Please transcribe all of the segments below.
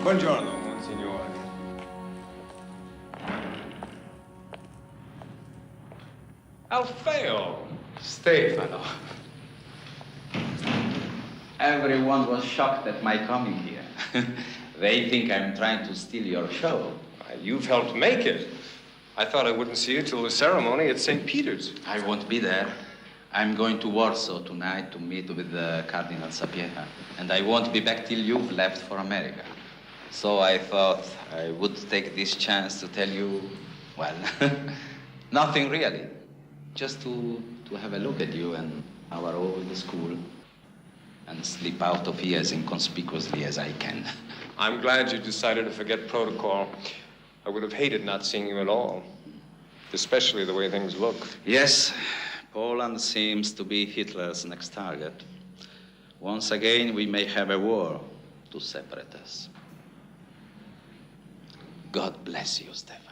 Buongiorno, Monsignore. Alfeo. Stefano. Everyone was shocked at my coming here. They think I'm trying to steal your show. You've helped make it. I thought I wouldn't see you till the ceremony at St. Peter's. I won't be there. I'm going to Warsaw tonight to meet with the Cardinal Sapienza, and I won't be back till you've left for America. So I thought I would take this chance to tell you, well, nothing really. Just to have a look at you and our old school and slip out of here as inconspicuously as I can. I'm glad you decided to forget protocol. I would have hated not seeing you at all, especially the way things look. Yes, Poland seems to be Hitler's next target. Once again, we may have a war to separate us. God bless you, Stefano.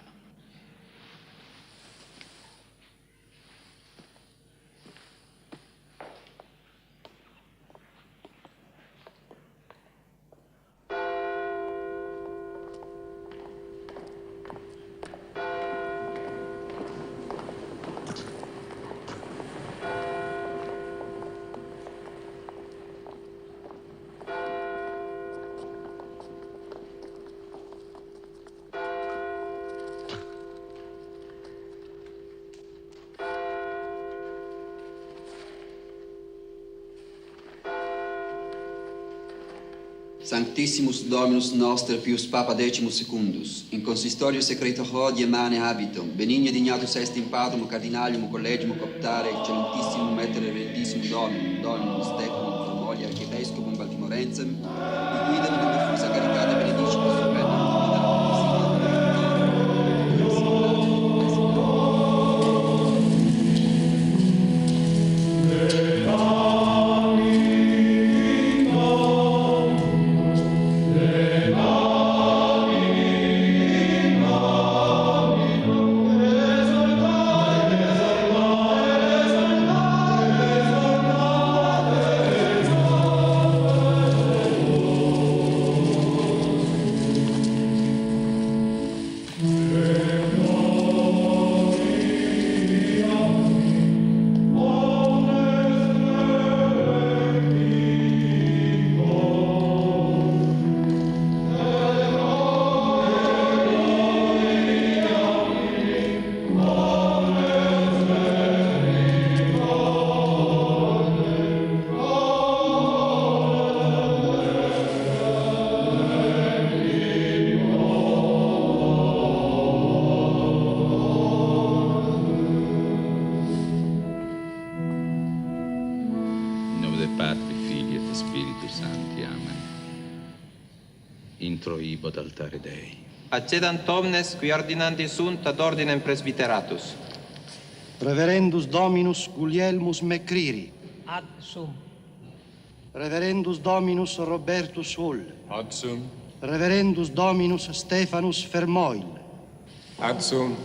Sanctissimus Dominus Noster Pius Papa Decimus Secundus, in consistorio secreto hodie mane habitum, benigne dignatus est in patrum cardinalium collegium coptare, excellentissimum et reverendissimum Dominum Stephanum Formolia Archiepiscopum Baltimorensem, qui guidam in diffusa caricata benedicibus supernum Introibot altare Dei. Accedant omnes qui ordinandi sunt ad ordinem presbyteratus. Reverendus Dominus Guglielmus Mecriri. Ad sum. Reverendus Dominus Robertus Hull. Ad sum. Reverendus Dominus Stephanus Fermoil. Ad sum.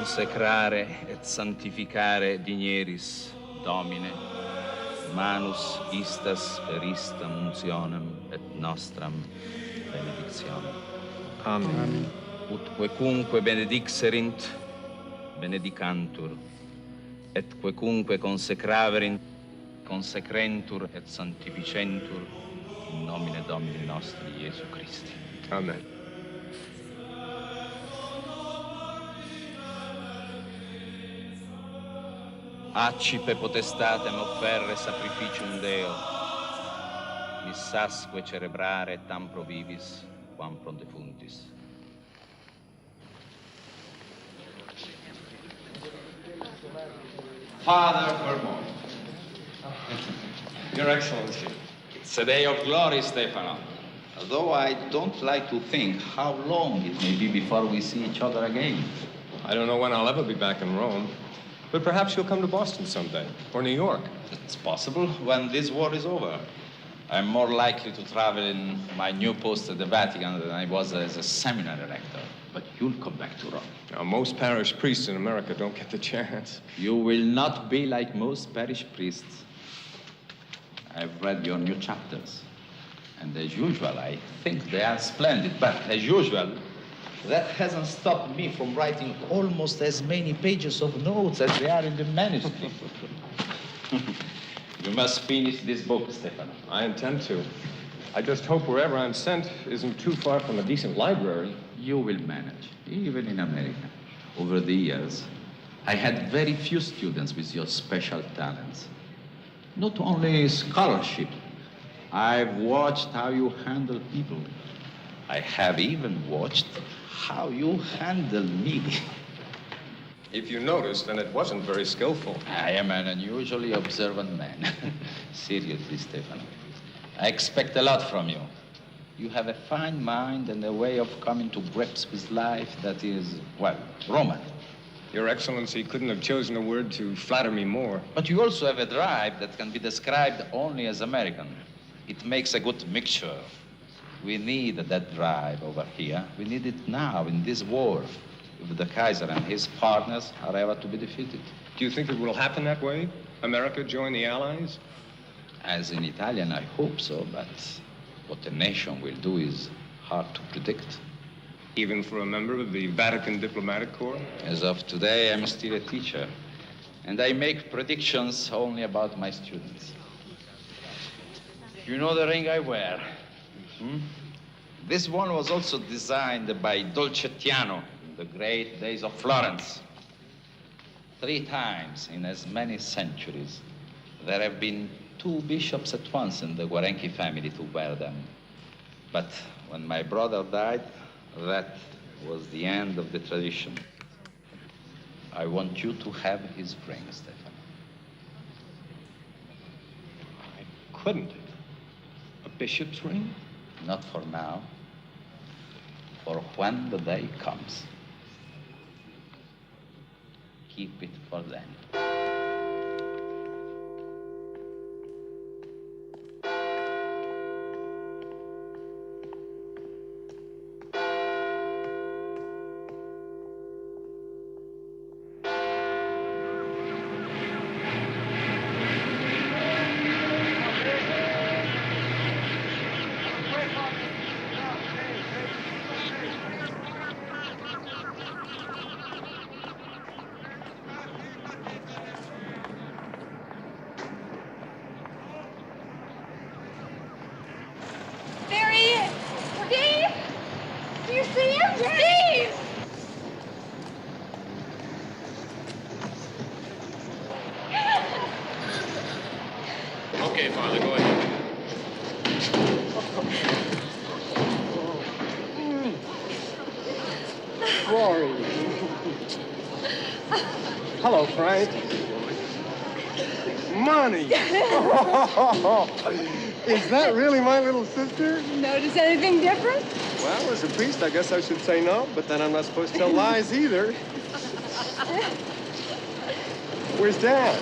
Consecrare et sanctificare digneris, Domine, manus istas per istam untionem et nostram benedictionem. Amen. Ut quecunque benedixerint, benedicantur, et quecunque consecraverint, consecrentur et sanctificentur, in nomine Domini nostri Iesu Christi. Amen. Accipe potestatem offerre sacrificium Deo, missasque cerebrare tam pro vivis, quam pro defuntis. Father Vermont. Your Excellency. It's a day of glory, Stefano. Although I don't like to think how long it may be before we see each other again. I don't know when I'll ever be back in Rome, but perhaps you'll come to Boston someday, or New York. It's possible when this war is over. I'm more likely to travel in my new post at the Vatican than I was as a seminary rector. But you'll come back to Rome. Now, most parish priests in America don't get the chance. You will not be like most parish priests. I've read your new chapters. And as usual, I think they are splendid. But as usual, that hasn't stopped me from writing almost as many pages of notes as there are in the manuscript. You must finish this book, Stefano. I intend to. I just hope wherever I'm sent isn't too far from a decent library. You will manage, even in America. Over the years, I had very few students with your special talents. Not only scholarship, I've watched how you handle people. I have even watched how you handle me. If you noticed, then it wasn't very skillful. I am an unusually observant man. Seriously, Stefano. I expect a lot from you. You have a fine mind and a way of coming to grips with life that is, well, Roman. Your Excellency couldn't have chosen a word to flatter me more. But you also have a drive that can be described only as American. It makes a good mixture. We need that drive over here. We need it now in this war, if the Kaiser and his partners are ever to be defeated. Do you think it will happen that way? America join the Allies? As an Italian, I hope so, but what a nation will do is hard to predict. Even for a member of the Vatican Diplomatic Corps? As of today, I'm still a teacher, and I make predictions only about my students. You know the ring I wear? This one was also designed by Dolcettiano in the great days of Florence. 3 times in as many centuries, there have been 2 bishops at once in the Guarenchi family to wear them. But when my brother died, that was the end of the tradition. I want you to have his ring, Stefano. I couldn't. A bishop's ring? Not for now. For when the day comes. Keep it for then. Okay, Father, go ahead. Rory. Hello, Frank. Money. Is that really my little sister? Notice anything different? Well, as a priest, I guess I should say no, but then I'm not supposed to tell lies either. Where's Dad?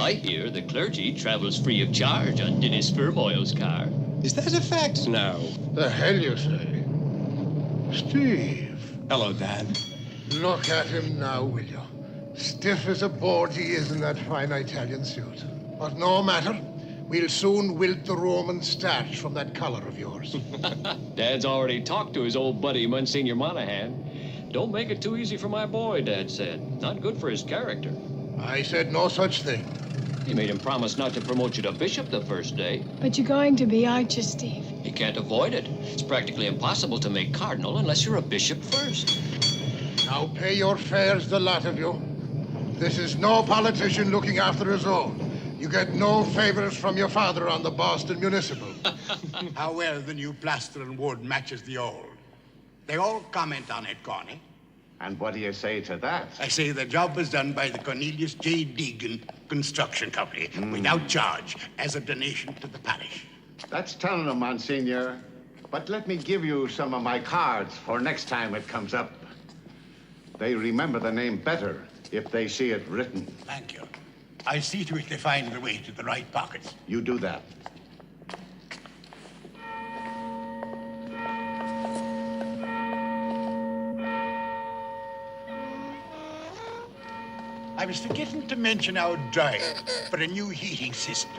I hear the clergy travels free of charge on Dennis Fermoyle's car. Is that a fact now? The hell you say? Steve. Hello, Dad. Look at him now, will you? Stiff as a board he is in that fine Italian suit. But no matter. We'll soon wilt the Roman starch from that collar of yours. Dad's already talked to his old buddy, Monsignor Monahan. Don't make it too easy for my boy, Dad said. Not good for his character. I said no such thing. He made him promise not to promote you to bishop the first day. But you're going to be, aren't you, Steve? He can't avoid it. It's practically impossible to make cardinal unless you're a bishop first. Now pay your fares, the lot of you. This is no politician looking after his own. You get no favors from your father on the Boston Municipal. How well the new plaster and wood matches the old. They all comment on it, Connie. And what do you say to that? I say the job was done by the Cornelius J. Deegan Construction Company without charge as a donation to the parish. That's telling them, Monsignor. But let me give you some of my cards for next time it comes up. They remember the name better if they see it written. Thank you. I'll see to it they find the way to the right pockets. You do that. I was forgetting to mention our drive for a new heating system.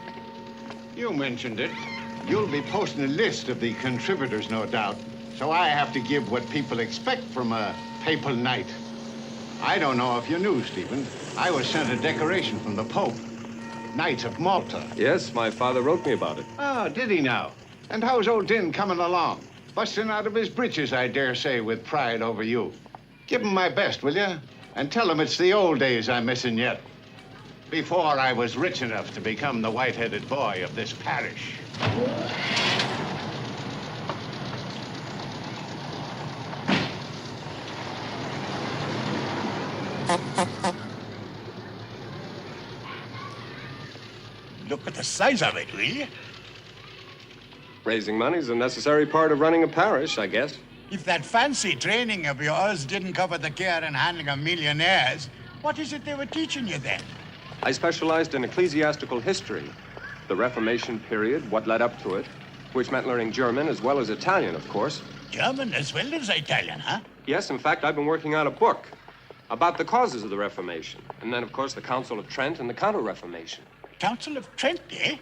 You mentioned it. You'll be posting a list of the contributors, no doubt. So I have to give what people expect from a papal night. I don't know if you knew, Stephen. I was sent a decoration from the Pope. Knights of Malta. Yes, my father wrote me about it. Oh, did he now? And how's old Din coming along? Busting out of his britches, I dare say, with pride over you. Give him my best, will you? And tell him it's the old days I'm missing yet. Before I was rich enough to become the white-headed boy of this parish. Look at the size of it, will you? Raising money's a necessary part of running a parish, I guess. If that fancy training of yours didn't cover the care and handling of millionaires, what is it they were teaching you then? I specialized in ecclesiastical history, the Reformation period, what led up to it, which meant learning German as well as Italian, of course. German as well as Italian, huh? Yes, in fact, I've been working on a book about the causes of the Reformation. And then, of course, the Council of Trent and the Counter-Reformation. Council of Trent, eh?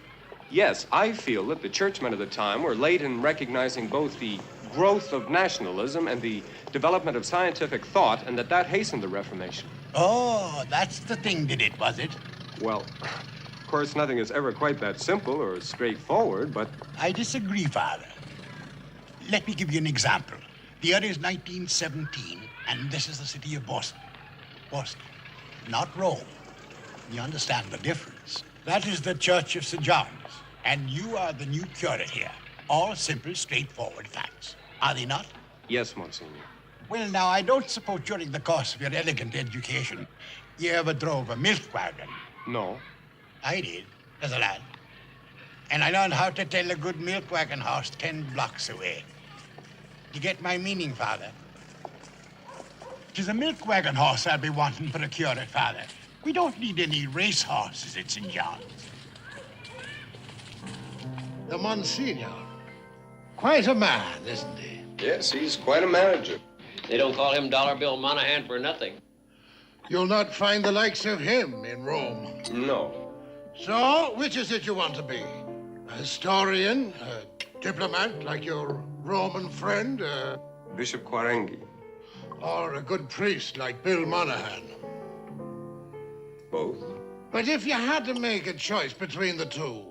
Yes, I feel that the churchmen of the time were late in recognizing both the growth of nationalism and the development of scientific thought, and that hastened the Reformation. Oh, that's the thing did it, was it? Well, of course, nothing is ever quite that simple or straightforward, but... I disagree, Father. Let me give you an example. The year is 1917, and this is the city of Boston. Boston, not Rome. You understand the difference. That is the Church of St. John's, and you are the new curate here. All simple, straightforward facts. Are they not? Yes, Monsignor. Well, now, I don't suppose during the course of your elegant education, you ever drove a milk wagon. No. I did, as a lad. And I learned how to tell a good milk wagon horse 10 blocks away. You get my meaning, Father? 'Tis a milk wagon horse I'll be wanting for a curate, Father. We don't need any race horses at St. John's. The Monsignor. Quite a man, isn't he? Yes, he's quite a manager. They don't call him Dollar Bill Monahan for nothing. You'll not find the likes of him in Rome. No. So, which is it you want to be? A historian? A diplomat like your Roman friend? Bishop Quarenghi. Or a good priest like Bill Monahan? Both. But if you had to make a choice between the two...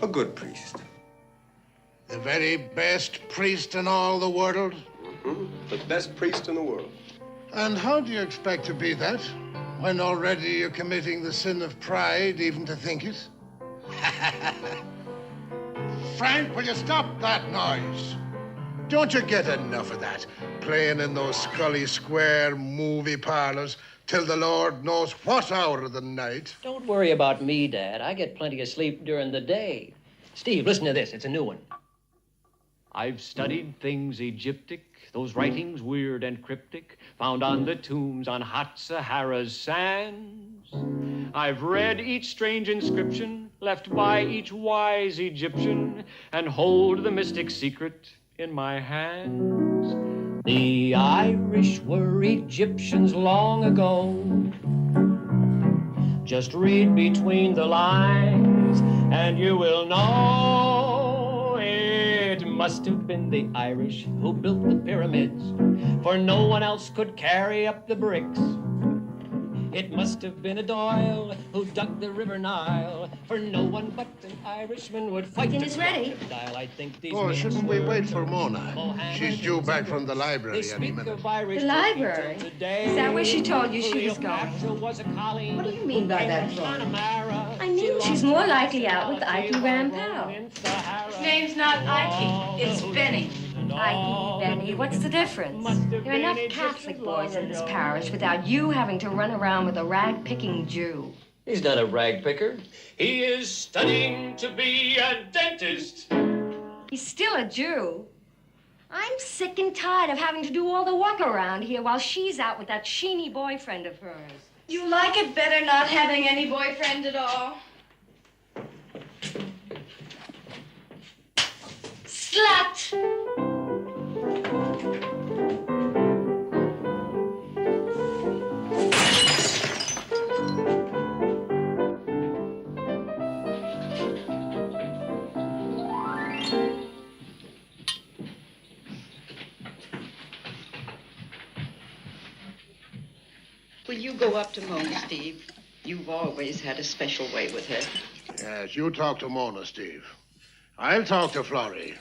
A good priest. The very best priest in all the world? Mm-hmm. The best priest in the world. And how do you expect to be that, when already you're committing the sin of pride even to think it? Frank, will you stop that noise? Don't you get enough of that, playing in those Scully Square movie parlors till the Lord knows what hour of the night? Don't worry about me, Dad. I get plenty of sleep during the day. Steve, listen to this. It's a new one. I've studied things Egyptic, those writings weird and cryptic, found on the tombs on hot Sahara's sands. I've read each strange inscription left by each wise Egyptian, and hold the mystic secret in my hands. The Irish were Egyptians long ago. Just read between the lines, and you will know it must have been the Irish who built the pyramids, for no one else could carry up the bricks. It must have been a Doyle who dug the River Nile, for no one but an Irishman would fight Dinner's to ready. crocodile. I think these Oh, men shouldn't we swear wait to for Mona? She's due back from the library They any speak minute. of Irish The library? today. Is that where she told you she was Cleopatra going? was a colleen. What do you mean by that, Flora? Connemara. I mean, she's more likely out with Ike Rampell. His name's not Ike, it's Benny. Ike, Benny, what's the difference? There are enough Catholic boys in this parish without you having to run around with a rag-picking Jew. He's not a rag picker. He is studying to be a dentist. He's still a Jew. I'm sick and tired of having to do all the work around here while she's out with that sheeny boyfriend of hers. You like it better not having any boyfriend at all? Slut! Will you go up to Mona, Steve? You've always had a special way with her. Yes, you talk to Mona, Steve. I'll talk to Florrie.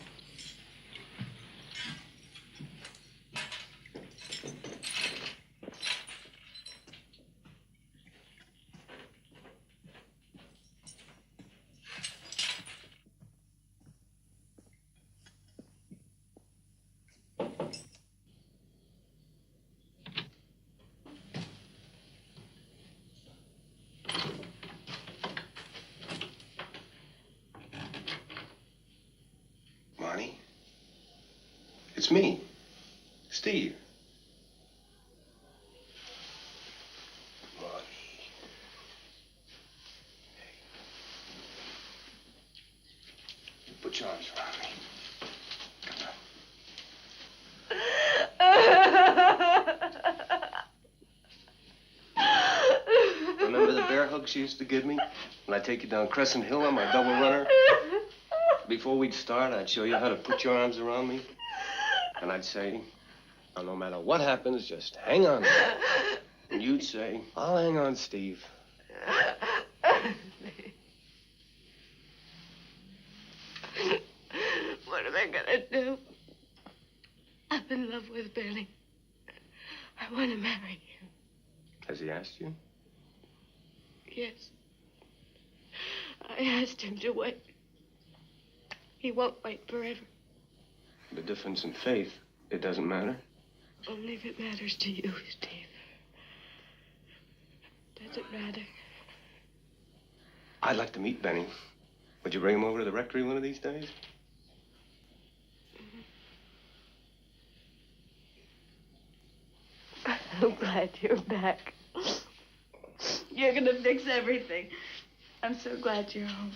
Monty? It's me, Steve. Monty. Hey. Put your arms around me. Remember the bear hugs you used to give me when I take you down Crescent Hill on my double runner? Before we'd start, I'd show you how to put your arms around me. And I'd say, oh, no matter what happens, just hang on. And you'd say, I'll hang on, Steve. What am I gonna do? I'm in love with Benny. I want to marry him. Has he asked you? Yes. I asked him to wait. He won't wait forever. The difference in faith, it doesn't matter. Only if it matters to you, Steve. Does it matter? I'd like to meet Benny. Would you bring him over to the rectory one of these days? I'm glad you're back. You're gonna fix everything. I'm so glad you're home.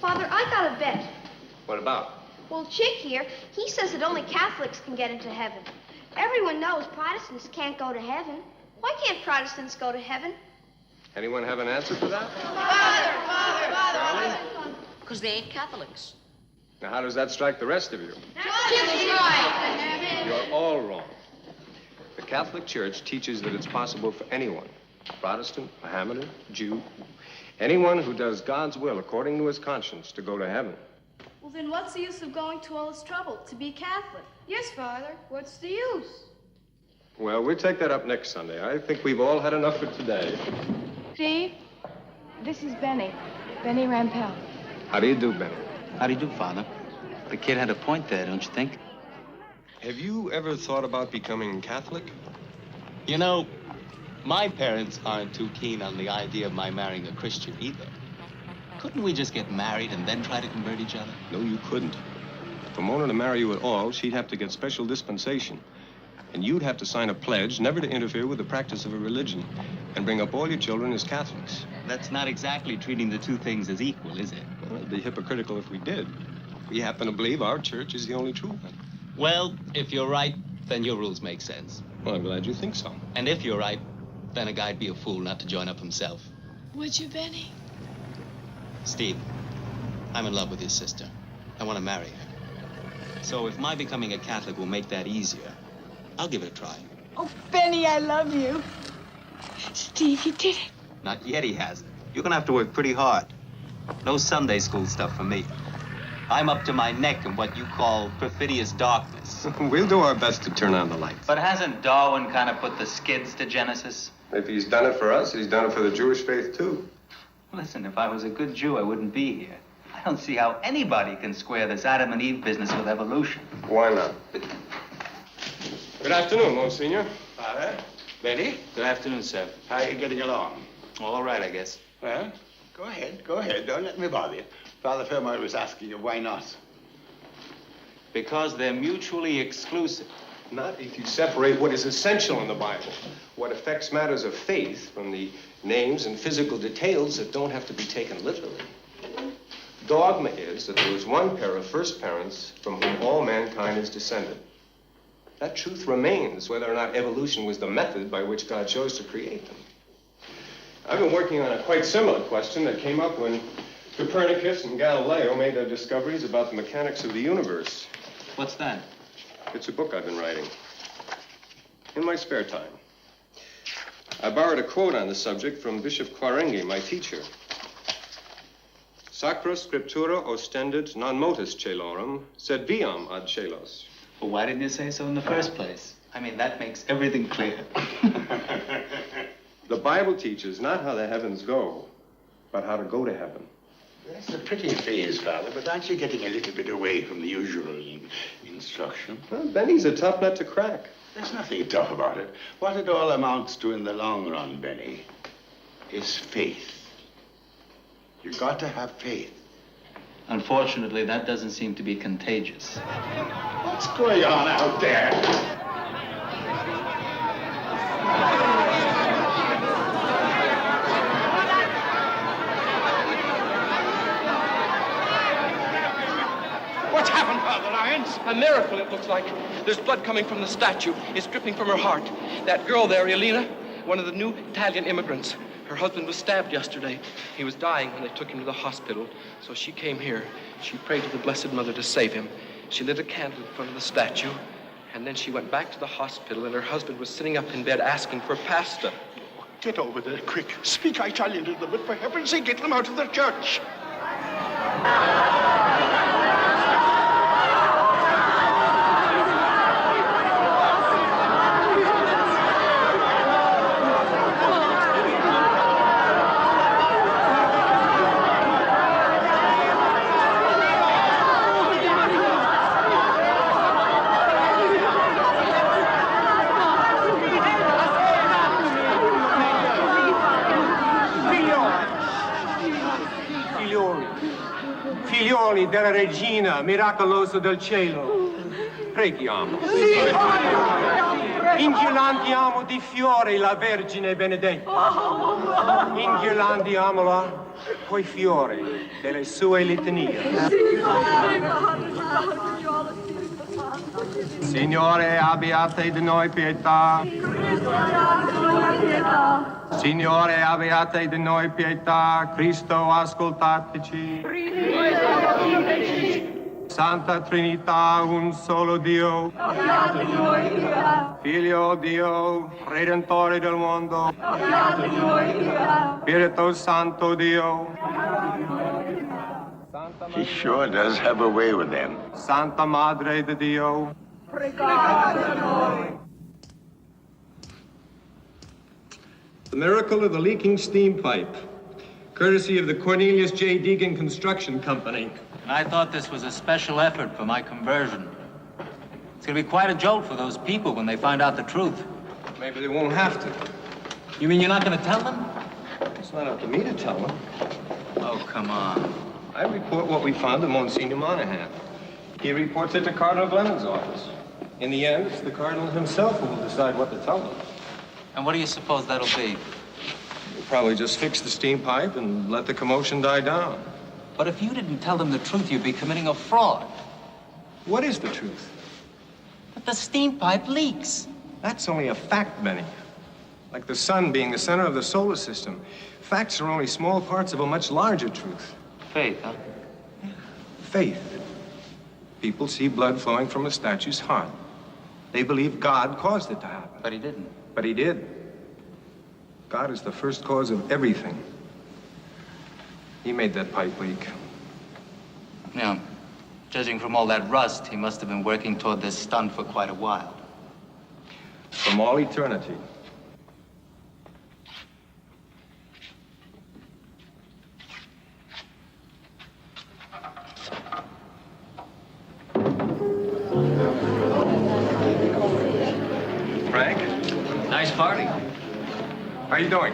Father, I got a bet. What about? Well, Chick here, he says that only Catholics can get into heaven. Everyone knows Protestants can't go to heaven. Why can't Protestants go to heaven? Anyone have an answer for that? Father! Because they ain't Catholics. Now, how does that strike the rest of you? Chick's right. You're all wrong. The Catholic Church teaches that it's possible for anyone, Protestant, Mohammedan, Jew, anyone who does God's will according to his conscience, to go to heaven. Well, then what's the use of going to all this trouble to be Catholic? Yes, Father. What's the use? Well, we'll take that up next Sunday. I think we've all had enough for today. Steve, this is Benny. Benny Rampell. How do you do, Benny? How do you do, Father? The kid had a point there, don't you think? Have you ever thought about becoming Catholic? You know, my parents aren't too keen on the idea of my marrying a Christian either. Couldn't we just get married and then try to convert each other? No, you couldn't. For Mona to marry you at all, she'd have to get special dispensation. And you'd have to sign a pledge never to interfere with the practice of a religion and bring up all your children as Catholics. That's not exactly treating the two things as equal, is it? Well, it'd be hypocritical if we did. We happen to believe our church is the only true one. Well, if you're right, then your rules make sense. Well, I'm glad you think so. And if you're right, then a guy'd be a fool not to join up himself. Would you, Benny? Steve, I'm in love with his sister. I want to marry her. So if my becoming a Catholic will make that easier, I'll give it a try. Oh, Benny, I love you. Steve, you did it. Not yet, he hasn't. You're gonna have to work pretty hard. No Sunday school stuff for me. I'm up to my neck in what you call perfidious darkness. We'll do our best to turn on the lights. But hasn't Darwin kind of put the skids to Genesis? If he's done it for us, he's done it for the Jewish faith, too. Listen, if I was a good Jew, I wouldn't be here. I don't see how anybody can square this Adam and Eve business with evolution. Why not? Good afternoon, Monsignor. Father? Betty? Good afternoon, sir. How are you getting along? All right, I guess. Well, go ahead. Don't let me bother you. Father Fillmore was asking you why not. Because they're mutually exclusive. Not if you separate what is essential in the Bible, what affects matters of faith, from the names and physical details that don't have to be taken literally. Dogma is that there was one pair of first parents from whom all mankind is descended. That truth remains whether or not evolution was the method by which God chose to create them. I've been working on a quite similar question that came up when Copernicus and Galileo made their discoveries about the mechanics of the universe. What's that? It's a book I've been writing. In my spare time. I borrowed a quote on the subject from Bishop Quarengi, my teacher. Sacra scriptura ostendet non motus celorum, sed viam ad celos. Well, why didn't you say so in the first place? I mean, that makes everything clear. The Bible teaches not how the heavens go, but how to go to heaven. That's a pretty phrase, Father, but aren't you getting a little bit away from the usual instruction? Well, Benny's a tough nut to crack. There's nothing tough about it. What it all amounts to in the long run, Benny, is faith. You got to have faith. Unfortunately, that doesn't seem to be contagious. What's going on out there? What's happened, Father Lyons? A miracle, it looks like. There's blood coming from the statue. It's dripping from her heart. That girl there, Elena, one of the new Italian immigrants. Her husband was stabbed yesterday. He was dying when they took him to the hospital. So she came here. She prayed to the Blessed Mother to save him. She lit a candle in front of the statue. And then she went back to the hospital, and her husband was sitting up in bed asking for pasta. Get over there, quick. Speak Italian to them, but for heaven's sake, get them out of the church. Figlioli della regina, miracolosa del cielo, preghiamo. Inghiolandiamo di fiori la Vergine benedetta. Inghiolandiamola coi fiori delle sue litanie. Signore, abbiate di noi pietà. Signore, abbiate di noi pietà. Cristo, ascoltateci. Santa Trinità, un solo Dio. Figlio Dio, Redentore del mondo. Spirito Santo Dio. He sure does have a way with them. Santa Madre de Dio. The miracle of the leaking steam pipe, courtesy of the Cornelius J. Deegan Construction Company. And I thought this was a special effort for my conversion. It's gonna be quite a jolt for those people when they find out the truth. Maybe they won't have to. You mean you're not gonna tell them? It's not up to me to tell them. Oh, come on. I report what we found to Monsignor Monahan. He reports it to Cardinal Glennon's office. In the end, it's the Cardinal himself who will decide what to tell them. And what do you suppose that'll be? We'll probably just fix the steam pipe and let the commotion die down. But if you didn't tell them the truth, you'd be committing a fraud. What is the truth? But the steam pipe leaks. That's only a fact, Benny. Like the sun being the center of the solar system. Facts are only small parts of a much larger truth. Faith, huh? faith. People see blood flowing from a statue's heart. They believe God caused it to happen. But he didn't. But he did. God is the first cause of everything. He made that pipe leak. Yeah. Judging from all that rust, he must have been working toward this stunt for quite a while. From all eternity. Frank? Nice party. How you doing?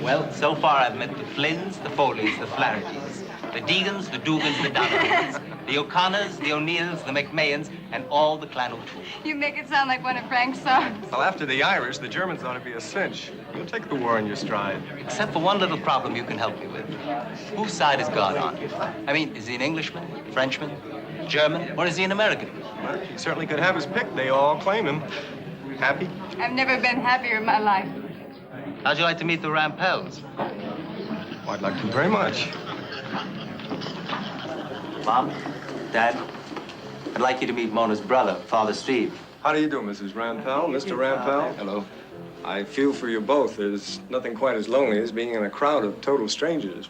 Well, so far I've met the Flynns, the Foleys, the Flahertys, the Deegans, the Dugans, the Donahans, the O'Connors, the O'Neills, the McMahons, and all the Clan O'Toole. You make it sound like one of Frank's songs. Well, after the Irish, the Germans ought to be a cinch. You'll take the war in your stride. Except for one little problem you can help me with. Whose side is God on? I mean, is he an Englishman, Frenchman, German, or is he an American? Well, he certainly could have his pick. They all claim him. Happy? I've never been happier in my life. How'd you like to meet the Rampells? Oh, I'd like to very much. Mom, Dad, I'd like you to meet Mona's brother, Father Steve. How do you do, Mrs. Rampell? Mr. Rampell? Hello. I feel for you both. There's nothing quite as lonely as being in a crowd of total strangers.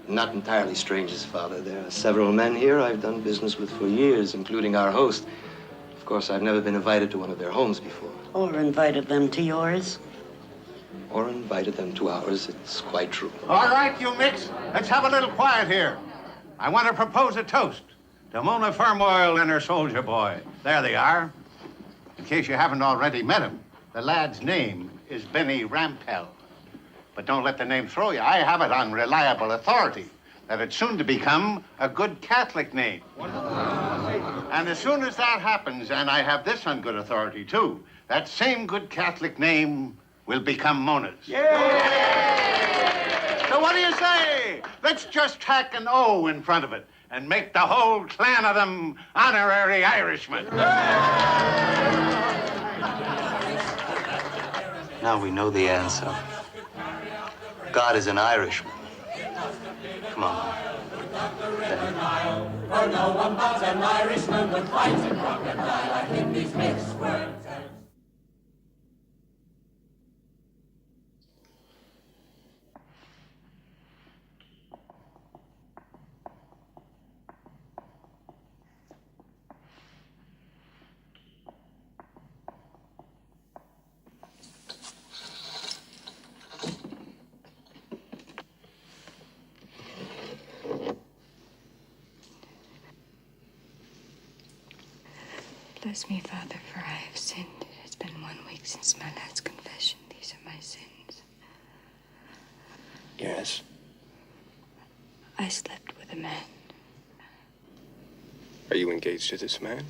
Not entirely strangers, Father. There are several men here I've done business with for years, including our host. Of course, I've never been invited to one of their homes before. Or invited them to yours. Or invited them to ours. It's quite true. All right, you mix. Let's have a little quiet here. I want to propose a toast to Mona Firmoil and her soldier boy. There they are. In case you haven't already met him, the lad's name is Benny Rampell. But don't let the name throw you. I have it on reliable authority that it's soon to become a good Catholic name. And as soon as that happens, and I have this on good authority too, that same good Catholic name will become Mona's. Yeah! So what do you say? Let's just tack an O in front of it and make the whole clan of them honorary Irishmen. Now we know the answer. God is an Irishman. Come on. For no one but an Irishman would fight a crocodile like in these mixed words. Bless me, Father, for I have sinned. It has been 1 week since my last confession. These are my sins. Yes. I slept with a man. Are you engaged to this man?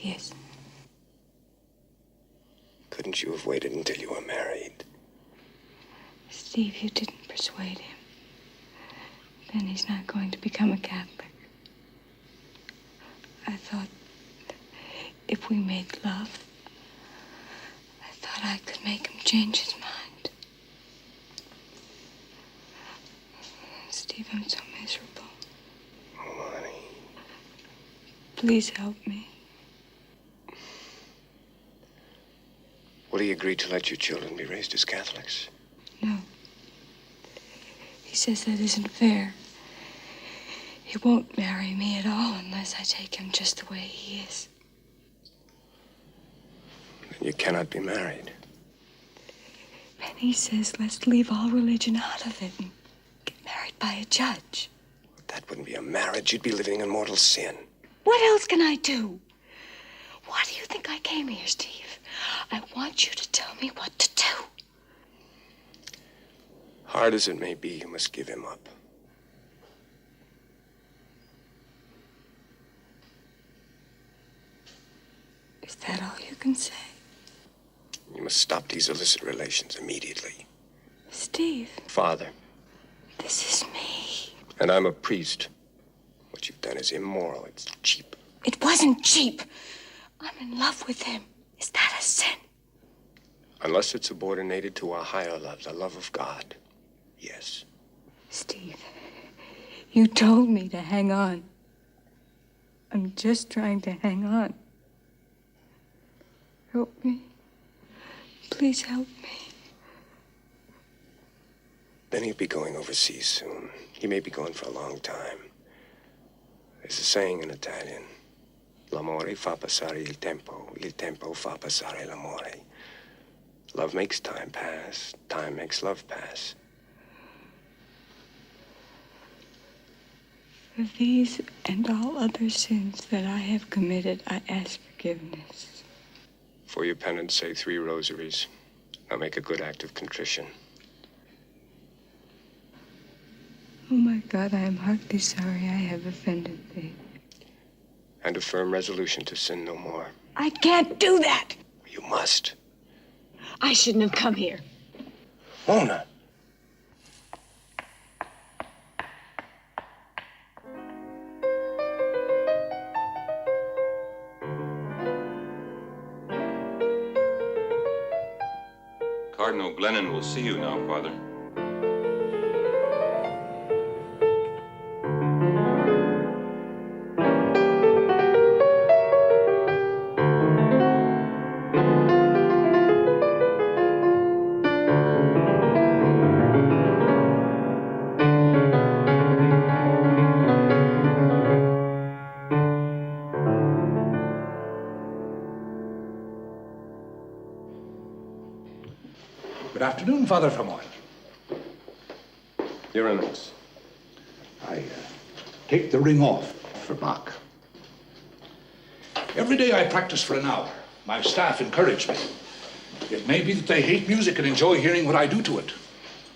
Yes. Couldn't you have waited until you were married? Steve, you didn't persuade him. Then he's not going to become a Catholic. I thought if we made love, I thought I could make him change his mind. Steve, I'm so miserable. Oh, honey. Please help me. Will he agree to let your children be raised as Catholics? No. He says that isn't fair. He won't marry me at all unless I take him just the way he is. Then you cannot be married. And he says let's leave all religion out of it and get married by a judge. That wouldn't be a marriage. You'd be living in mortal sin. What else can I do? Why do you think I came here, Steve? I want you to tell me what to do. Hard as it may be, you must give him up. Is that all you can say? You must stop these illicit relations immediately. Steve. Father. This is me. And I'm a priest. What you've done is immoral. It's cheap. It wasn't cheap. I'm in love with him. Is that a sin? Unless it's subordinated to a higher love, the love of God. Yes. Steve, You told me to hang on. I'm just trying to hang on. Help me. Please help me. Benny will be going overseas soon. He may be gone for a long time. There's a saying in Italian. L'amore fa passare il tempo fa passare l'amore. Love makes time pass, time makes love pass. For these and all other sins that I have committed, I ask forgiveness. For your penance, say 3 rosaries. Now make a good act of contrition. Oh my God, I am heartily sorry I have offended thee. And a firm resolution to sin no more. I can't do that. You must. I shouldn't have come here. Mona. Cardinal Glennon will see you now, Father. Good afternoon, Father Fermoil. Your Eminence. I take the ring off for Bach. Every day I practice for an hour. My staff encourage me. It may be that they hate music and enjoy hearing what I do to it.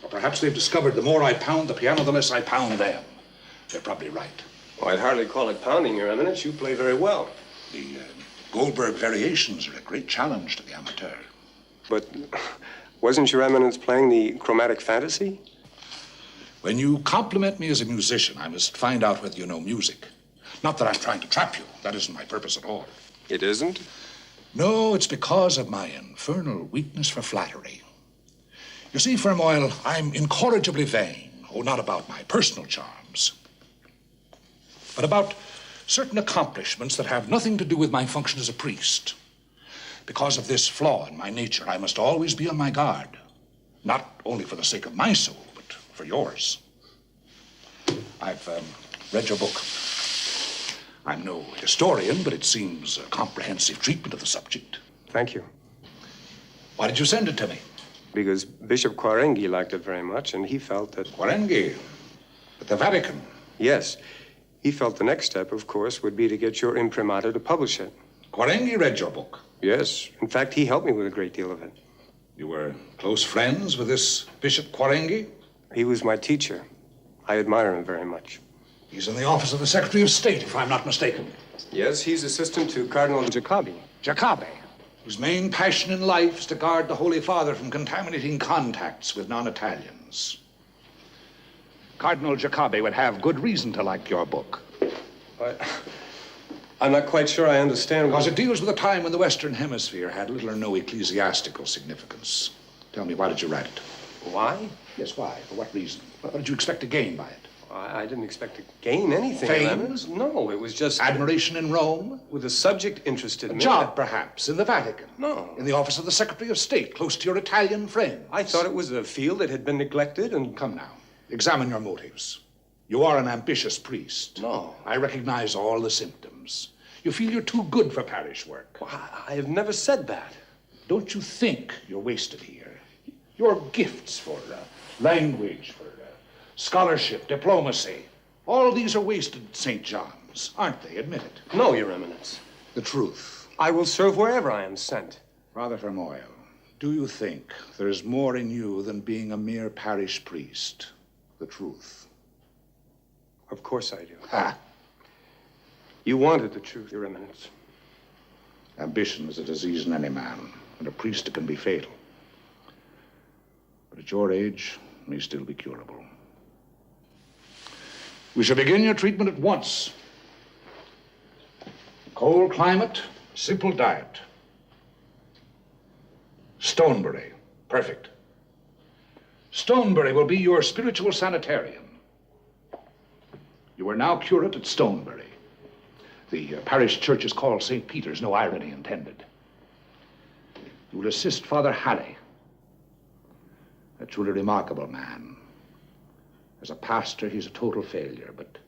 Or perhaps they've discovered the more I pound the piano, the less I pound them. They're probably right. Well, I'd hardly call it pounding, Your Eminence. You play very well. The Goldberg variations are a great challenge to the amateur. But wasn't Your Eminence playing the chromatic fantasy? When you compliment me as a musician, I must find out whether you know music. Not that I'm trying to trap you. That isn't my purpose at all. It isn't? No, it's because of my infernal weakness for flattery. You see, Fermoil, I'm incorrigibly vain. Oh, not about my personal charms, but about certain accomplishments that have nothing to do with my function as a priest. Because of this flaw in my nature, I must always be on my guard. Not only for the sake of my soul, but for yours. I've read your book. I'm no historian, but it seems a comprehensive treatment of the subject. Thank you. Why did you send it to me? Because Bishop Quarenghi liked it very much, and he felt that... Quarenghi? At the Vatican? Yes. He felt the next step, of course, would be to get your imprimatur to publish it. Quarenghi read your book? Yes. In fact, he helped me with a great deal of it. You were close friends with this Bishop Quarenghi? He was my teacher. I admire him very much. He's in the office of the Secretary of State, if I'm not mistaken. Yes, he's assistant to Cardinal Jacobi. Jacobi, whose main passion in life is to guard the Holy Father from contaminating contacts with non-Italians. Cardinal Jacobi would have good reason to like your book. I'm not quite sure I understand. Because it deals with a time when the Western Hemisphere had little or no ecclesiastical significance. Tell me, why did you write it? Why? Yes, why? For what reason? What did you expect to gain by it? I didn't expect to gain anything. Fame? No, it was just... Admiration in Rome? With the subject interested me. A job, perhaps, in the Vatican? No. In the office of the Secretary of State, close to your Italian friends? I thought it was a field that had been neglected and... Come now, examine your motives. You are an ambitious priest. No. I recognize all the symptoms. You feel you're too good for parish work. Well, I have never said that. Don't you think you're wasted here? Your gifts for language, for scholarship, diplomacy, all these are wasted at St. John's, aren't they? Admit it. No, Your Eminence. The truth. I will serve wherever I am sent. Father Fermoil, do you think there is more in you than being a mere parish priest? The truth. Of course I do. Ha! You wanted the truth, Your Eminence. Ambition is a disease in any man, and a priest it can be fatal. But at your age, it may still be curable. We shall begin your treatment at once. Cold climate, simple diet. Stonebury, perfect. Stonebury will be your spiritual sanitarium. You are now curate at Stonebury. The parish church is called St. Peter's, no irony intended. You will assist Father Halley, a truly remarkable man. As a pastor, he's a total failure, but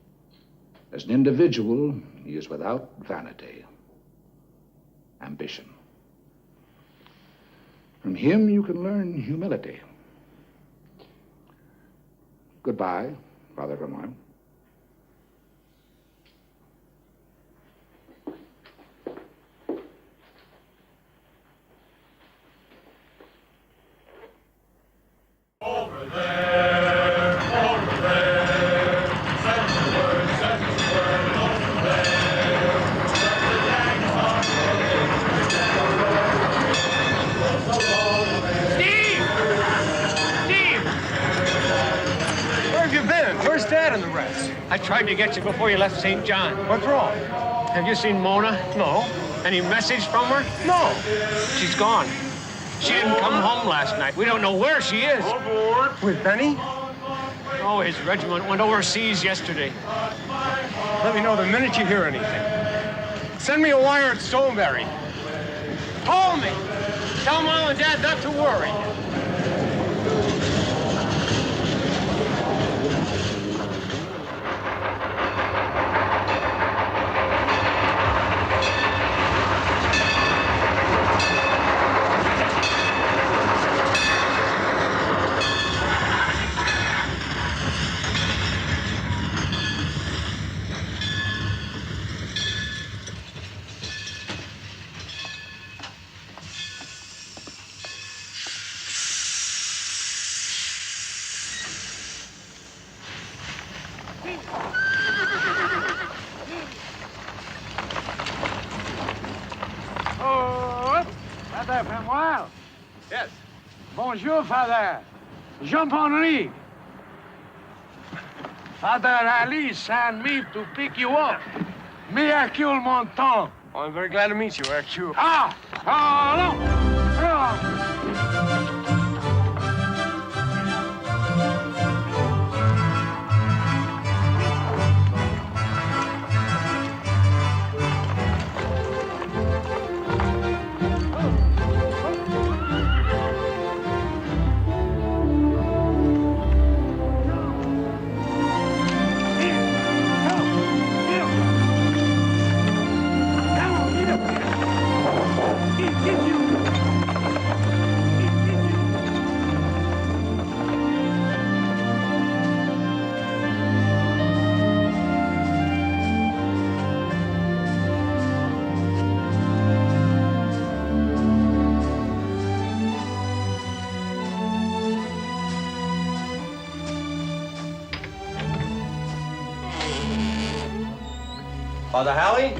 as an individual, he is without vanity, ambition. From him, you can learn humility. Goodbye, Father Vermoyle. Over there, send the word, over there. Send the yanks on Steve! Where have you been? Where's Dad and the rest? I tried to get you before you left St. John. What's wrong? Have you seen Mona? No. Any message from her? No. She's gone. She didn't come home last night. We don't know where she is. Aboard. With Benny? Oh, his regiment went overseas yesterday. Let me know the minute you hear anything. Send me a wire at Stonebury. Call me. Tell Mom and Dad not to worry. Father Vermoyle. Yes. Bonjour, Father. Jean-Henri. Father Ali sent me to pick you up. Me Hercule Monton. Oh, I'm very glad to meet you, Hercule. Ah! Oh, no! Father Halley?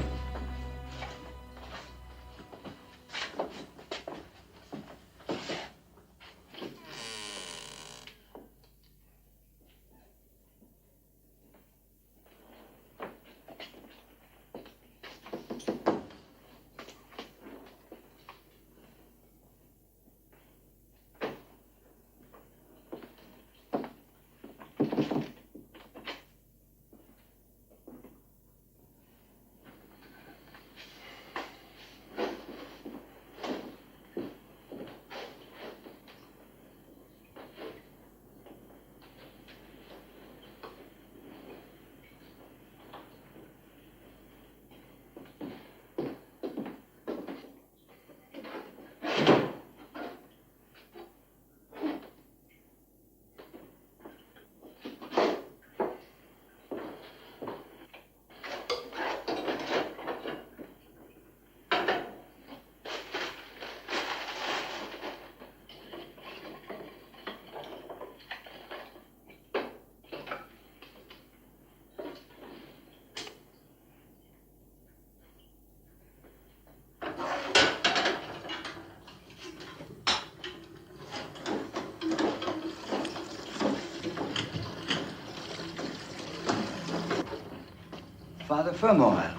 Father Vermoyle.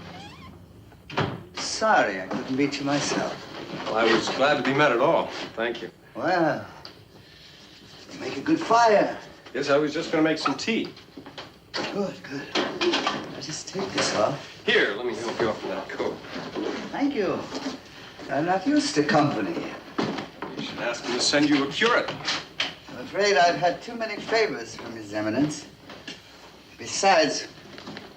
Sorry I couldn't beat you myself. Well, I was glad to be met at all. Thank you. Well, you make a good fire. Yes, I was just going to make some tea. Good, good. just take this off. Here, let me help you off with that coat. Thank you. I'm not used to company. You should ask him to send you a curate. I'm afraid I've had too many favors from His Eminence. Besides,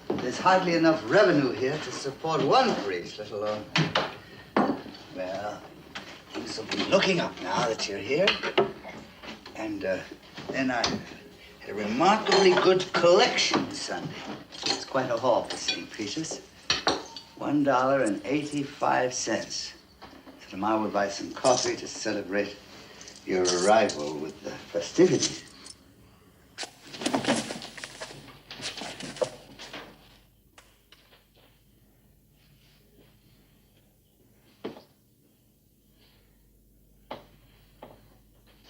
there's hardly enough revenue here to support one priest, let alone... Well, things will be looking up now that you're here. And then I had a remarkably good collection Sunday. It's quite a haul for St. Peter's. $1.85. So tomorrow we'll buy some coffee to celebrate your arrival with the festivities.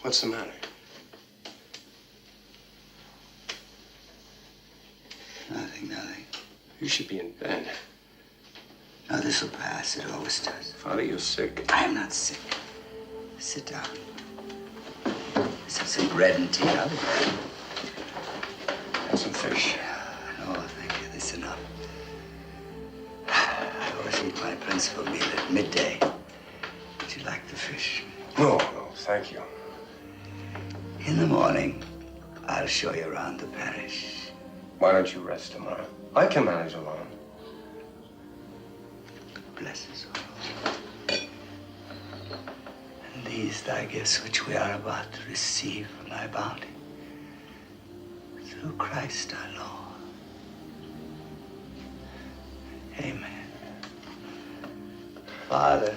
What's the matter? Nothing. You should be in bed. No, this'll pass. It always does. Father, you're sick. I'm not sick. Sit down. Let's have some bread and tea. I'll be back. Have some fish. No, thank you. This is enough. I always eat my principal meal at midday. Would you like the fish? No, thank you. In the morning, I'll show you around the parish. Why don't you rest tomorrow? I can manage alone. Bless us all. And these thy gifts which we are about to receive from thy bounty. Through Christ our Lord. Amen. Father,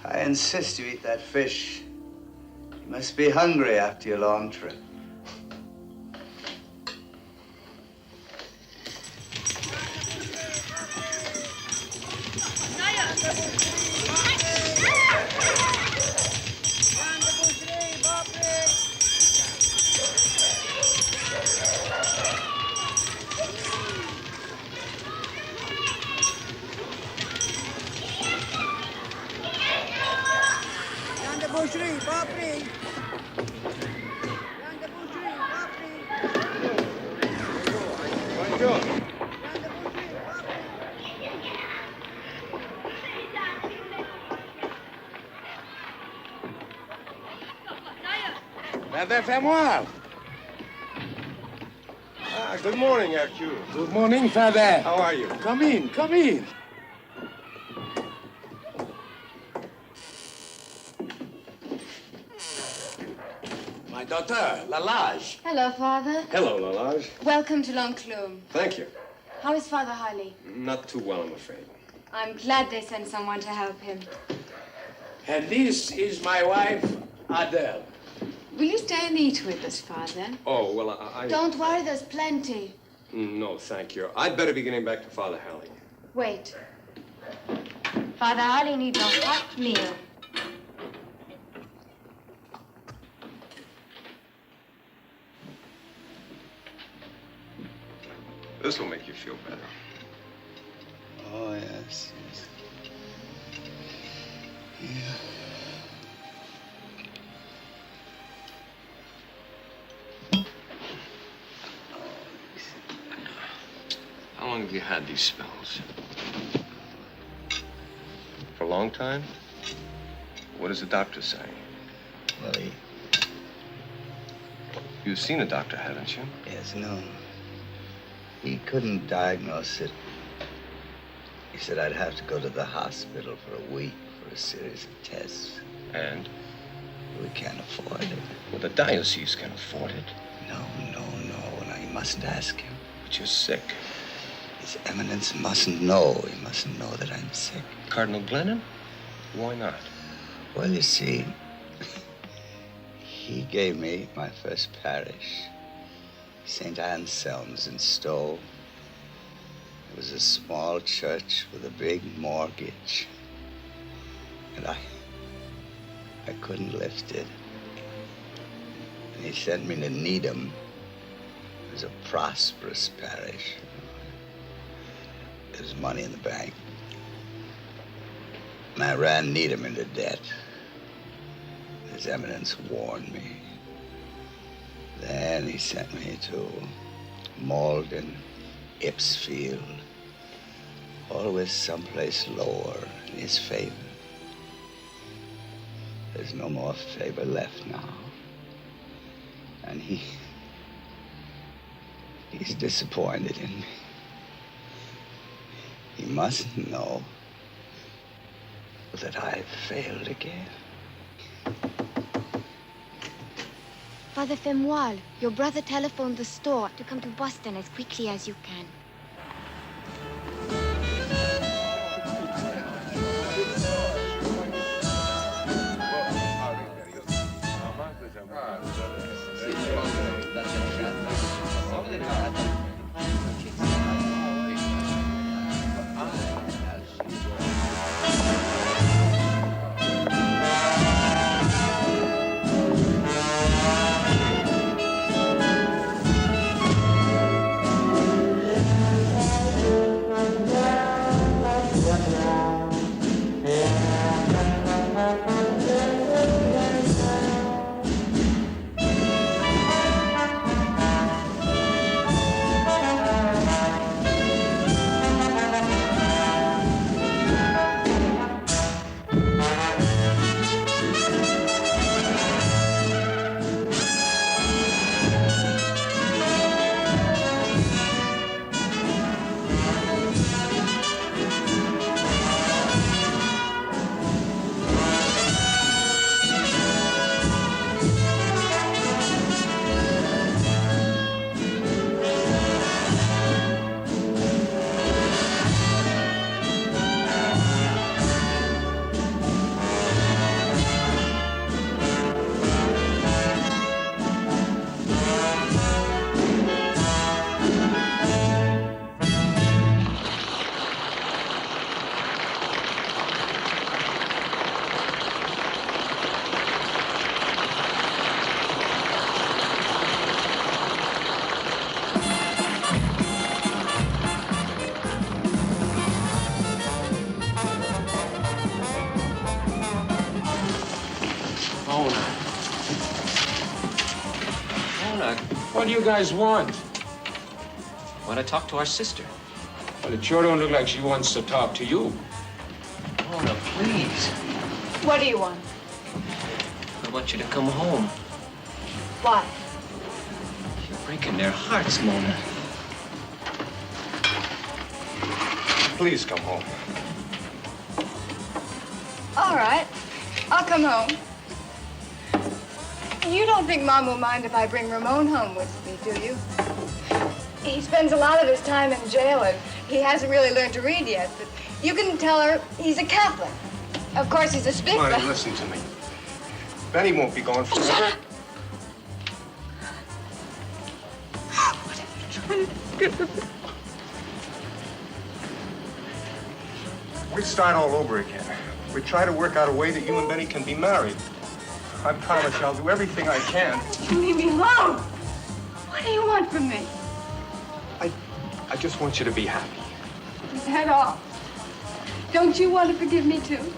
I insist you eat that fish. You must be hungry after your long trip. Fais-moi. Good morning, Hercule. Good morning, Father. How are you? Come in, come in. My daughter, Lalage. Hello, Father. Hello, Lalage. Welcome to L'Enclume. Thank you. How is Father Harley? Not too well, I'm afraid. I'm glad they sent someone to help him. And this is my wife, Adele. Will you stay and eat with us, Father? Oh, well, I... Don't worry, there's plenty. No, thank you. I'd better be getting back to Father Harley. Wait. Father Harley needs a hot meal. This will make you feel better. Oh, yes. Yeah. How long have you had these spells? For a long time? What does the doctor say? Well, You've seen a doctor, haven't you? Yes, no. He couldn't diagnose it. He said I'd have to go to the hospital for a week for a series of tests. And? We can't afford it. Well, the diocese can afford it. No. Now, you mustn't ask him. But you're sick. His Eminence mustn't know. He mustn't know that I'm sick. Cardinal Glennon? Why not? Well, you see, he gave me my first parish, St. Anselm's in Stowe. It was a small church with a big mortgage. And I couldn't lift it. And he sent me to Needham. It was a prosperous parish. There was money in the bank. And I ran Needham into debt. His Eminence warned me. Then he sent me to Malden, Ipsfield. Always someplace lower in his favor. There's no more favor left now. And he's disappointed in me. He mustn't know that I've failed again. Father Femoil, your brother telephoned the store to come to Boston as quickly as you can. What do you guys want? Want to talk to our sister. Well, it sure don't look like she wants to talk to you. Mona, please. What do you want? I want you to come home. Why? You're breaking their hearts, Mona. Please come home. All right. I'll come home. You don't think Mom will mind if I bring Ramon home with me, do you? He spends a lot of his time in jail, and he hasn't really learned to read yet, but you can tell her he's a Catholic. Of course, he's a spick, Monty, but... listen to me. Benny won't be gone forever. We start all over again. We try to work out a way that you and Benny can be married. I promise you, I'll do everything I can. You leave me alone. What do you want from me? I just want you to be happy. Is that all? Don't you want to forgive me, too?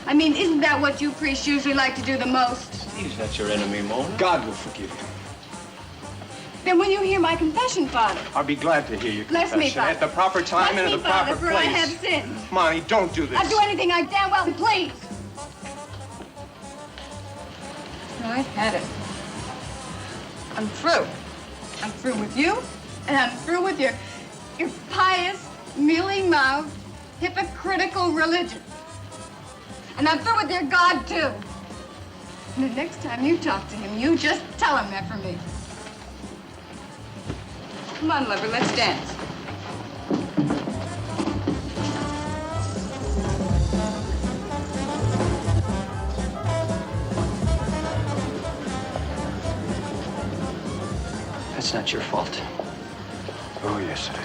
I mean, isn't that what you priests usually like to do the most? He's not your enemy, Mona. God will forgive you. Then will you hear my confession, Father? I'll be glad to hear your Bless confession me, Father. at the proper time Bless and at me, the proper Father, for place. I have sinned. Monty, don't do this. I'll do anything I damn well please. No, I've had it. I'm through. I'm through with you, and I'm through with your pious, mealy-mouthed, hypocritical religion. And I'm through with your God, too. And the next time you talk to him, you just tell him that for me. Come on, lover, let's dance. That's not your fault. Oh, yes, it is.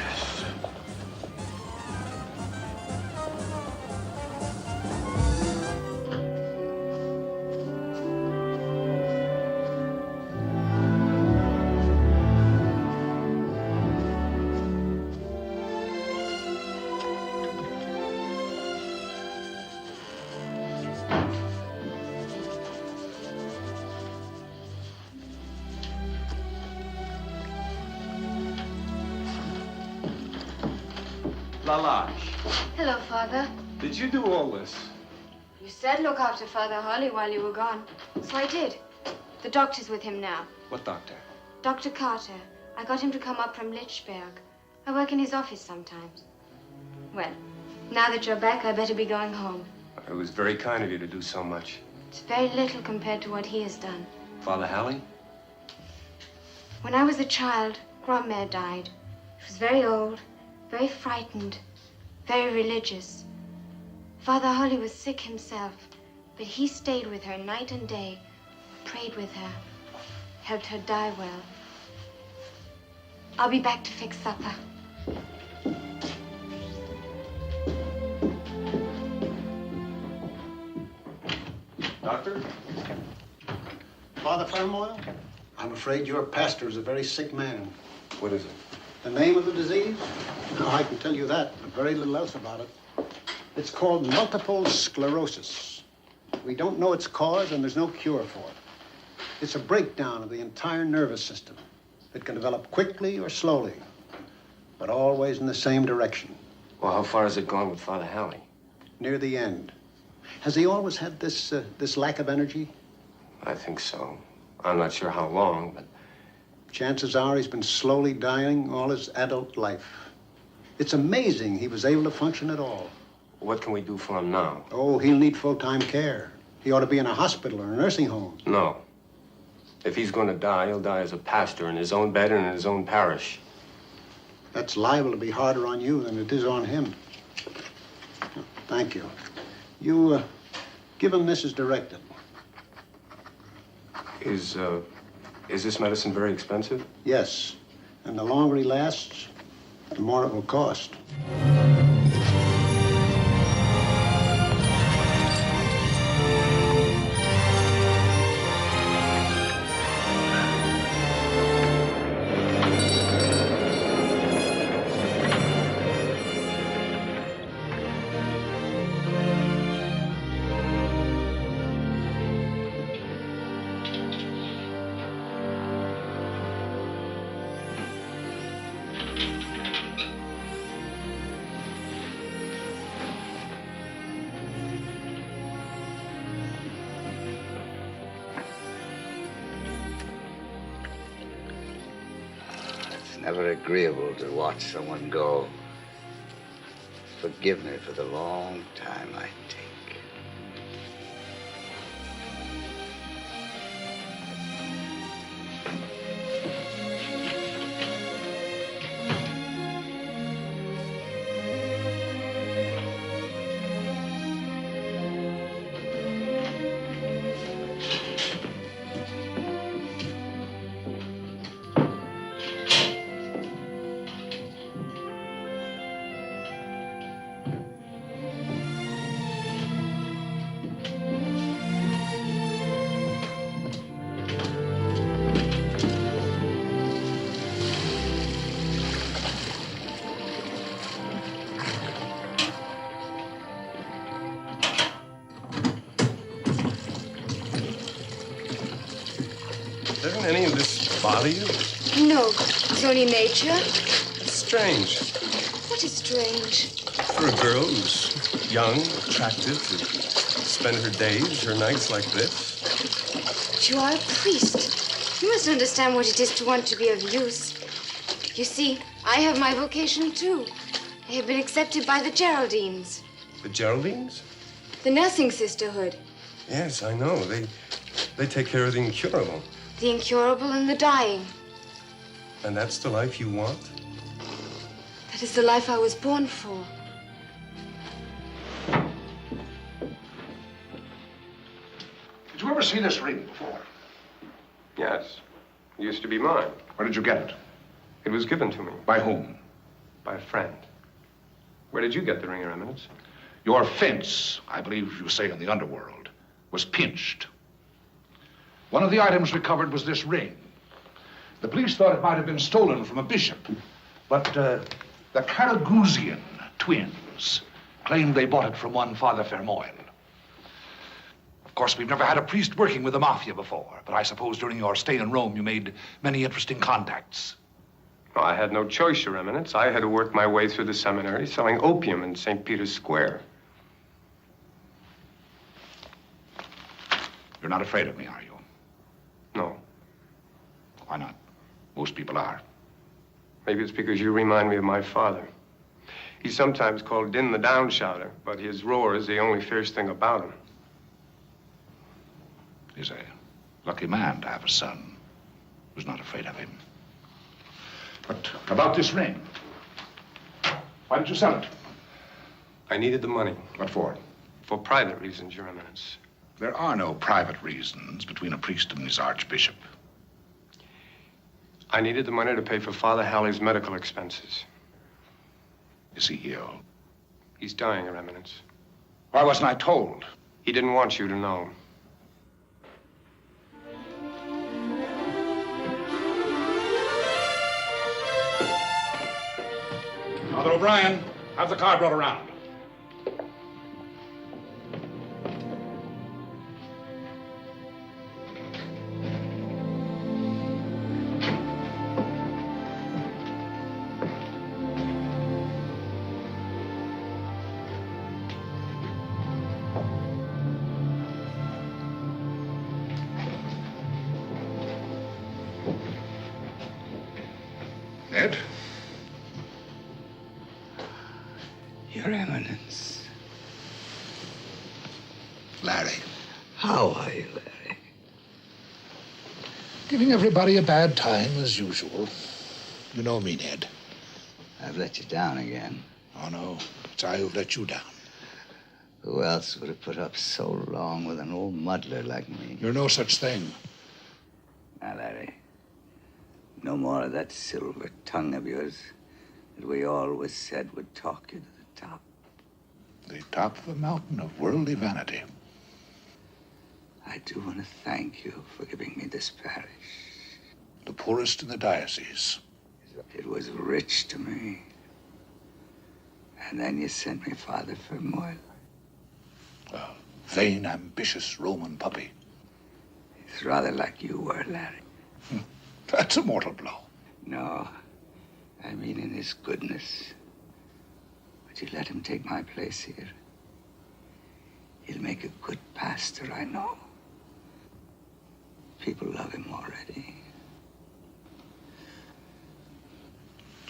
Lalash, Hello, Father. did you do all this? You said look after Father Holly while you were gone. So I did. The doctor's with him now. What doctor? Dr. Carter. I got him to come up from Lichberg. I work in his office sometimes. Well, now that you're back, I better be going home. It was very kind of you to do so much. It's very little compared to what he has done. Father Hallie? When I was a child, Grandmère died. She was very old, very frightened, very religious. Father Holly was sick himself, but he stayed with her night and day, prayed with her, helped her die well. I'll be back to fix supper. Doctor? Father Fermoil, I'm afraid your pastor is a very sick man. What is it? The name of the disease? No, I can tell you that, but very little else about it. It's called multiple sclerosis. We don't know its cause, and there's no cure for it. It's a breakdown of the entire nervous system. It can develop quickly or slowly, but always in the same direction. Well, how far has it gone with Father Hallie? Near the end. Has he always had this lack of energy? I think so. I'm not sure how long, but... Chances are he's been slowly dying all his adult life. It's amazing he was able to function at all. What can we do for him now? Oh, he'll need full-time care. He ought to be in a hospital or a nursing home. No. If he's going to die, he'll die as a pastor in his own bed and in his own parish. That's liable to be harder on you than it is on him. Thank you. You, give him this as directed. Is this medicine very expensive? Yes. And the longer he lasts, the more it will cost. Never agreeable to watch someone go. Forgive me for the long time I take. Doesn't any of this bother you? No, it's only nature. It's strange. What is strange? For a girl who's young, attractive, to spend her days, her nights like this. But you are a priest. You must understand what it is to want to be of use. You see, I have my vocation too. I have been accepted by the Geraldines. The Geraldines? The nursing sisterhood. Yes, I know. They take care of the incurable. The incurable and the dying. And that's the life you want? That is the life I was born for. Did you ever see this ring before? Yes. It used to be mine. Where did you get it? It was given to me. By whom? By a friend. Where did you get the ring, Your Eminence? Your fence, I believe you say in the underworld, was pinched. One of the items recovered was this ring. The police thought it might have been stolen from a bishop, but the Karaguzian twins claimed they bought it from one Father Fermoil. Of course, we've never had a priest working with the mafia before, but I suppose during your stay in Rome you made many interesting contacts. Well, I had no choice, Your Eminence. I had to work my way through the seminary selling opium in St. Peter's Square. You're not afraid of me, are you? No. Why not? Most people are. Maybe it's because you remind me of my father. He's sometimes called Din the Downshouter, but his roar is the only fierce thing about him. He's a lucky man to have a son who's not afraid of him. But about this ring, why did you sell it? I needed the money. What for? For private reasons, Your Eminence. There are no private reasons between a priest and his archbishop. I needed the money to pay for Father Halley's medical expenses. Is he ill? He's dying, Your Eminence. Why wasn't I told? He didn't want you to know. Father O'Brien, have the car brought around. Ned? Your Eminence. Larry. How are you, Larry? Giving everybody a bad time as usual. You know me, Ned. I've let you down again. Oh, no. It's I who've let you down. Who else would have put up so long with an old muddler like me? You're no such thing. Now, Larry, no more of that silver tongue of yours that we always said would talk you to the top. The top of a mountain of worldly vanity. I do want to thank you for giving me this parish. The poorest in the diocese. It was rich to me. And then you sent me Father Fermoil. A vain, ambitious Roman puppy. It's rather like you were, Larry. That's a mortal blow. No, I mean in his goodness. Would you let him take my place here? He'll make a good pastor, I know. People love him already.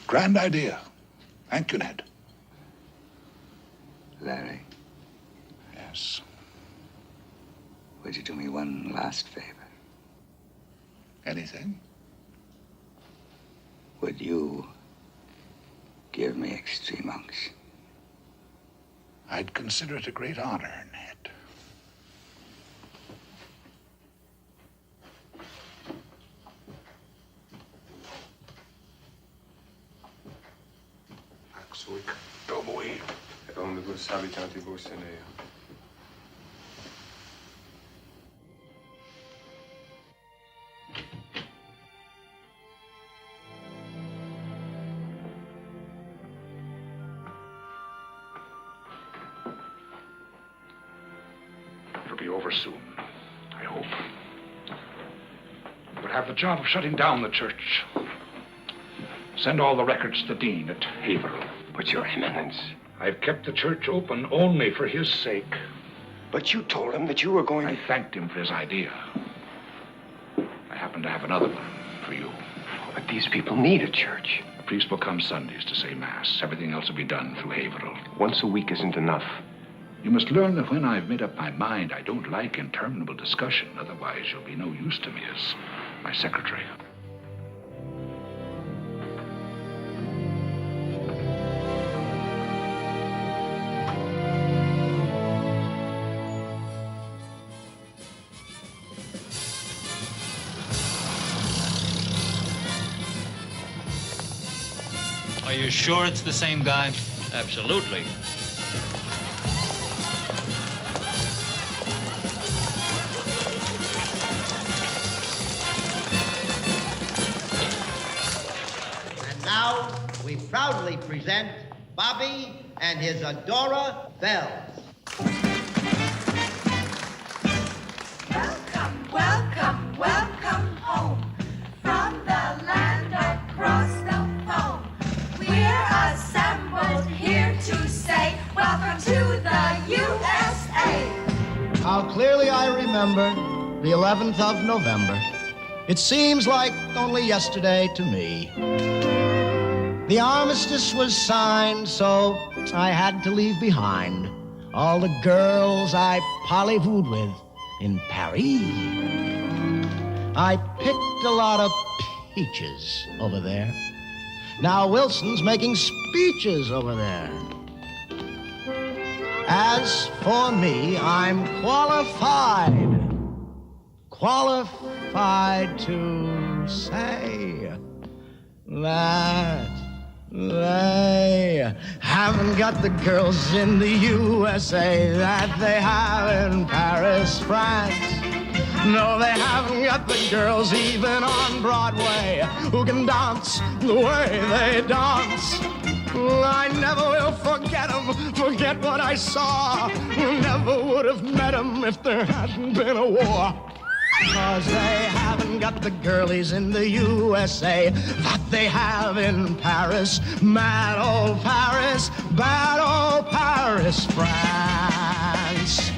Grand idea. Thank you, Ned. Larry. Yes. Would you do me one last favor? Anything? Would you give me extreme unction? I'd consider it a great honor, Ned. Axoic domoi. Et omnibus habitantibus in ea. It'll be over soon, I hope. We'll have the job of shutting down the church. Send all the records to the dean at Haverhill. But, Your Eminence. I've kept the church open only for his sake. But you told him that you were going to... I thanked him for his idea. I happen to have another one for you. But these people need a church. The priest will come Sundays to say Mass. Everything else will be done through Haverhill. Once a week isn't enough. You must learn that when I've made up my mind, I don't like interminable discussion. Otherwise, you'll be no use to me as my secretary. Are you sure it's the same guy? Absolutely. And now we proudly present Bobby and his adorer, Bells. Welcome, welcome, welcome home from the land across the Welcome to the USA. How clearly I remember the 11th of November. It seems like only yesterday to me. The armistice was signed, so I had to leave behind all the girls I parleyvooed with in Paris. I picked a lot of peaches over there. Now Wilson's making speeches over there. As for me, I'm qualified to say that they haven't got the girls in the USA that they have in Paris, France. No, they haven't got the girls even on Broadway who can dance the way they dance. I never will forget what I saw. Never would have met them if there hadn't been a war. 'Cause they haven't got the girlies in the USA that they have in Paris. Mad old Paris, bad old Paris, France.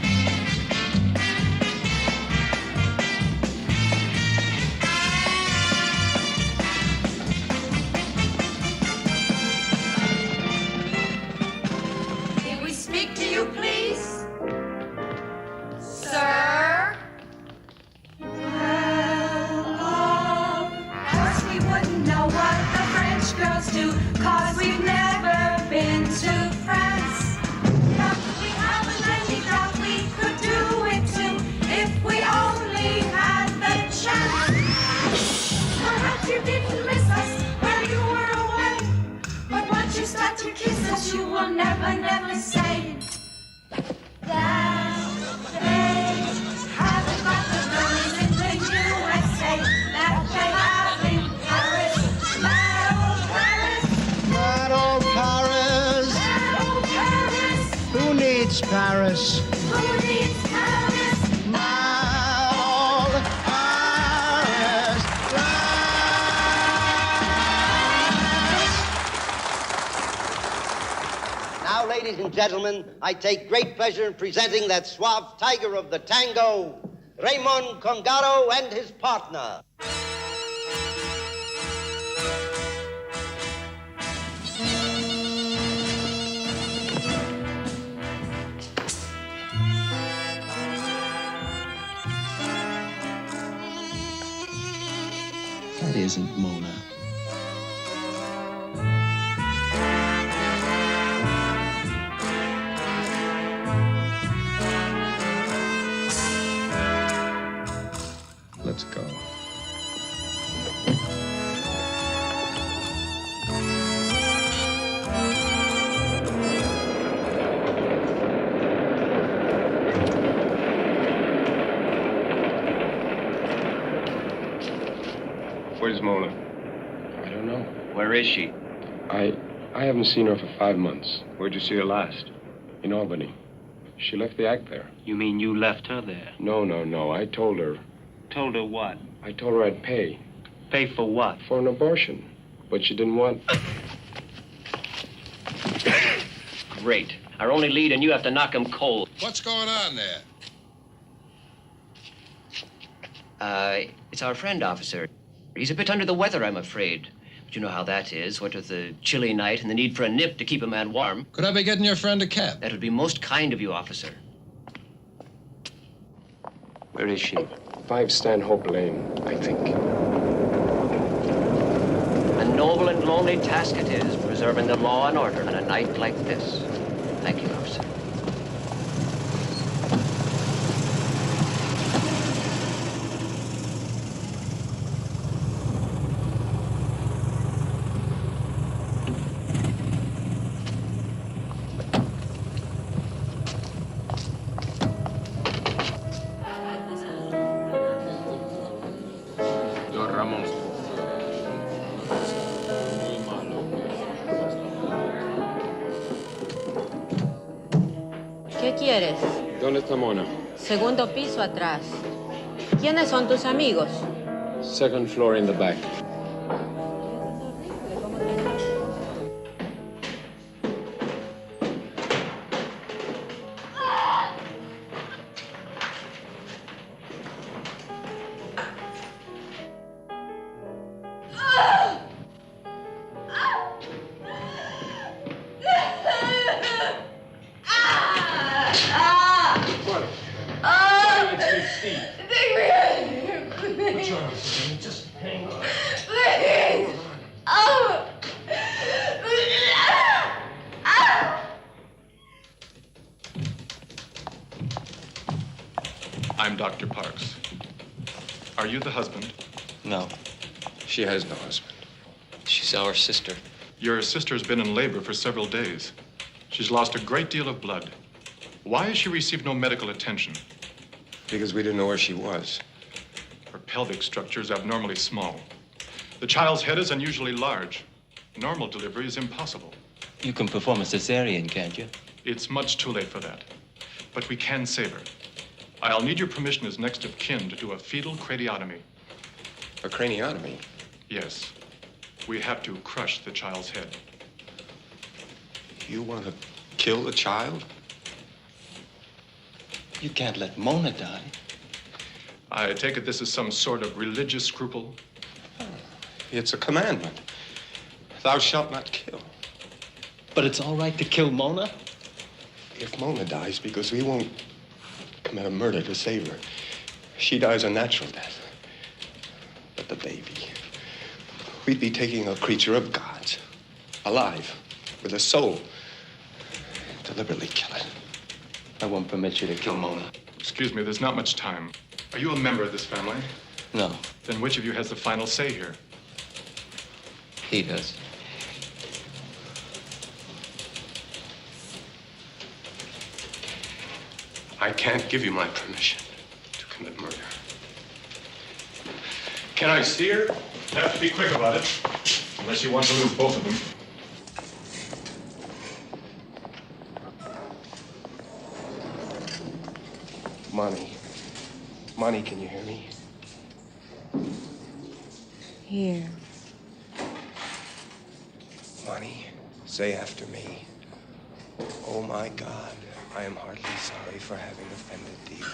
May we speak to you, please? Sir? Well, of course we wouldn't know what the French girls do, 'cause we've never been to France. But we have a lady that we could do it to if we only had the chance. Perhaps you didn't miss us while you were away, but once you start to kiss us, you will never, never say that they haven't got the girlies in the USA that they have in Paris. Mad old Paris. Mad old Paris. Mad old Paris. Who needs Paris? Who needs Paris? Mad old Paris. Now, ladies and gentlemen, I take great pleasure in presenting that suave tiger of the tango, Raymond Congado and his partner. That isn't Mona. Let's go. Where's Mona? I don't know. Where is she? I haven't seen her for 5 months. Where'd you see her last? In Albany. She left the act there. You mean you left her there? No. I told her. Told her what? I told her I'd pay. Pay for what? For an abortion. But she didn't want. Great. Our only lead, and you have to knock him cold. What's going on there? It's our friend, officer. He's a bit under the weather, I'm afraid. But you know how that is, what with the chilly night and the need for a nip to keep a man warm. Could I be getting your friend a cab? That would be most kind of you, officer. Where is she? 5 Stanhope Lane, I think. A noble and lonely task it is, preserving the law and order on a night like this. Thank you, officer. ¿Qué quieres? ¿Dónde está Mona? Segundo piso atrás. ¿Quiénes son tus amigos? Second floor in the back. on, Jane. Just hang on. Please. Oh. I'm Dr. Parks. Are you the husband? No. She has no husband. She's our sister. Your sister's been in labor for several days. She's lost a great deal of blood. Why has she received no medical attention? Because we didn't know where she was. Her pelvic structure is abnormally small. The child's head is unusually large. Normal delivery is impossible. You can perform a cesarean, can't you? It's much too late for that. But we can save her. I'll need your permission as next of kin to do a fetal craniotomy. A craniotomy? Yes. We have to crush the child's head. You want to kill the child? You can't let Mona die. I take it this is some sort of religious scruple? It's a commandment. Thou shalt not kill. But it's all right to kill Mona? If Mona dies because we won't commit a murder to save her, she dies a natural death. But the baby, we'd be taking a creature of God's, alive, with a soul, deliberately kill it. I won't permit you to kill Mona. Excuse me, there's not much time. Are you a member of this family? No. Then which of you has the final say here? He does. I can't give you my permission to commit murder. Can I see her? Have to be quick about it, unless you want to lose both of them. Monty, can you hear me? Here. Monty, say after me. Oh, my God, I am heartily sorry for having offended thee.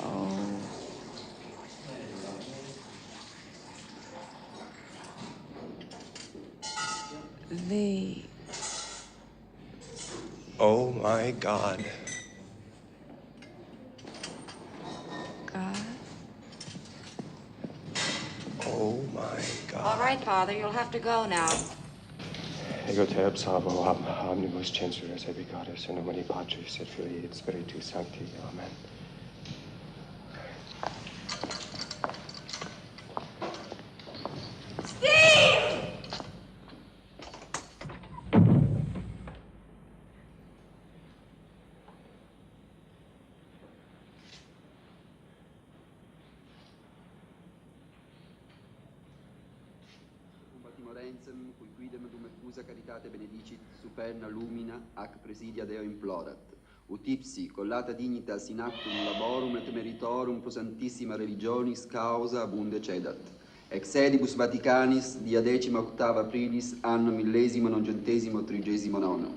Oh. Thee. Oh, my God. God. Oh, my God. All right, Father, you'll have to go now. Ego te absalvo omnibus censuras ebigotis in nomine Patris et Filii et Spiritus Sancti. Amen. Cui quidem dum effusa caritate benedicit superna lumina ac presidia Deo implorat. Ut ipsi collata dignitas in actum laborum et meritorum pro santissima religionis causa abunde cedat. Ex edibus Vaticanis dia 18 aprilis anno 1939.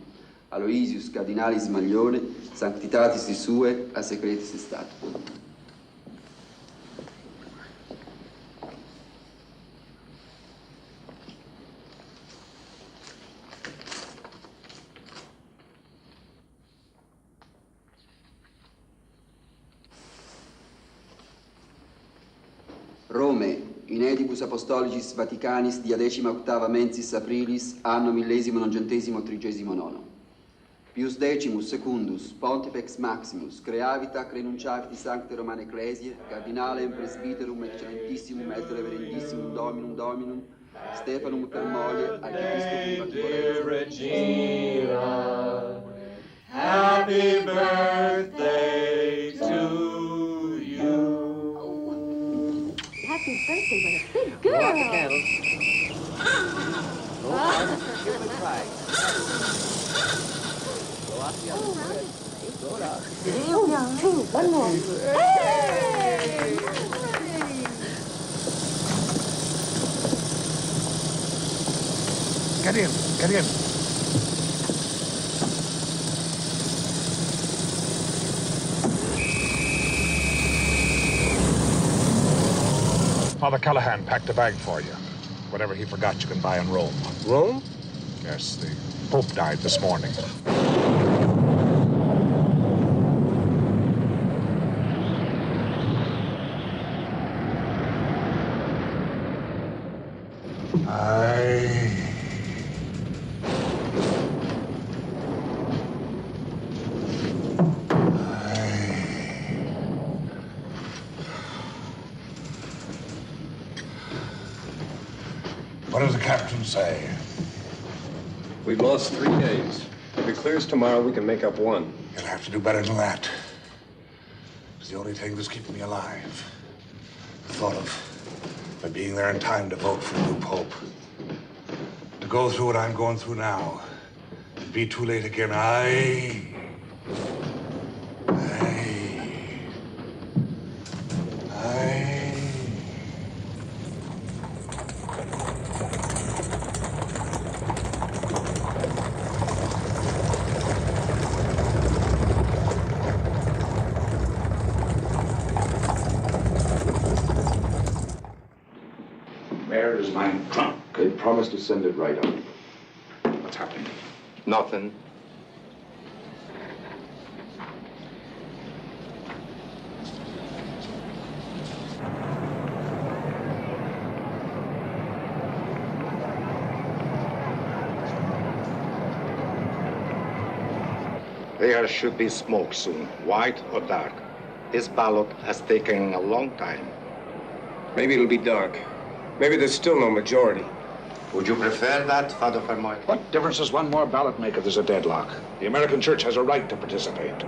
Aloysius Cardinalis Maglione sanctitatis sue a secretis statum. Rome, in edibus apostolicis Vaticanis dia 18 mensis aprilis anno 1939. Pius Decimus secundus, Pontifex Maximus, creavit ac renunciavit Sancte Romane Ecclesiae, Cardinalem Presbyterum Excellentissimum et Reverendissimum Dominum, Stephanum per moglie, Archiepiscopum Regina, happy birthday to you. Happy birthday, what a big girl. Blow out the candles. Go out the human flag. Go out the other. Go out. One more. Hey! Get in, get in. Father Callahan packed a bag for you. Whatever he forgot, you can buy in Rome. Rome? Yes, the Pope died this morning. What does the captain say? We've lost 3 days. If it clears tomorrow, we can make up 1. You'll have to do better than that. It's the only thing that's keeping me alive. The thought of being there in time to vote for a new pope. To go through what I'm going through now. And be too late again. Where is my trunk? They promised to send it right on. What's happening? Nothing. There should be smoke soon, white or dark. This ballot has taken a long time. Maybe it'll be dark. Maybe there's still no majority. Would you prefer that, Father Fermoy? What difference does one more ballot make if there's a deadlock? The American Church has a right to participate.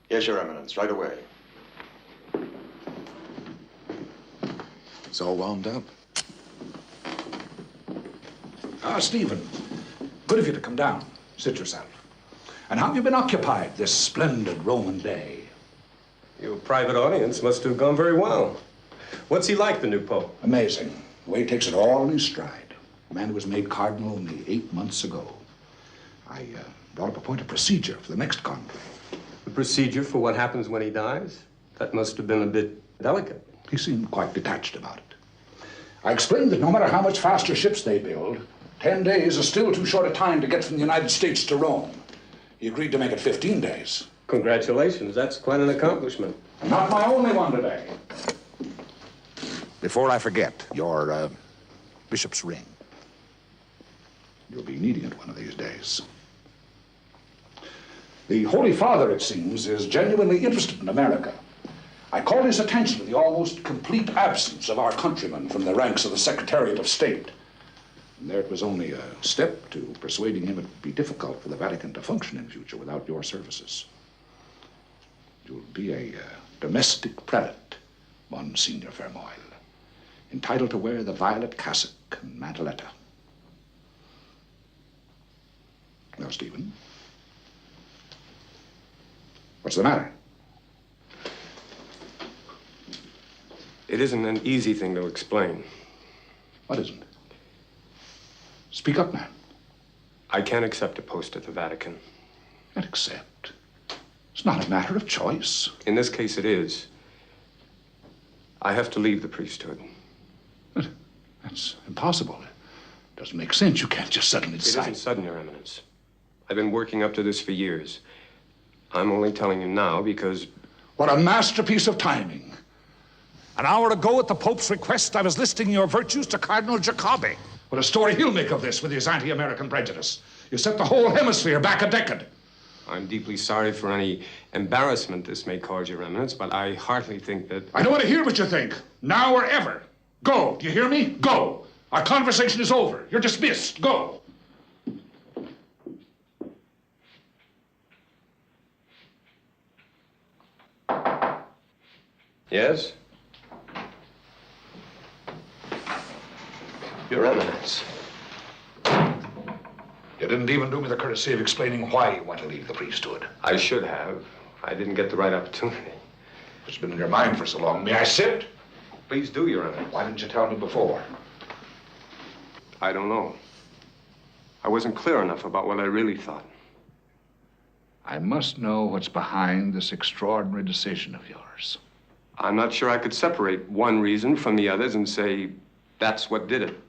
Yes, Your Eminence, right away. It's all wound up. Stephen, good of you to come down. Sit yourself. And how have you been occupied this splendid Roman day? Your private audience must have gone very well. What's he like, the new pope? Amazing. The way he takes it all in his stride. A man who was made cardinal only 8 months ago. I brought up a point of procedure for the next conclave. The procedure for what happens when he dies? That must have been a bit delicate. He seemed quite detached about it. I explained that no matter how much faster ships they build, 10 days is still too short a time to get from the United States to Rome. He agreed to make it 15 days. Congratulations. That's quite an accomplishment. Not my only one today. Before I forget, your bishop's ring. You'll be needing it one of these days. The Holy Father, it seems, is genuinely interested in America. I called his attention to the almost complete absence of our countrymen from the ranks of the Secretariat of State. And there it was only a step to persuading him it would be difficult for the Vatican to function in future without your services. You'll be a domestic prelate, Monsignor Fermoil, entitled to wear the violet cassock and manteletta. Now, Stephen, what's the matter? It isn't an easy thing to explain. What isn't? Speak up, man. I can't accept a post at the Vatican. Can't accept? It's not a matter of choice. In this case, it is. I have to leave the priesthood. But that's impossible. It doesn't make sense. You can't just suddenly decide. It isn't sudden, Your Eminence. I've been working up to this for years. I'm only telling you now because... What a masterpiece of timing. An hour ago, at the Pope's request, I was listing your virtues to Cardinal Jacobi. What a story he'll make of this with his anti-American prejudice. You set the whole hemisphere back a decade. I'm deeply sorry for any embarrassment this may cause, Your Eminence, but I hardly think that... I don't want to hear what you think, now or ever. Go. Do you hear me? Go. Our conversation is over. You're dismissed. Go. Yes? Your Eminence. You didn't even do me the courtesy of explaining why you want to leave the priesthood. I should have. I didn't get the right opportunity. It's been in your mind for so long. May I sit? Please do, Your Eminence. Why didn't you tell me before? I don't know. I wasn't clear enough about what I really thought. I must know what's behind this extraordinary decision of yours. I'm not sure I could separate one reason from the others and say that's what did it.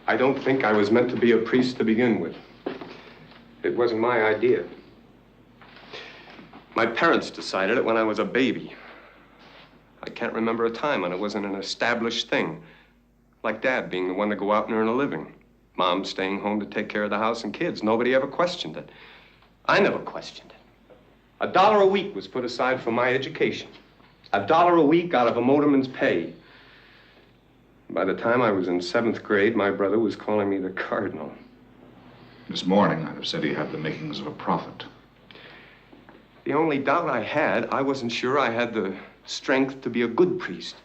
I don't think I was meant to be a priest to begin with. It wasn't my idea. My parents decided it when I was a baby. I can't remember a time when it wasn't an established thing. Like Dad being the one to go out and earn a living. Mom staying home to take care of the house and kids. Nobody ever questioned it. I never questioned it. $1 a week was put aside for my education. $1 a week out of a motorman's pay. By the time I was in 7th grade, my brother was calling me the Cardinal. This morning, I'd have said he had the makings of a prophet. The only doubt I had, I wasn't sure I had the strength to be a good priest.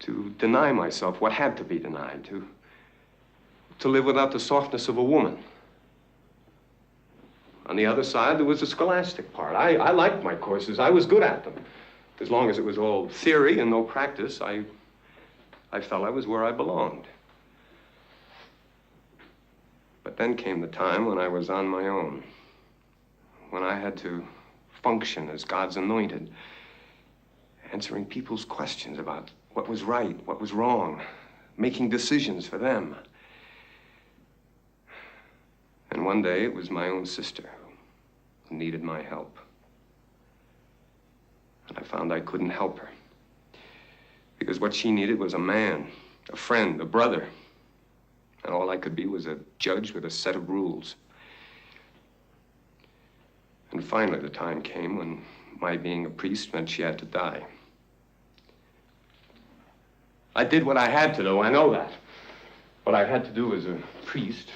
To deny myself what had to be denied. To live without the softness of a woman. On the other side, there was the scholastic part. I liked my courses. I was good at them. As long as it was all theory and no practice, I felt I was where I belonged. But then came the time when I was on my own. When I had to function as God's anointed. Answering people's questions about what was right, what was wrong. Making decisions for them. And one day, it was my own sister who needed my help. And I found I couldn't help her. Because what she needed was a man, a friend, a brother. And all I could be was a judge with a set of rules. And finally, the time came when my being a priest meant she had to die. I did what I had to do, I know that. What I had to do as a priest,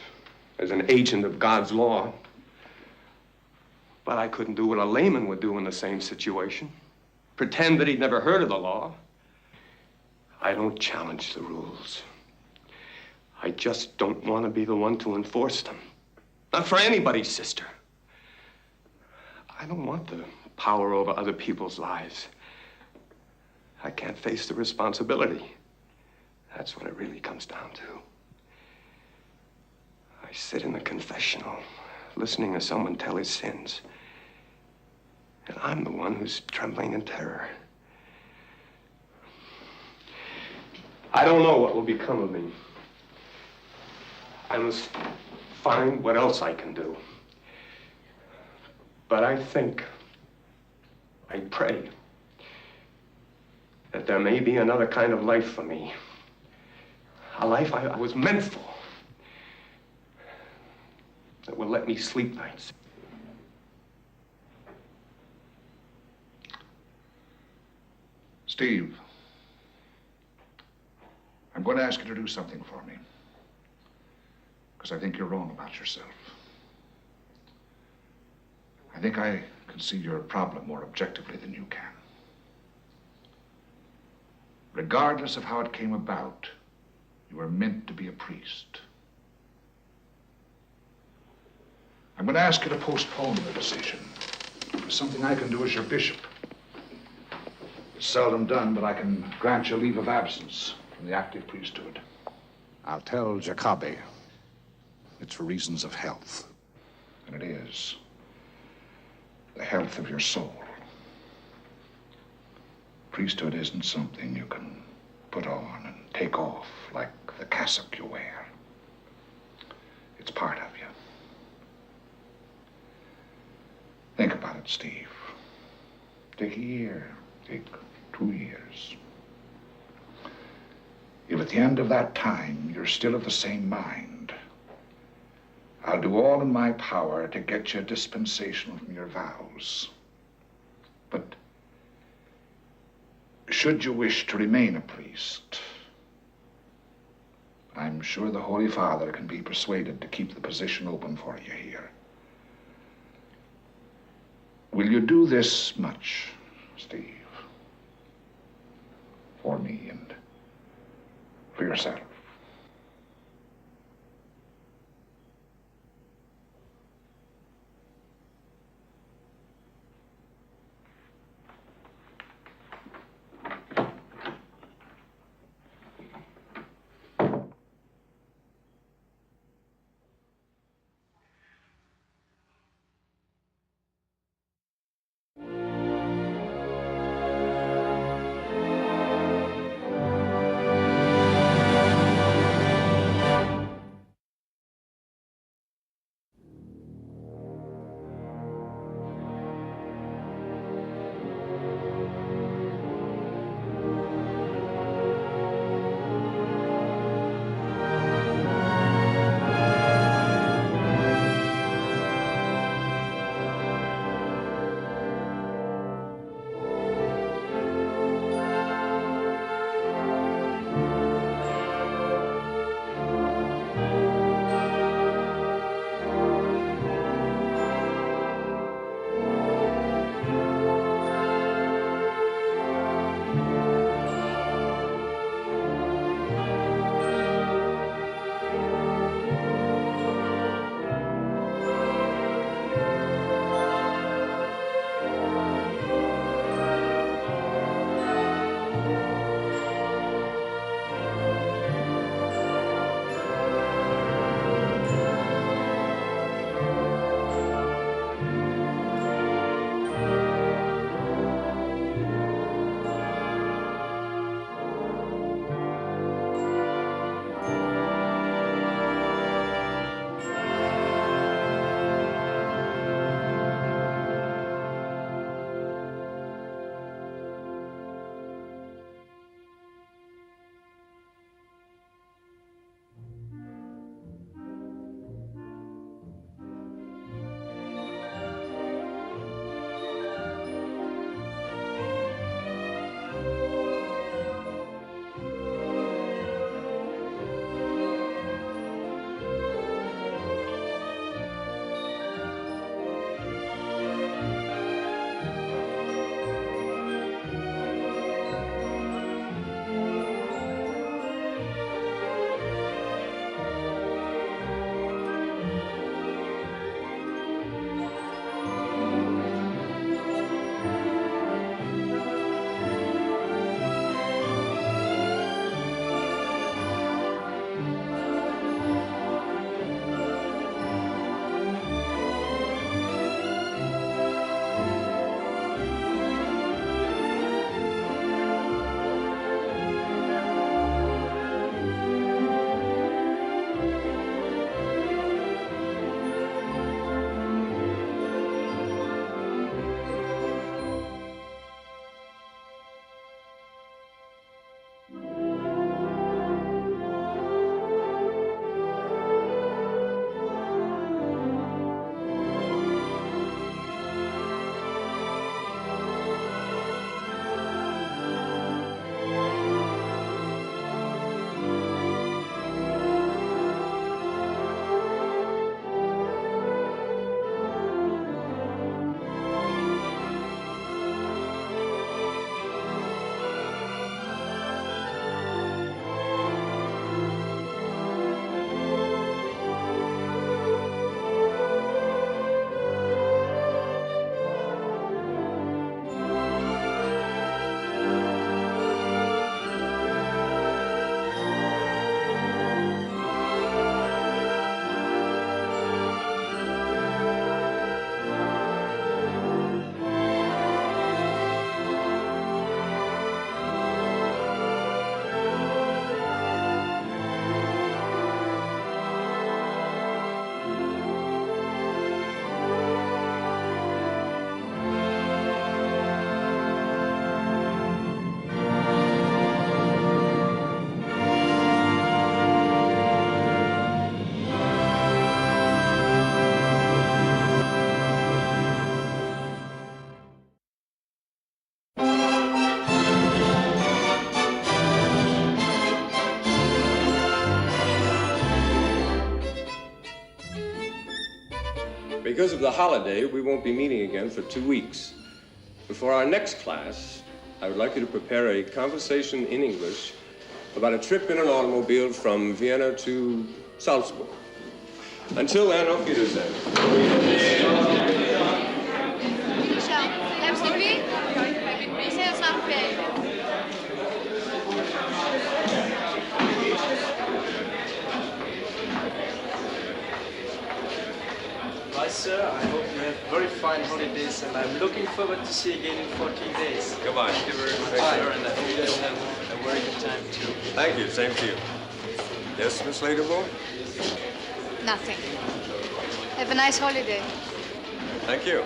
as an agent of God's law. But I couldn't do what a layman would do in the same situation. Pretend that he'd never heard of the law. I don't challenge the rules. I just don't want to be the one to enforce them. Not for anybody's sister. I don't want the power over other people's lives. I can't face the responsibility. That's what it really comes down to. I sit in the confessional, listening to someone tell his sins. And I'm the one who's trembling in terror. I don't know what will become of me. I must find what else I can do. But I think, I pray, that there may be another kind of life for me. A life I was meant for. That will let me sleep nights. Steve, I'm going to ask you to do something for me. Because I think you're wrong about yourself. I think I can see your problem more objectively than you can. Regardless of how it came about, you were meant to be a priest. I'm going to ask you to postpone the decision. It's something I can do as your bishop. It's seldom done, but I can grant you leave of absence from the active priesthood. I'll tell Jacobi it's for reasons of health. And it is. The health of your soul. Priesthood isn't something you can put on and take off like the cassock you wear. It's part of you. Think about it, Steve. Take a year, take 2 years. If at the end of that time you're still of the same mind, I'll do all in my power to get you a dispensation from your vows. But should you wish to remain a priest, I'm sure the Holy Father can be persuaded to keep the position open for you here. will you do this much, Steve? For me and for yourself. Because of the holiday, we won't be meeting again for 2 weeks. Before our next class, I would like you to prepare a conversation in English about a trip in an automobile from Vienna to Salzburg. Until then, auf Wiedersehen. Bye, sir. I hope you have very fine holidays, and I'm looking forward to see you again in 14 days. Goodbye. Thank you very much, sir, and I hope you'll have a very good time, too. Thank you. Same to you. Yes, Miss Ladermore? Nothing. Have a nice holiday. Thank you.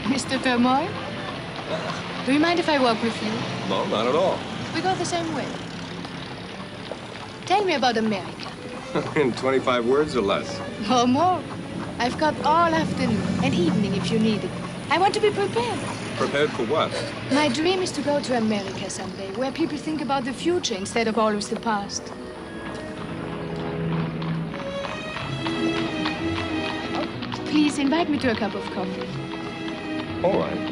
Mr. Vermoy? Do you mind if I walk with you? No, not at all. We go the same way. Tell me about America. In 25 words or less. Or more. I've got all afternoon and evening if you need it. I want to be prepared. Prepared for what? My dream is to go to America someday, where people think about the future instead of always the past. Please invite me to a cup of coffee. All right.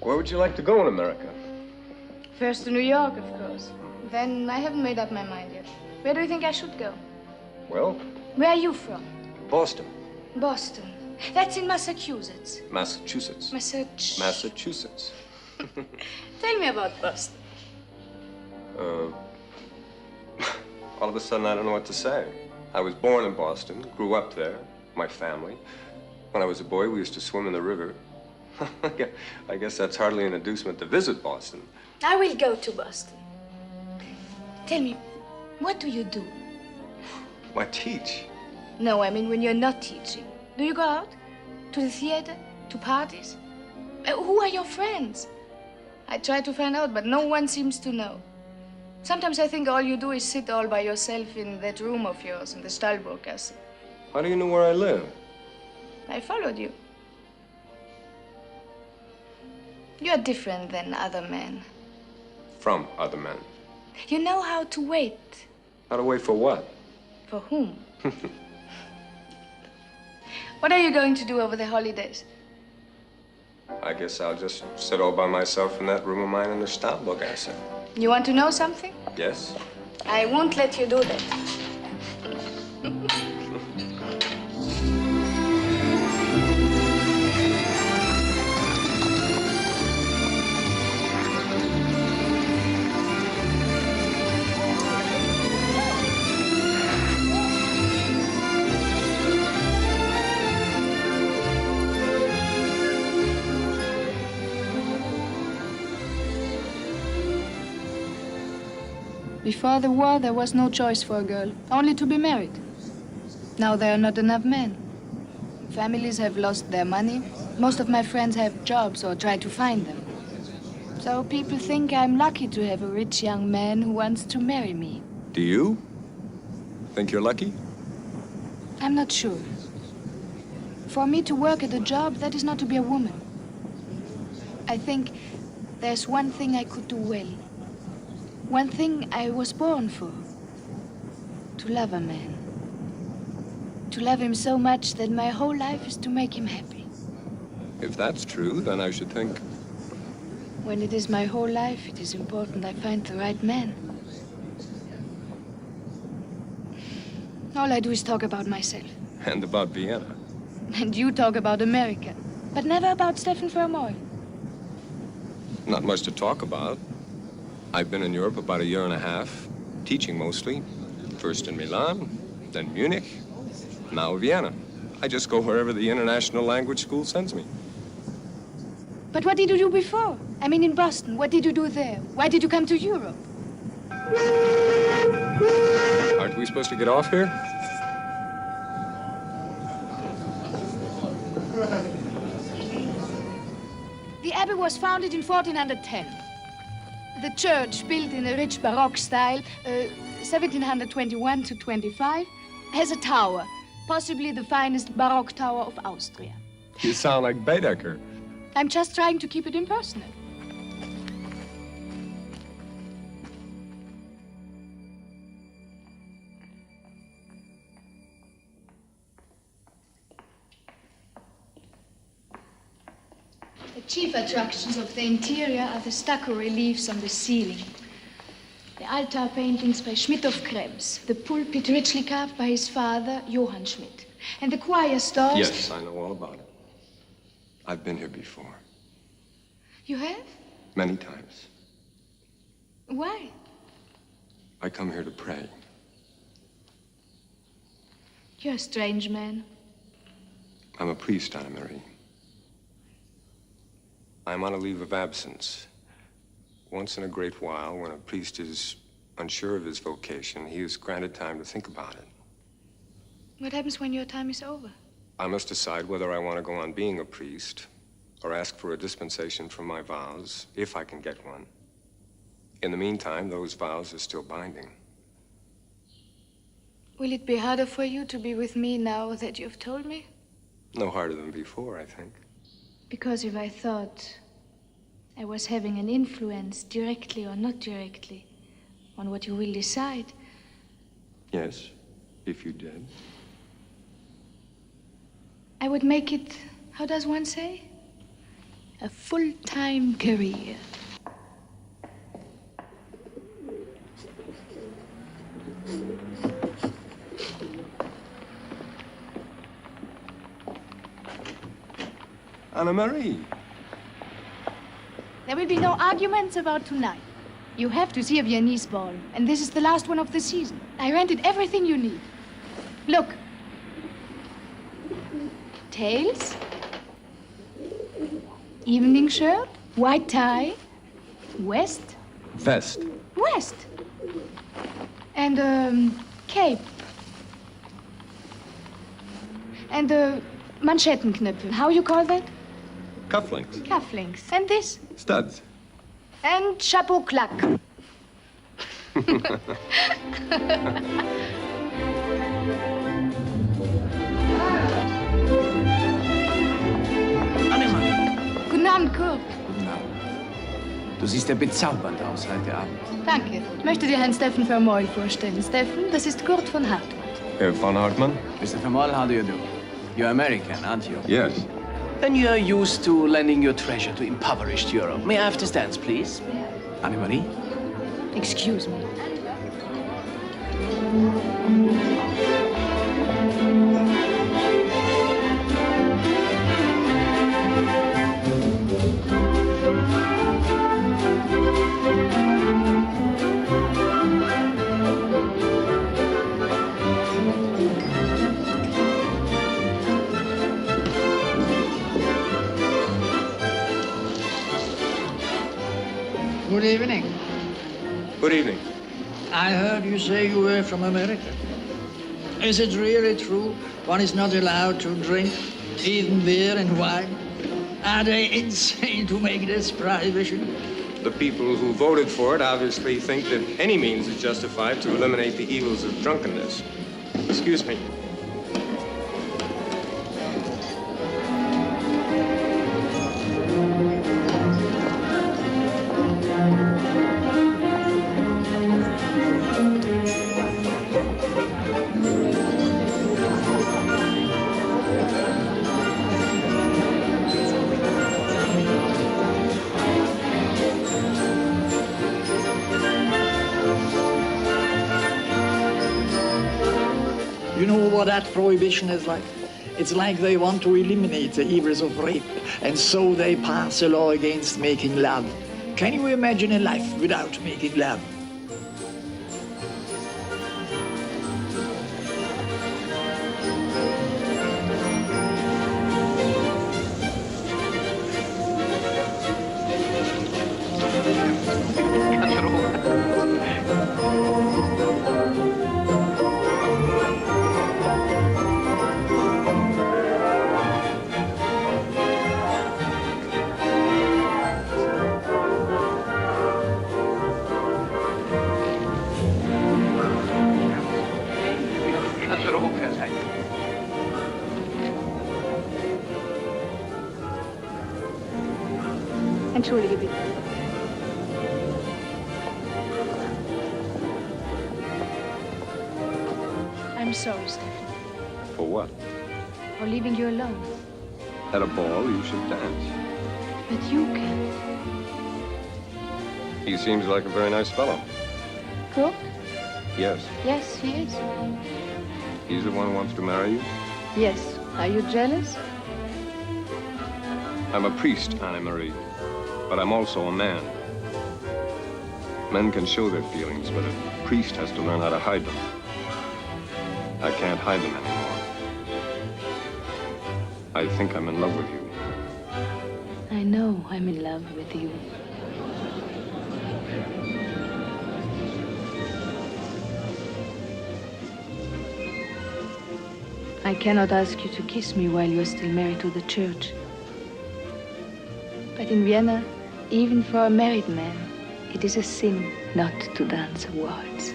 Where would you like to go in America? First to New York, of course. Then I haven't made up my mind yet. Where do you think I should go? Well, Where are you from? Boston. Boston. That's in Massachusetts. Massachusetts. Massachusetts. Tell me about Boston. All of a sudden, I don't know what to say. I was born in Boston, grew up there, my family. When I was a boy, we used to swim in the river. I guess that's hardly an inducement to visit Boston. I will go to Boston. Tell me, what do you do? Why, teach. No, I mean when you're not teaching. Do you go out? To the theater? To parties? Who are your friends? I try to find out, but no one seems to know. Sometimes I think all you do is sit all by yourself in that room of yours in the Stahlburggasse. How do you know where I live? I followed you. You're different than other men. From other men. You know how to wait. How to wait for what? For whom? What are you going to do over the holidays? I guess I'll just sit all by myself in that room of mine in the Stahlburggasse. You want to know something? Yes? I won't let you do that. Before the war, there was no choice for a girl, only to be married. Now there are not enough men. Families have lost their money. Most of my friends have jobs or try to find them. So people think I'm lucky to have a rich young man who wants to marry me. Do you? Think you're lucky? I'm not sure. For me to work at a job, that is not to be a woman. I think there's one thing I could do well. One thing I was born for. To love a man. To love him so much that my whole life is to make him happy. If that's true, then I should think... When it is my whole life, it is important I find the right man. All I do is talk about myself. And about Vienna. And you talk about America, but never about Stephen Fermoy. Not much to talk about. I've been in Europe about a year and a half, teaching mostly. First in Milan, then Munich, now Vienna. I just go wherever the international language school sends me. But what did you do before? I mean, in Boston, what did you do there? Why did you come to Europe? Aren't we supposed to get off here? The abbey was founded in 1410. The church, built in a rich Baroque style, 1721 to 25, has a tower, possibly the finest Baroque tower of Austria. You sound like Baedeker. I'm just trying to keep it impersonal. The chief attractions of the interior are the stucco reliefs on the ceiling, the altar paintings by Schmidt of Krems, the pulpit richly carved by his father, Johann Schmidt, and the choir stalls... Yes, I know all about it. I've been here before. You have? Many times. Why? I come here to pray. You're a strange man. I'm a priest, Anna Marie. I'm on a leave of absence. Once in a great while, when a priest is unsure of his vocation, he is granted time to think about it. What happens when your time is over? I must decide whether I want to go on being a priest or ask for a dispensation from my vows, if I can get one. In the meantime, those vows are still binding. Will it be harder for you to be with me now that you've told me? No harder than before, I think. Because if I thought I was having an influence, directly or not directly, on what you will decide... Yes, if you did. I would make it, how does one say? A full-time career. Anna Marie. There will be no arguments about tonight. You have to see a Viennese ball, and this is the last one of the season. I rented everything you need. Look. Tails. Evening shirt. White tie. West. Vest. West. And, cape. And, Manschettenknöpfe. How you call that? Cufflinks. Cufflinks. And this? Studs. And chapeau claque. Guten Abend, Kurt. Guten Abend. Du siehst ja bezaubernd aus heute Abend. Danke. Ich möchte dir Herrn Stephen Fermoy vorstellen. Stephen, das ist Kurt von Hartmann. Von Hartmann? Mr. Fermoy, how do you do? You're American, aren't you? Yes. Then you're used to lending your treasure to impoverished Europe. May I have the stands, please? Anne-Marie? Excuse me. Good evening. Good evening. I heard you say you were from America. Is it really true one is not allowed to drink even beer and wine? Are they insane to make this prohibition? The people who voted for it obviously think that any means is justified to eliminate the evils of drunkenness. Excuse me. what that prohibition is like? It's like they want to eliminate the evils of rape, and so they pass a law against making love. Can you imagine a life without making love? Entschuldige bitte. I'm sorry, Stefan, For what? for leaving you alone. At a ball, you should dance. But you can. He seems like a very nice fellow. Cook? Yes. Yes, he is. He's the one who wants to marry you? Yes. Are you jealous? I'm a priest, Anne-Marie. But I'm also a man. Men can show their feelings, but a priest has to learn how to hide them. I can't hide them anymore. I think I'm in love with you. I know I'm in love with you. I cannot ask you to kiss me while you're still married to the church. But in Vienna, even for a married man, it is a sin not to dance a waltz.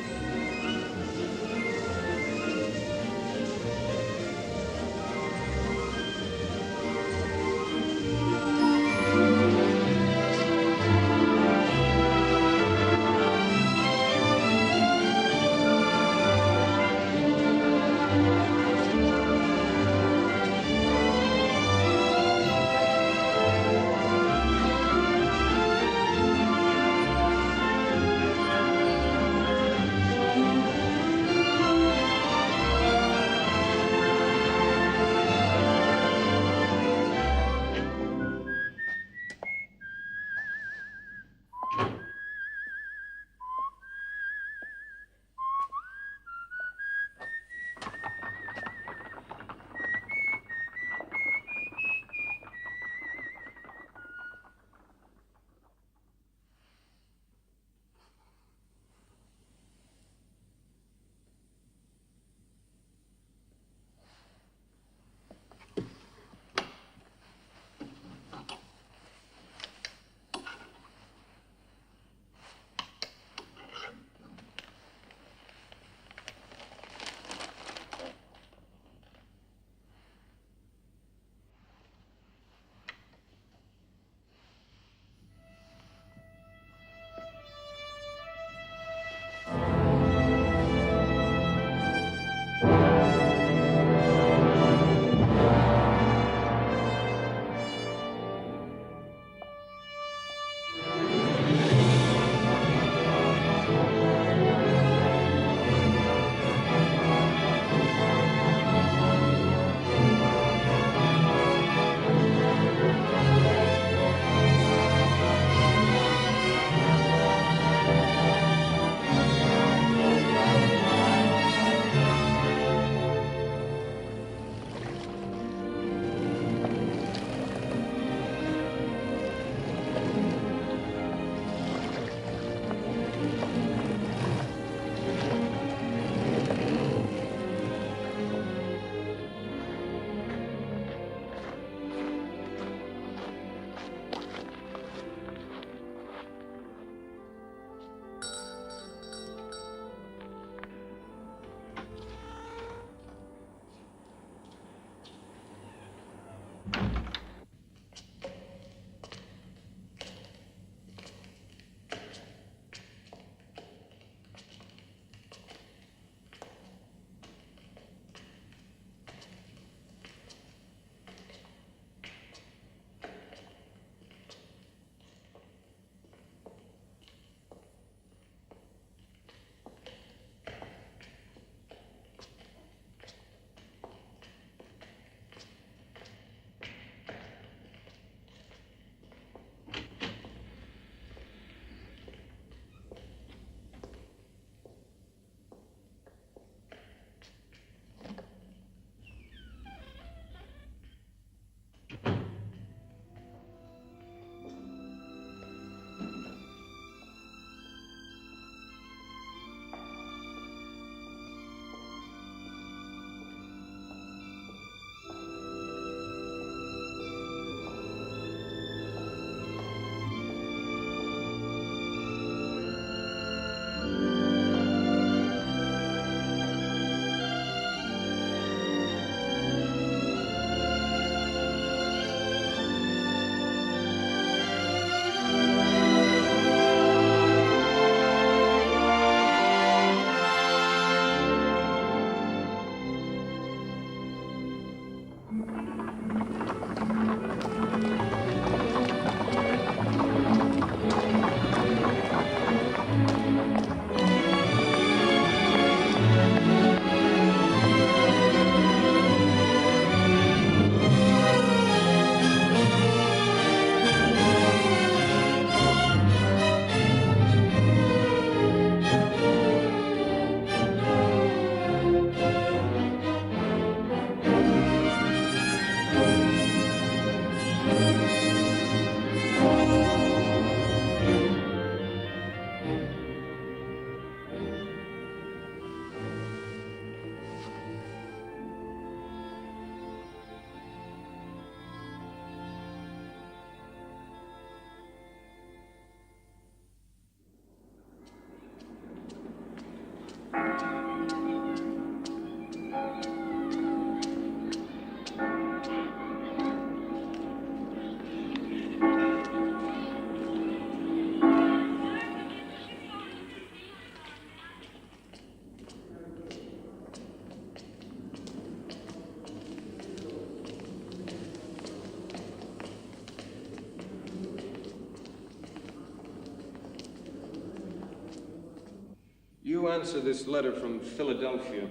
you answer this letter from Philadelphia,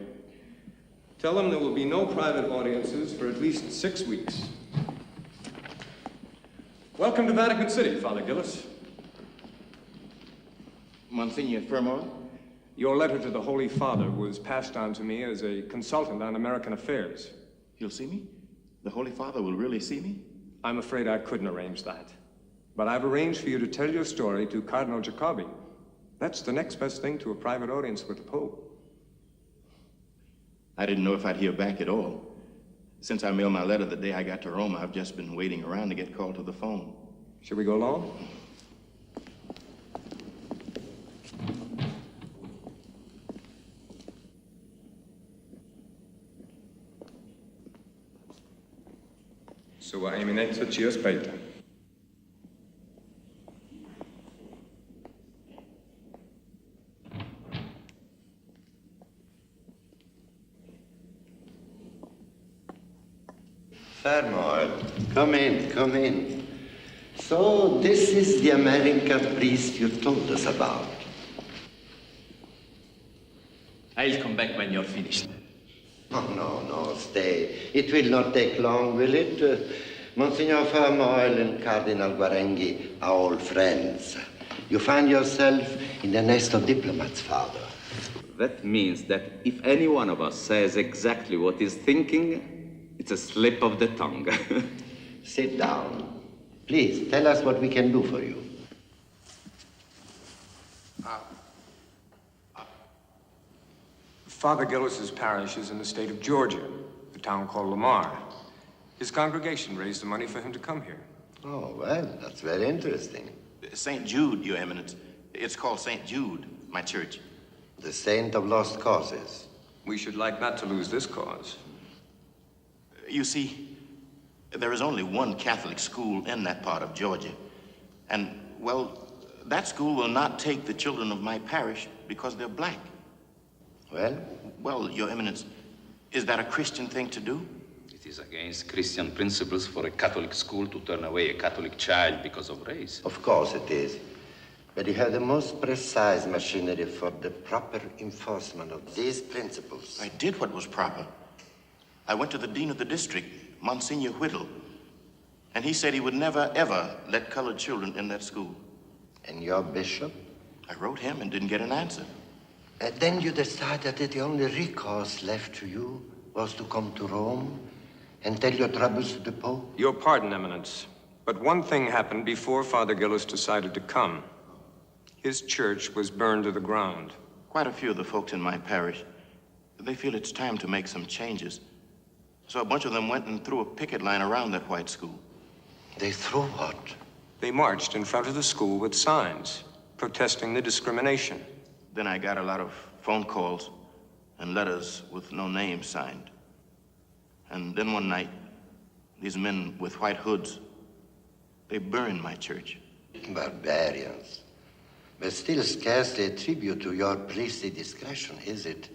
tell them there will be no private audiences for at least 6 weeks. Welcome to Vatican City, Father Gillis. Monsignor Fermor? Your letter to the Holy Father was passed on to me as a consultant on American affairs. He'll see me? The Holy Father will really see me? I'm afraid I couldn't arrange that. But I've arranged for you to tell your story to Cardinal Jacobi. That's the next best thing to a private audience with the Pope. I didn't know if I'd hear back at all. Since I mailed my letter the day I got to Rome, I've just been waiting around to get called to the phone. Should we go along? Sua Eminenza ci aspetta. Fermor, come in, come in. So this is the American priest you told us about. I'll come back when you're finished. Oh, no, stay. It will not take long, will it? Monsignor Fermoil and Cardinal Guarenghi are old friends. You find yourself in the nest of diplomats, Father. That means that if any one of us says exactly what he's thinking, it's a slip of the tongue. Sit down. Please, tell us what we can do for you. Father Gillis's parish is in the state of Georgia, a town called Lamar. His congregation raised the money for him to come here. Oh, well, that's very interesting. St. Jude, Your Eminence. It's called St. Jude, my church. The saint of lost causes. We should like not to lose this cause. You see, there is only one Catholic school in that part of Georgia. And, well, that school will not take the children of my parish because they're black. Well? Well, Your Eminence, is that a Christian thing to do? It is against Christian principles for a Catholic school to turn away a Catholic child because of race. Of course it is. But you have the most precise machinery for the proper enforcement of these principles. I did what was proper. I went to the dean of the district, Monsignor Whittle, and he said he would never, ever let colored children in that school. And your bishop? I wrote him and didn't get an answer. And then you decided that the only recourse left to you was to come to Rome and tell your troubles to the Pope? Your pardon, Eminence, but one thing happened before Father Gillis decided to come. His church was burned to the ground. Quite a few of the folks in my parish, they feel it's time to make some changes. So a bunch of them went and threw a picket line around that white school. They threw what? They marched in front of the school with signs protesting the discrimination. Then I got a lot of phone calls and letters with no names signed. And then one night, these men with white hoods, they burned my church. Barbarians. But still scarcely a tribute to your priestly discretion, is it,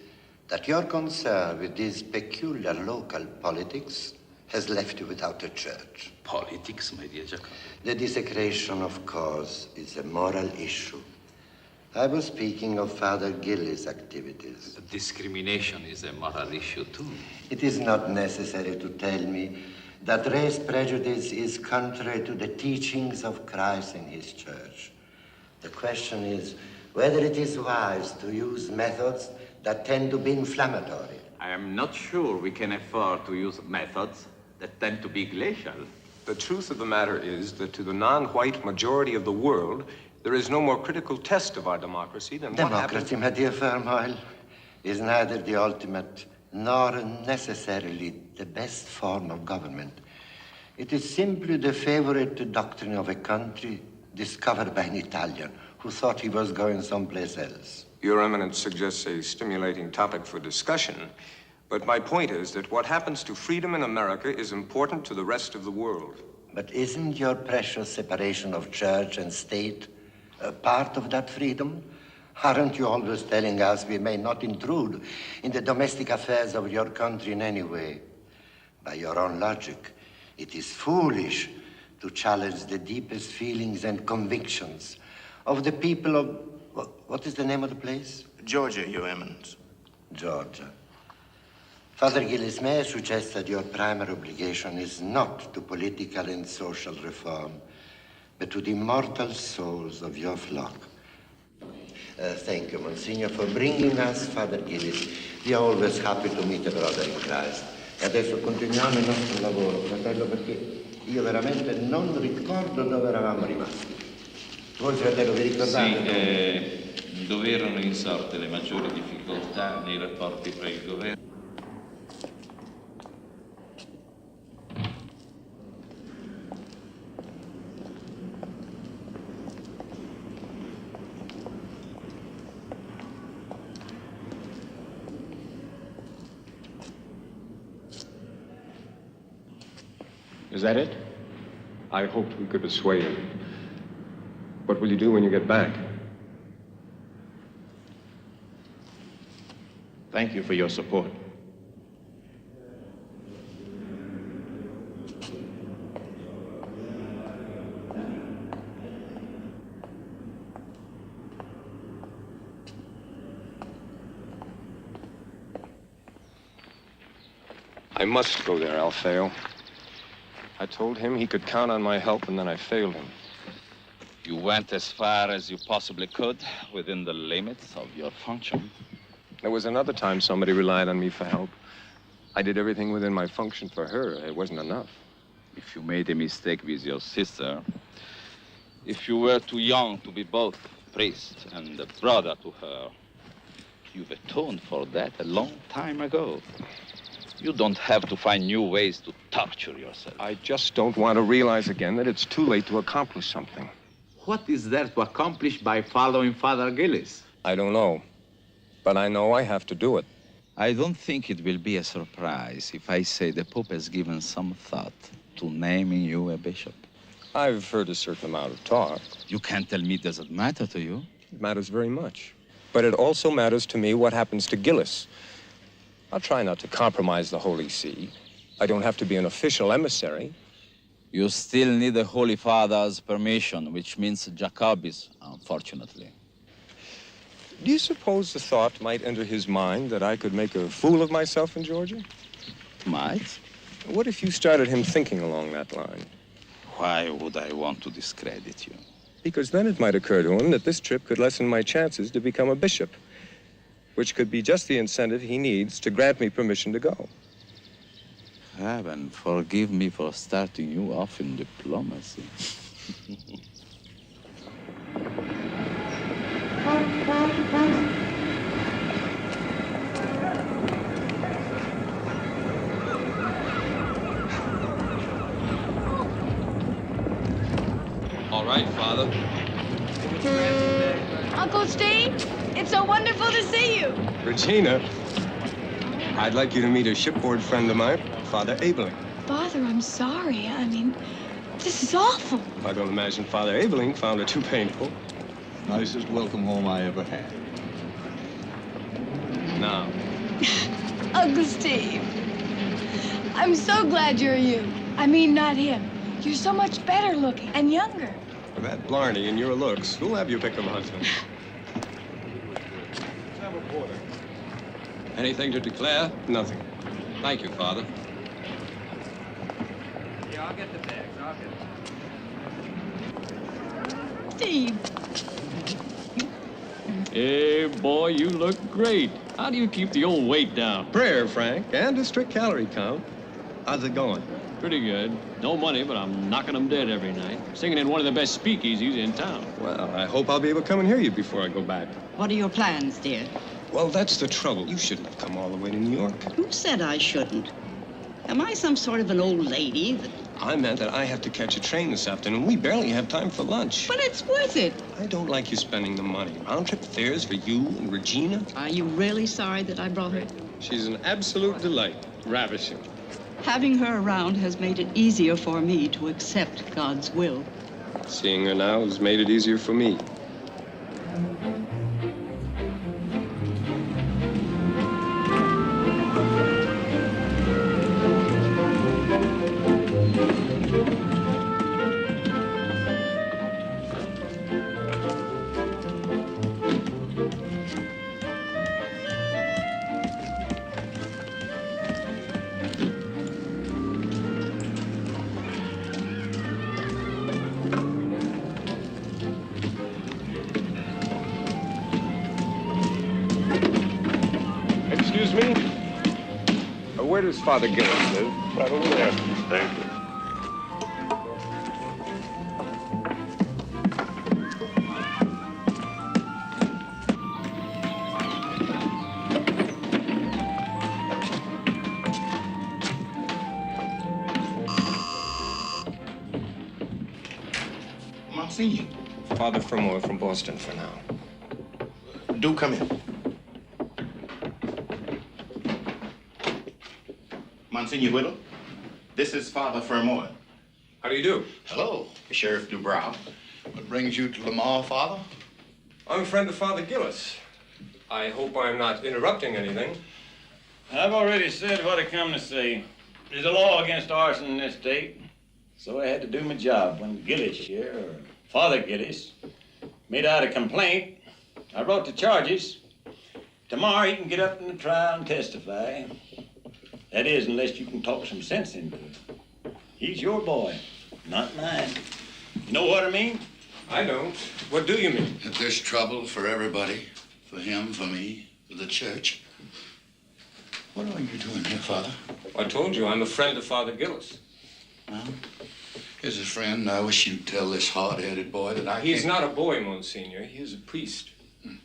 that your concern with these peculiar local politics has left you without a church? Politics, my dear Jacob? The desecration, of course, is a moral issue. I was speaking of Father Gillis' activities. Discrimination is a moral issue, too. It is not necessary to tell me that race prejudice is contrary to the teachings of Christ and his church. The question is whether it is wise to use methods that tend to be inflammatory. I am not sure we can afford to use methods that tend to be glacial. The truth of the matter is that to the non-white majority of the world, there is no more critical test of our democracy than Democracy, my dear Fermoil, is neither the ultimate nor necessarily the best form of government. It is simply the favorite doctrine of a country discovered by an Italian who thought he was going someplace else. Your Eminence suggests a stimulating topic for discussion, but my point is that what happens to freedom in America is important to the rest of the world. But isn't your precious separation of church and state a part of that freedom? Aren't you always telling us we may not intrude in the domestic affairs of your country in any way? By your own logic, it is foolish to challenge the deepest feelings and convictions of the people of, what is the name of the place? Georgia, Your Eminence. Georgia. Father Gillis, may I suggest that your primary obligation is not to political and social reform, but to the immortal souls of your flock. Thank you, Monsignor, for bringing us Father Gillis. We are always happy to meet a brother in Christ. E adesso continuiamo il nostro lavoro, fratello, perché io veramente non ricordo dove eravamo rimasti. Voi, fratello, vi ricordate? Sì, dove erano insorte le maggiori difficoltà nei rapporti tra il governo. Is that it? I hoped we could persuade him. What will you do when you get back? Thank you for your support. I must go there, Alfeo. I told him he could count on my help, and then I failed him. You went as far as you possibly could within the limits of your function. There was another time somebody relied on me for help. I did everything within my function for her. It wasn't enough. If you made a mistake with your sister, if you were too young to be both priest and a brother to her, you've atoned for that a long time ago. You don't have to find new ways to torture yourself. I just don't want to realize again that it's too late to accomplish something. What is there to accomplish by following Father Gillis? I don't know, but I know I have to do it. I don't think it will be a surprise if I say the Pope has given some thought to naming you a bishop. I've heard a certain amount of talk. You can't tell me it doesn't matter to you. It matters very much. But it also matters to me what happens to Gillis. I'll try not to compromise the Holy See. I don't have to be an official emissary. You still need the Holy Father's permission, which means Jacobi's, unfortunately. Do you suppose the thought might enter his mind that I could make a fool of myself in Georgia? Might. What if you started him thinking along that line? Why would I want to discredit you? Because then it might occur to him that this trip could lessen my chances to become a bishop, which could be just the incentive he needs to grant me permission to go. Heaven forgive me for starting you off in diplomacy. All right, Father. Uncle Steve, it's so wonderful to see you. Regina, I'd like you to meet a shipboard friend of mine, Father Abeling. Father, I'm sorry. I mean, this is awful. I don't imagine Father Abeling found it too painful. Nicest welcome home I ever had. Now. Uncle Steve, I'm so glad you're you. I mean, not him. You're so much better looking and younger. For that Blarney and your looks, who'll have you pick a husband? Anything to declare? Nothing. Thank you, Father. Yeah, I'll get the bags. I'll get them. Steve. Hey, boy, you look great. How do you keep the old weight down? Prayer, Frank, and a strict calorie count. How's it going? Pretty good. No money, but I'm knocking them dead every night. Singing in one of the best speakeasies in town. Well, I hope I'll be able to come and hear you before I go back. What are your plans, dear? Well, that's the trouble. You shouldn't have come all the way to New York. Who said I shouldn't? Am I some sort of an old lady that... I meant that I have to catch a train this afternoon. We barely have time for lunch. But it's worth it. I don't like you spending the money. Round-trip fares for you and Regina. Are you really sorry that I brought her? She's an absolute delight. Ravishing. Having her around has made it easier for me to accept God's will. Seeing her now has made it easier for me. does Father Gillis live? Right over there. Thank you. Monsignor. Father Fremore from Boston for now. Do come in. Monsignor Whittle, this is Father Fremore. How do you do? Hello, Sheriff Dubrow. What brings you to Lamar, Father? I'm a friend of Father Gillis. I hope I'm not interrupting anything. I've already said what I come to say. There's a law against arson in this state, so I had to do my job. When Gillis here, or Father Gillis, made out a complaint, I wrote the charges. Tomorrow he can get up in the trial and testify. That is, unless you can talk some sense into it. He's your boy, not mine. You know what I mean? I don't. What do you mean? That there's trouble for everybody. For him, for me, for the church. What are you doing here, Father? I told you, I'm a friend of Father Gillis. Well, as a friend, I wish you'd tell this hard-headed boy that I can't... He's not a boy, Monsignor. He is a priest. You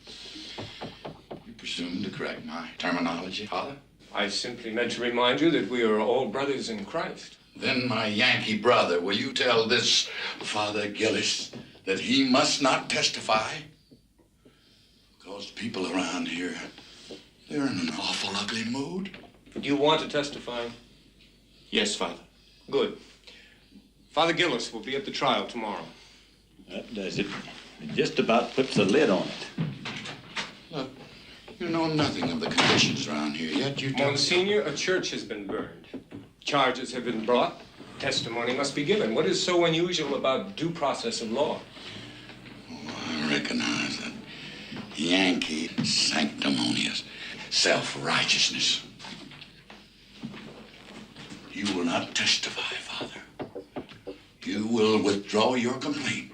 presume to correct my terminology, Father? I simply meant to remind you that we are all brothers in Christ. Then, my Yankee brother, will you tell this Father Gillis that he must not testify? Because people around here, they're in an awful ugly mood. Do you want to testify? Yes, Father. Good. Father Gillis will be at the trial tomorrow. That does it. It just about puts the lid on it. Look, you know nothing of the conditions around here, yet you don't... Monsignor, a church has been burned. Charges have been brought. Testimony must be given. What is so unusual about due process of law? Oh, I recognize that Yankee sanctimonious self-righteousness. You will not testify, Father. You will withdraw your complaint.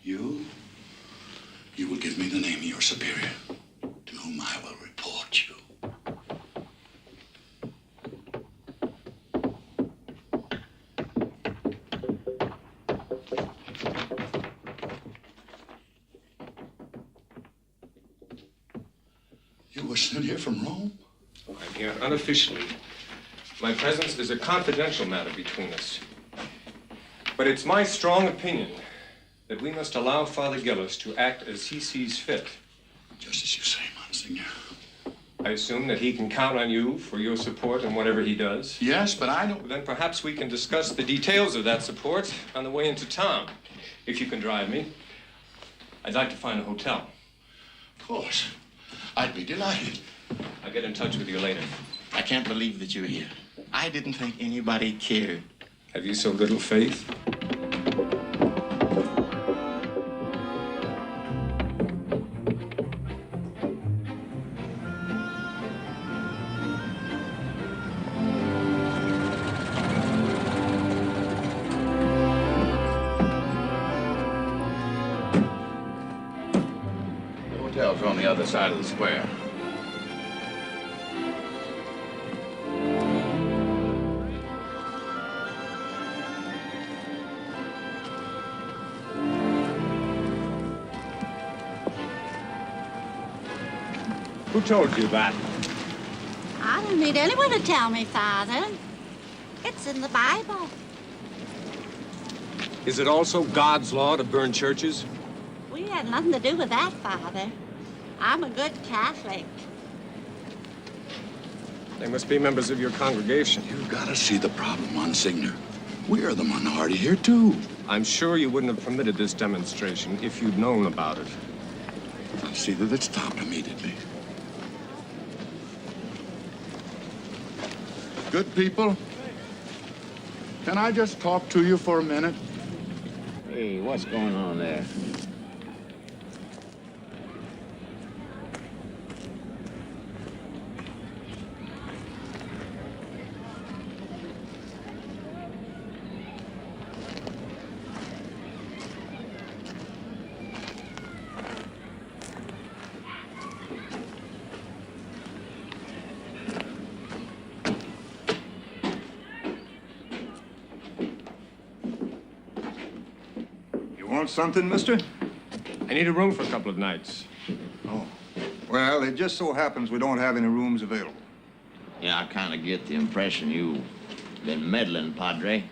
You will give me the name of your superior, to whom I will report you. You were sent here from Rome? I'm here unofficially. My presence is a confidential matter between us. But it's my strong opinion that we must allow Father Gillis to act as he sees fit. Just as you say, Monsignor. I assume that he can count on you for your support in whatever he does. Yes, but I don't... Then perhaps we can discuss the details of that support on the way into town, if you can drive me. I'd like to find a hotel. Of course. I'd be delighted. I'll get in touch with you later. I can't believe that you're here. I didn't think anybody cared. Have you so little faith? The hotel's on the other side of the square. Who told you that? I don't need anyone to tell me, Father. It's in the Bible. Is it also God's law to burn churches? We had nothing to do with that, Father. I'm a good Catholic. They must be members of your congregation. You've got to see the problem, Monsignor. We are the minority here, too. I'm sure you wouldn't have permitted this demonstration if you'd known about it. I'll see that it stopped immediately. Good people, can I just talk to you for a minute? Hey, what's going on there? Want something, mister? I need a room for a couple of nights. Oh. Well, it just so happens we don't have any rooms available. Yeah, I kind of get the impression you've been meddling, Padre.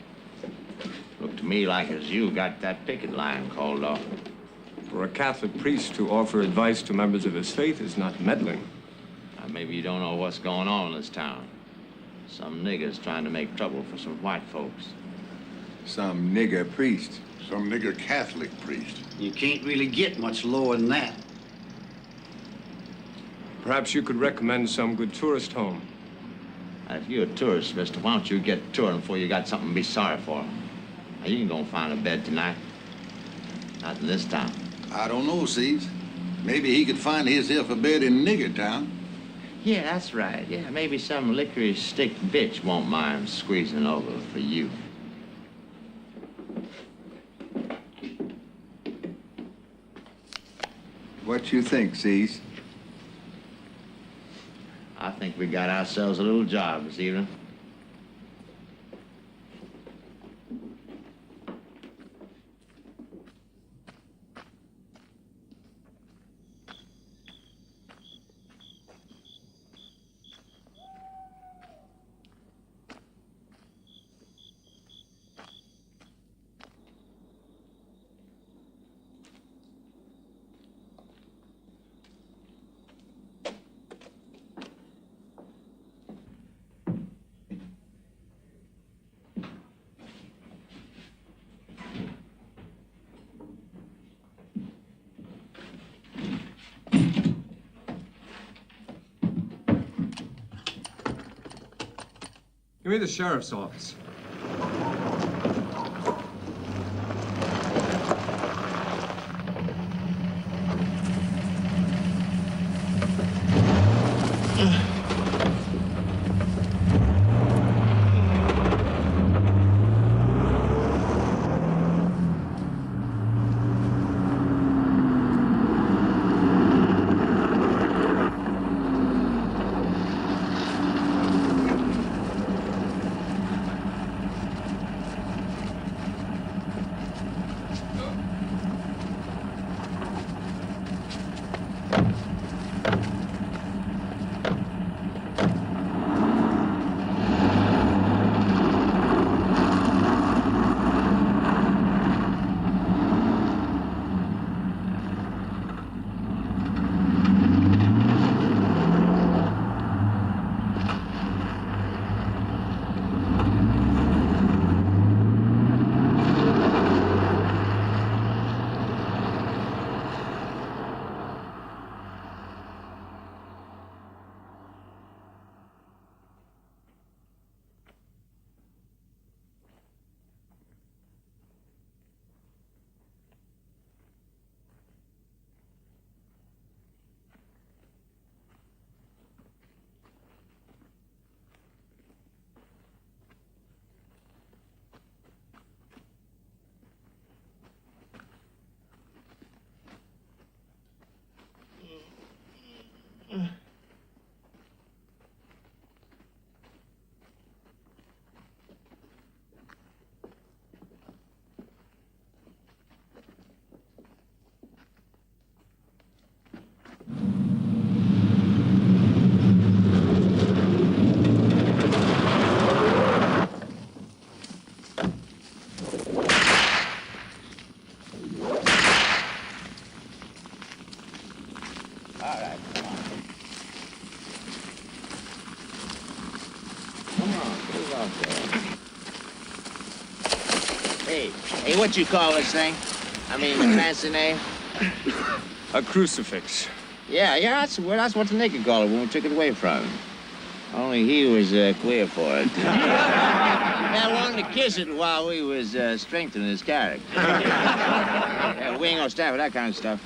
Looked to me like as you got that picket line called off. For a Catholic priest to offer advice to members of his faith is not meddling. Maybe you don't know what's going on in this town. Some niggers trying to make trouble for some white folks. Some nigger priest. Some nigger Catholic priest. You can't really get much lower than that. Perhaps you could recommend some good tourist home. If you're a tourist, mister, why don't you get touring before you got something to be sorry for? Now, you ain't gonna find a bed tonight. Not in this town. I don't know, Seeds. Maybe he could find himself a bed in Nigger Town. Yeah, that's right. Yeah, maybe some licorice stick bitch won't mind squeezing over for you. What you think, Seeds? I think we got ourselves a little job this evening. Give me the sheriff's office. Hey, what you call this thing? I mean, the fancy name? A crucifix. Yeah, that's what the nigger called it when we took it away from him. Only he was queer for it. I wanted to kiss it while we was strengthening his character. Yeah, we ain't gonna stand for that kind of stuff.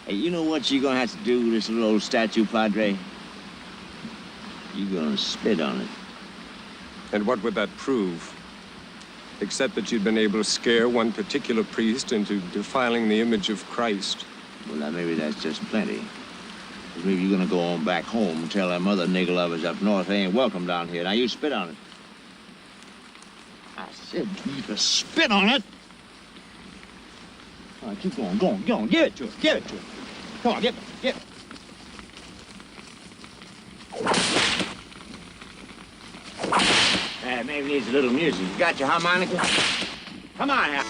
Hey, you know what you're gonna have to do with this little old statue, Padre? You're gonna spit on it. And what would that prove? Except that you'd been able to scare one particular priest into defiling the image of Christ. Well, now, maybe that's just plenty. Maybe you're gonna go on back home and tell them other nigger lovers up north they ain't welcome down here. Now, you spit on it. I said you to spit on it. on, keep going, go on. Give it to him, give it to him. Come on, give it. Maybe needs a little music. You got your harmonica? Come on now.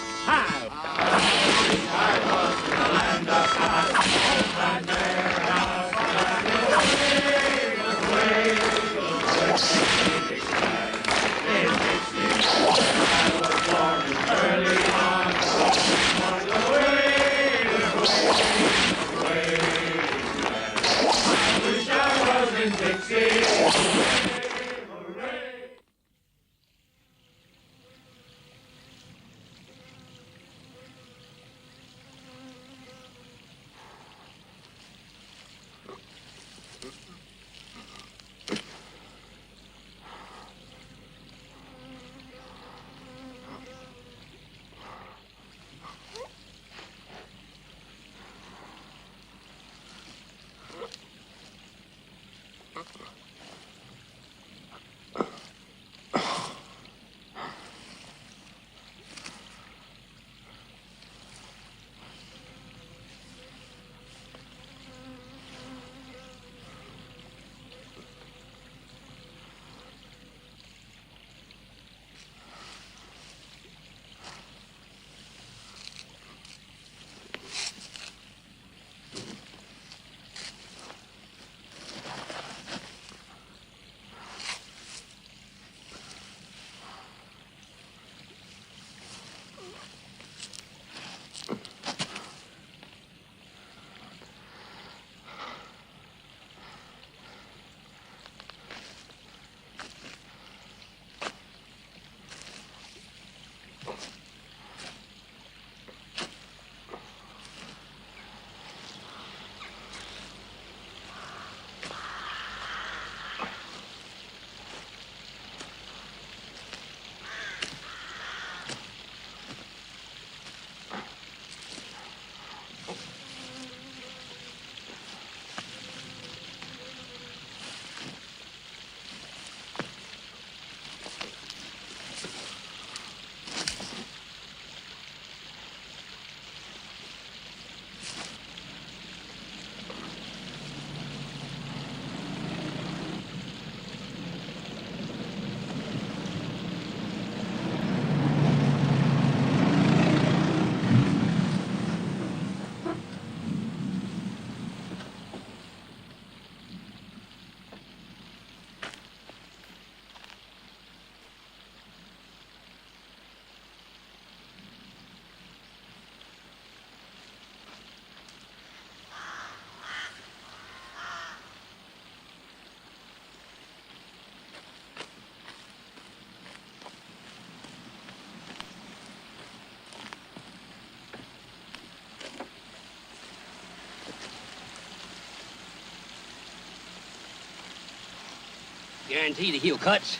Guarantee to heal cuts,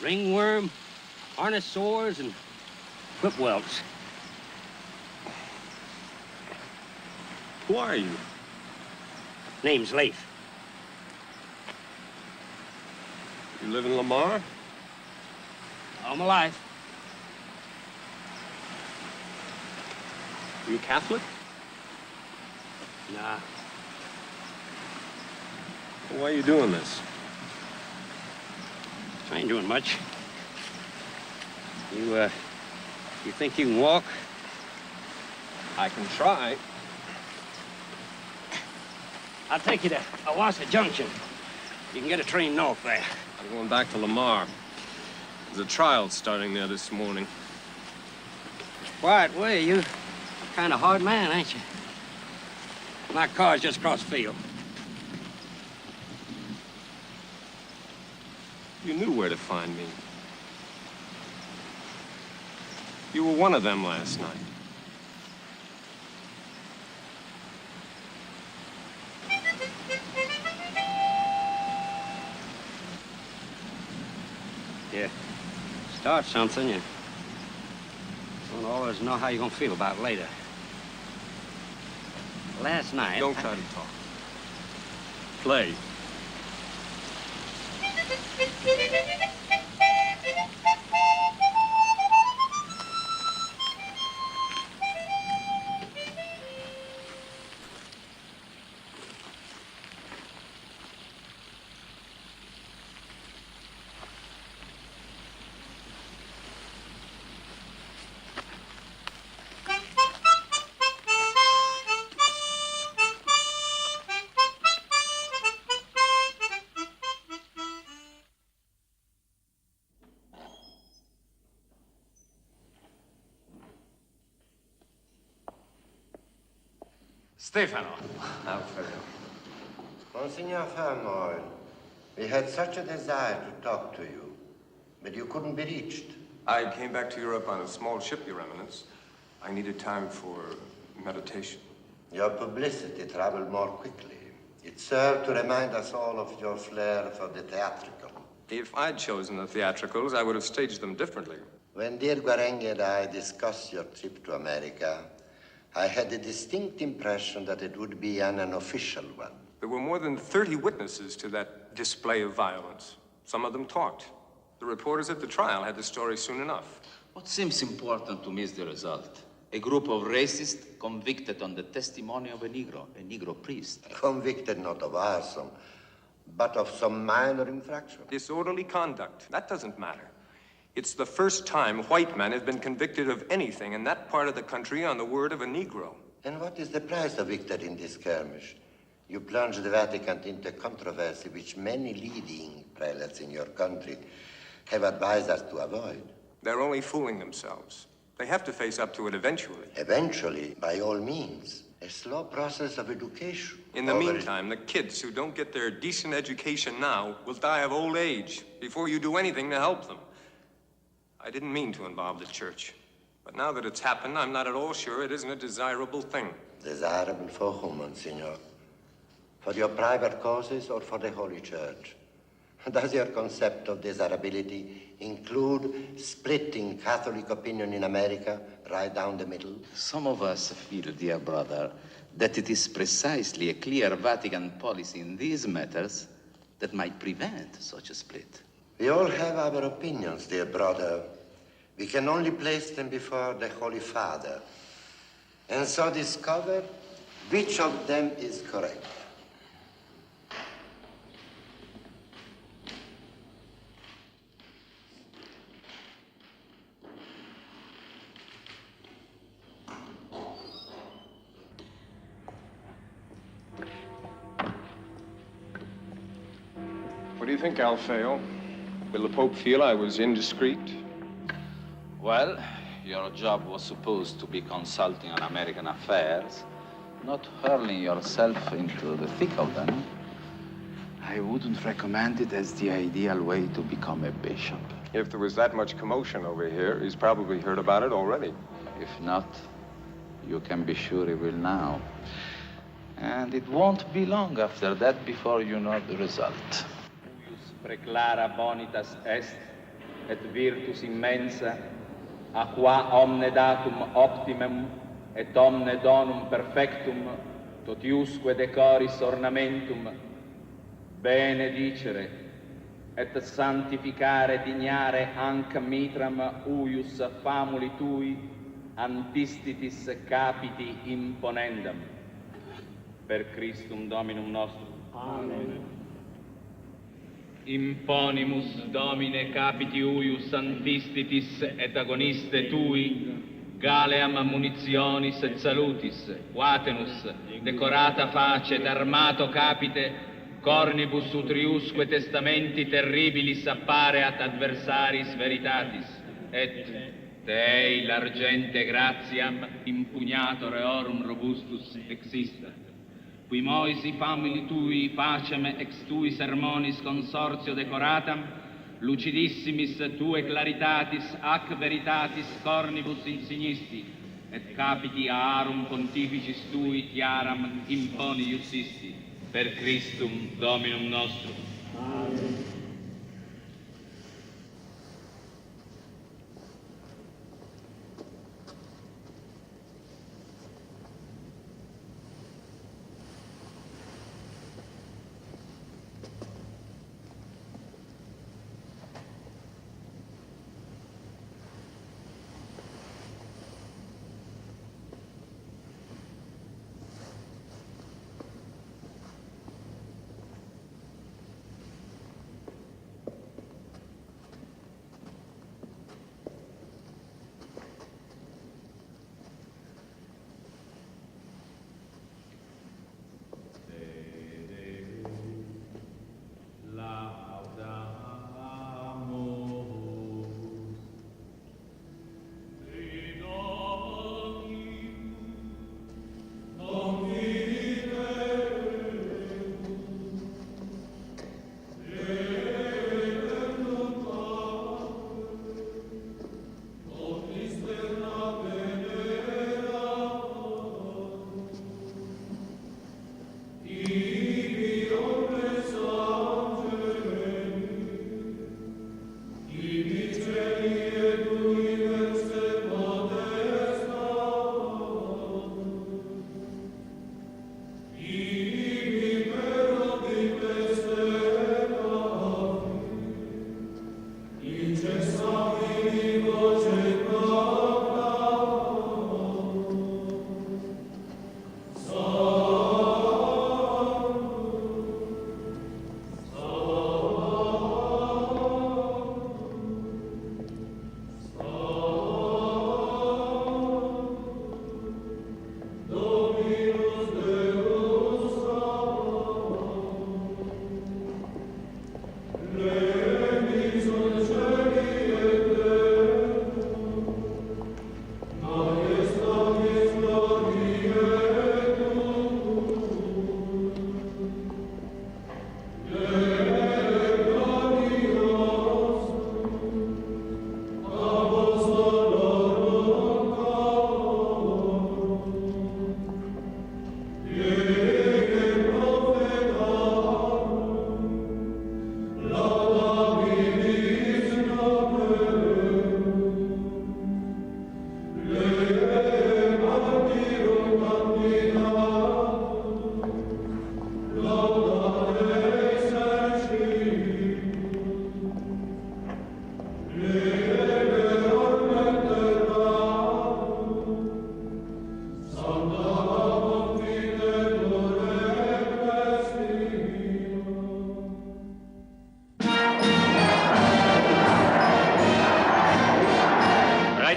ringworm, harness sores, and whip welts. Who are you? Name's Leif. You live in Lamar? All my life. You Catholic? Nah. Well, why are you doing this? I ain't doing much. You think you can walk? I can try. I'll take you to Awassa Junction. You can get a train north there. I'm going back to Lamar. There's a trial starting there this morning. Quiet way, you kind of hard man, ain't you? My car's just across the field. You knew where to find me. You were one of them last night. Yeah. Start something, you don't always know how you're gonna feel about it later. Last night... Don't try to talk. Play. Stefano. Alfredo. Monsignor Farmoil, we had such a desire to talk to you, but you couldn't be reached. I came back to Europe on a small ship, Your Eminence. I needed time for meditation. Your publicity traveled more quickly. It served to remind us all of your flair for the theatrical. If I'd chosen the theatricals, I would have staged them differently. When dear Guarenghi and I discussed your trip to America, I had a distinct impression that it would be an unofficial one. There were more than 30 witnesses to that display of violence. Some of them talked. The reporters at the trial had the story soon enough. What seems important to me is the result. A group of racists convicted on the testimony of a Negro priest. Convicted not of arson, but of some minor infraction. Disorderly conduct. That doesn't matter. It's the first time white men have been convicted of anything in that part of the country on the word of a Negro. And what is the price of victory in this skirmish? You plunge the Vatican into controversy which many leading prelates in your country have advised us to avoid. They're only fooling themselves. They have to face up to it eventually. Eventually, by all means. A slow process of education. In the meantime, the kids who don't get their decent education now will die of old age before you do anything to help them. I didn't mean to involve the church. But now that it's happened, I'm not at all sure it isn't a desirable thing. Desirable for whom, Monsignor? For your private causes or for the Holy Church? Does your concept of desirability include splitting Catholic opinion in America right down the middle? Some of us feel, dear brother, that it is precisely a clear Vatican policy in these matters that might prevent such a split. We all have our opinions, dear brother. We can only place them before the Holy Father, and so discover which of them is correct. What do you think, Alfeo? Will the Pope feel I was indiscreet? Well, your job was supposed to be consulting on American affairs, not hurling yourself into the thick of them. I wouldn't recommend it as the ideal way to become a bishop. If there was that much commotion over here, he's probably heard about it already. If not, you can be sure he will now. And it won't be long after that before you know the result. Preclara bonitas est, et virtus immensa, a qua omne datum optimum, et omne donum perfectum, totiusque decoris ornamentum, benedicere, et sanctificare dignare anc mitram uius famuli tui, antistitis capiti imponendam. Per Christum Dominum nostrum. Amen. Imponimus Domine capiti uius antistitis et agoniste tui, Galeam munitionis et salutis, Vatenus, decorata face et armato capite, cornibus utriusque testamenti terribilis appareat adversaris veritatis, et Dei largente gratiam impugnator eorum robustus existat. Qui Moisi famili tui facem ex tui sermonis consortio decoratam, lucidissimis tue claritatis ac veritatis cornibus insignisti, et capiti arum pontificis tui tiaram imponi iussisti, per Christum Dominum nostrum. Amen.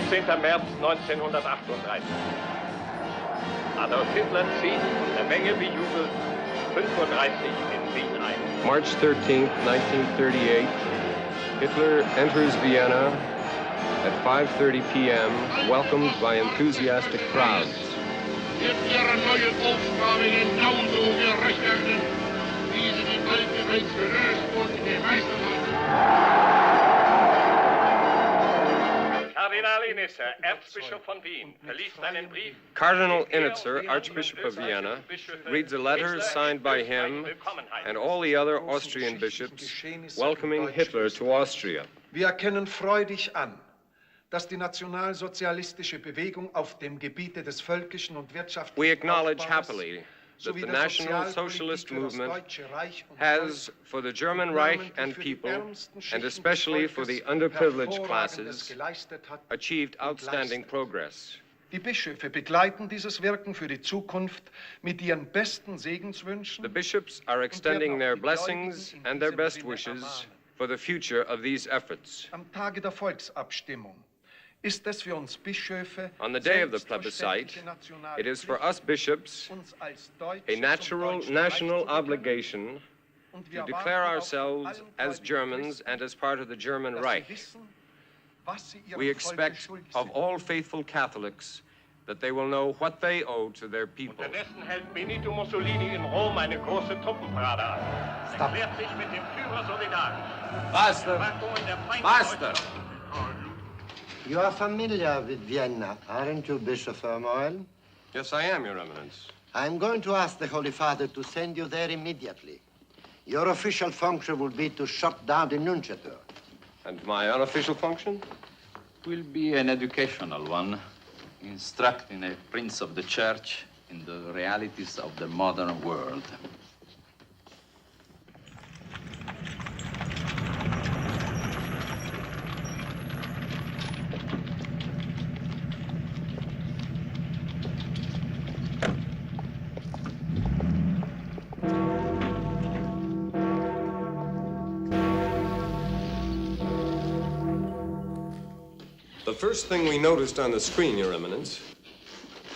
15. März 1938. Adolf Hitler zieht eine Menge bejubelt 35 in Wien ein. March 13th, 1938. Hitler enters Vienna at 5:30 p.m., welcomed by enthusiastic crowds. Wird ihre neue Aufgabe genauso gerecht werden, wie sie die alte Welt gelöst und gemeistert hat. Cardinal Initzer, Erzbischof von Wien, verliest einen Brief. Cardinal Initzer, Archbishop of Vienna, reads a letter signed by him and all the other Austrian bishops welcoming Hitler to Austria. Wir erkennen freudig an, dass die nationalsozialistische Bewegung auf dem Gebiete des völkischen und wirtschaftlichen We acknowledge happily that the National Socialist movement has, for the German Reich and people, and especially for the underprivileged classes, achieved outstanding progress. Die Bischöfe begleiten dieses Wirken für die Zukunft mit ihren besten Segenswünschen. The bishops are extending their blessings and their best wishes for the future of these efforts. Am Tage der Volksabstimmung ist es für uns Bischöfe, on the day of the plebiscite, it is for us bishops a natural national obligation to declare ourselves as Germans and as part of the German Reich. We expect of all faithful Catholics that they will know what they owe to their people. Unterdessen hält Benito Mussolini in Rom eine große Truppenparade ab. Erklärt sich mit dem Führer solidarisch. Master! You are familiar with Vienna, aren't you, Bishop Ermoil? Yes, I am, Your Eminence. I'm going to ask the Holy Father to send you there immediately. Your official function will be to shut down the nunciature. And my unofficial function? Will be an educational one, instructing a prince of the church in the realities of the modern world. The first thing we noticed on the screen, Your Eminence,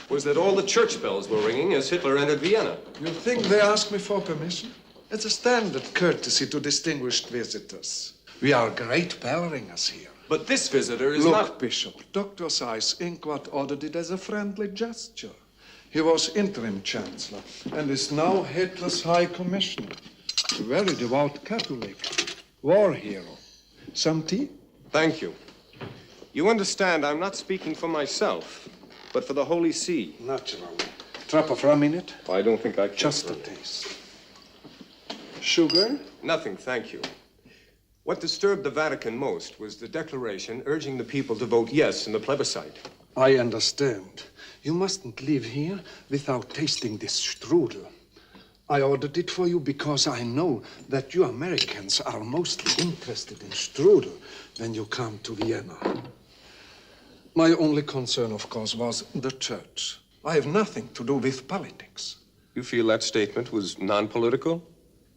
was that all the church bells were ringing as Hitler entered Vienna. You think they asked me for permission? It's a standard courtesy to distinguished visitors. We are great bell ringers here. But this visitor is Look, not... Bishop, Dr. Seyss Inquart ordered it as a friendly gesture. He was interim chancellor and is now Hitler's high commissioner. A very devout Catholic, war hero. Some tea? Thank you. You understand, I'm not speaking for myself, but for the Holy See. Naturally. Drop of rum in it? I don't think I can. Just a taste. Sugar? Nothing, thank you. What disturbed the Vatican most was the declaration urging the people to vote yes in the plebiscite. I understand. You mustn't leave here without tasting this strudel. I ordered it for you because I know that you Americans are mostly interested in strudel when you come to Vienna. My only concern, of course, was the church. I have nothing to do with politics. You feel that statement was non-political?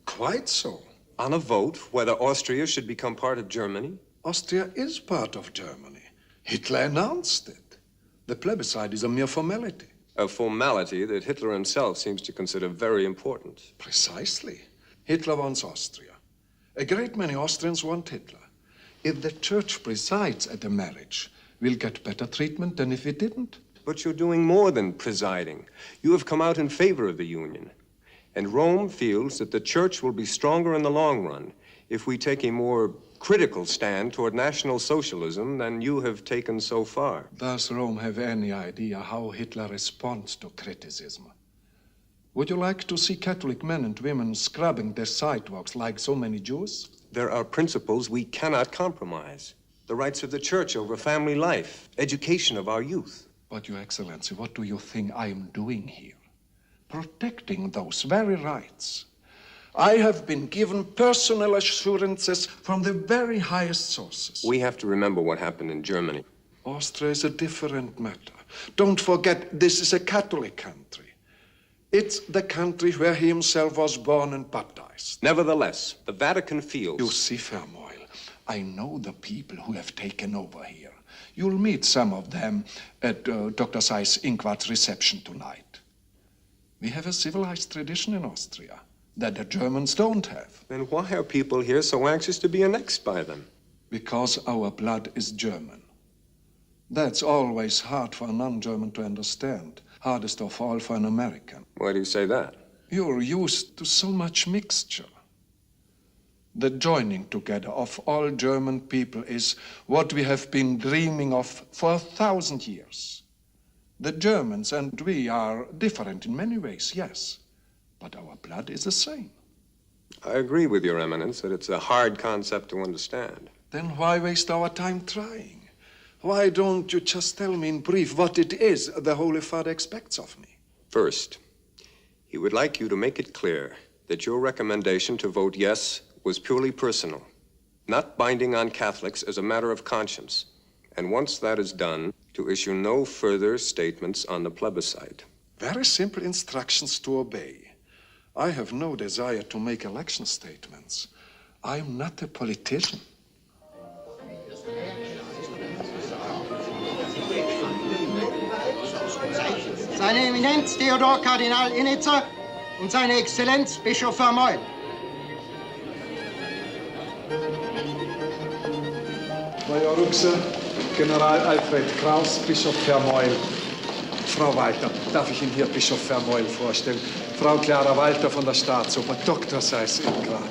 Quite so. On a vote whether Austria should become part of Germany? Austria is part of Germany. Hitler announced it. The plebiscite is a mere formality. A formality that Hitler himself seems to consider very important. Precisely. Hitler wants Austria. A great many Austrians want Hitler. If the church presides at a marriage, we'll get better treatment than if it didn't. But you're doing more than presiding. You have come out in favor of the union. And Rome feels that the church will be stronger in the long run if we take a more critical stand toward National Socialism than you have taken so far. Does Rome have any idea how Hitler responds to criticism? Would you like to see Catholic men and women scrubbing their sidewalks like so many Jews? There are principles we cannot compromise. The rights of the church over family life, education of our youth. But, Your Excellency, what do you think I am doing here? Protecting those very rights. I have been given personal assurances from the very highest sources. We have to remember what happened in Germany. Austria is a different matter. Don't forget, this is a Catholic country. It's the country where he himself was born and baptized. Nevertheless, the Vatican feels... You see, Fermoil, I know the people who have taken over here. You'll meet some of them at Dr. Seyss Inquart's reception tonight. We have a civilized tradition in Austria that the Germans don't have. Then why are people here so anxious to be annexed by them? Because our blood is German. That's always hard for a non-German to understand. Hardest of all for an American. Why do you say that? You're used to so much mixture. The joining together of all German people is what we have been dreaming of for 1,000 years. The Germans and we are different in many ways, yes, but our blood is the same. I agree with Your Eminence that it's a hard concept to understand. Then why waste our time trying? Why don't you just tell me in brief what it is the Holy Father expects of me? First, he would like you to make it clear that your recommendation to vote yes was purely personal, not binding on Catholics as a matter of conscience. And once that is done, to issue no further statements on the plebiscite. Very simple instructions to obey. I have no desire to make election statements. I'm not a politician. Seine Eminenz Theodor Kardinal Innitzer und seine Exzellenz Bischof Vermeulen. Major Ruxe, General Alfred Kraus, Bischof Vermeulen. Frau Walter, darf ich Ihnen hier Bischof Vermeulen vorstellen? Frau Clara Walter von der Staatsoper, Dr. Seyss Inquart.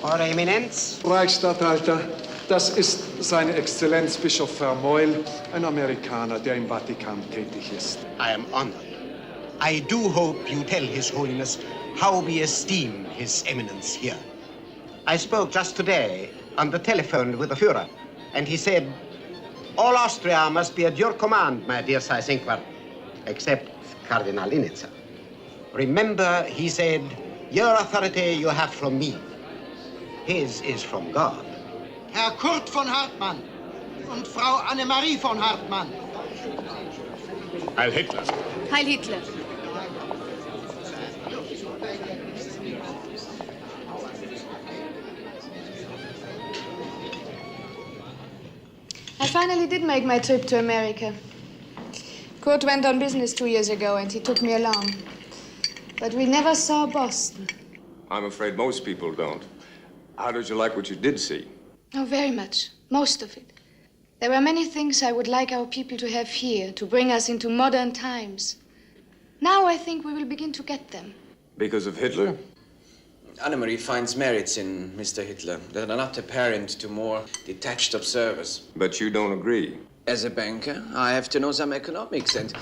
Eure Eminenz? Reichsstatthalter, das ist seine Exzellenz Bischof Vermeulen, ein Amerikaner, der im Vatikan tätig ist. I am honored. I do hope you tell His Holiness how we esteem His Eminence here. I spoke just today on the telephone with the Führer, and he said, all Austria must be at your command, my dear Seyss Inquart, except Cardinal Innitzer. Remember, he said, your authority you have from me. His is from God. Herr Kurt von Hartmann und Frau Annemarie von Hartmann. Heil Hitler. Heil Hitler. I finally did make my trip to America. Kurt went on business 2 years ago, and he took me along. But we never saw Boston. I'm afraid most people don't. How did you like what you did see? Oh, very much. Most of it. There were many things I would like our people to have here, to bring us into modern times. Now I think we will begin to get them. Because of Hitler? Annemarie finds merits in Mr. Hitler that are not apparent to more detached observers. But you don't agree. As a banker, I have to know some economics, and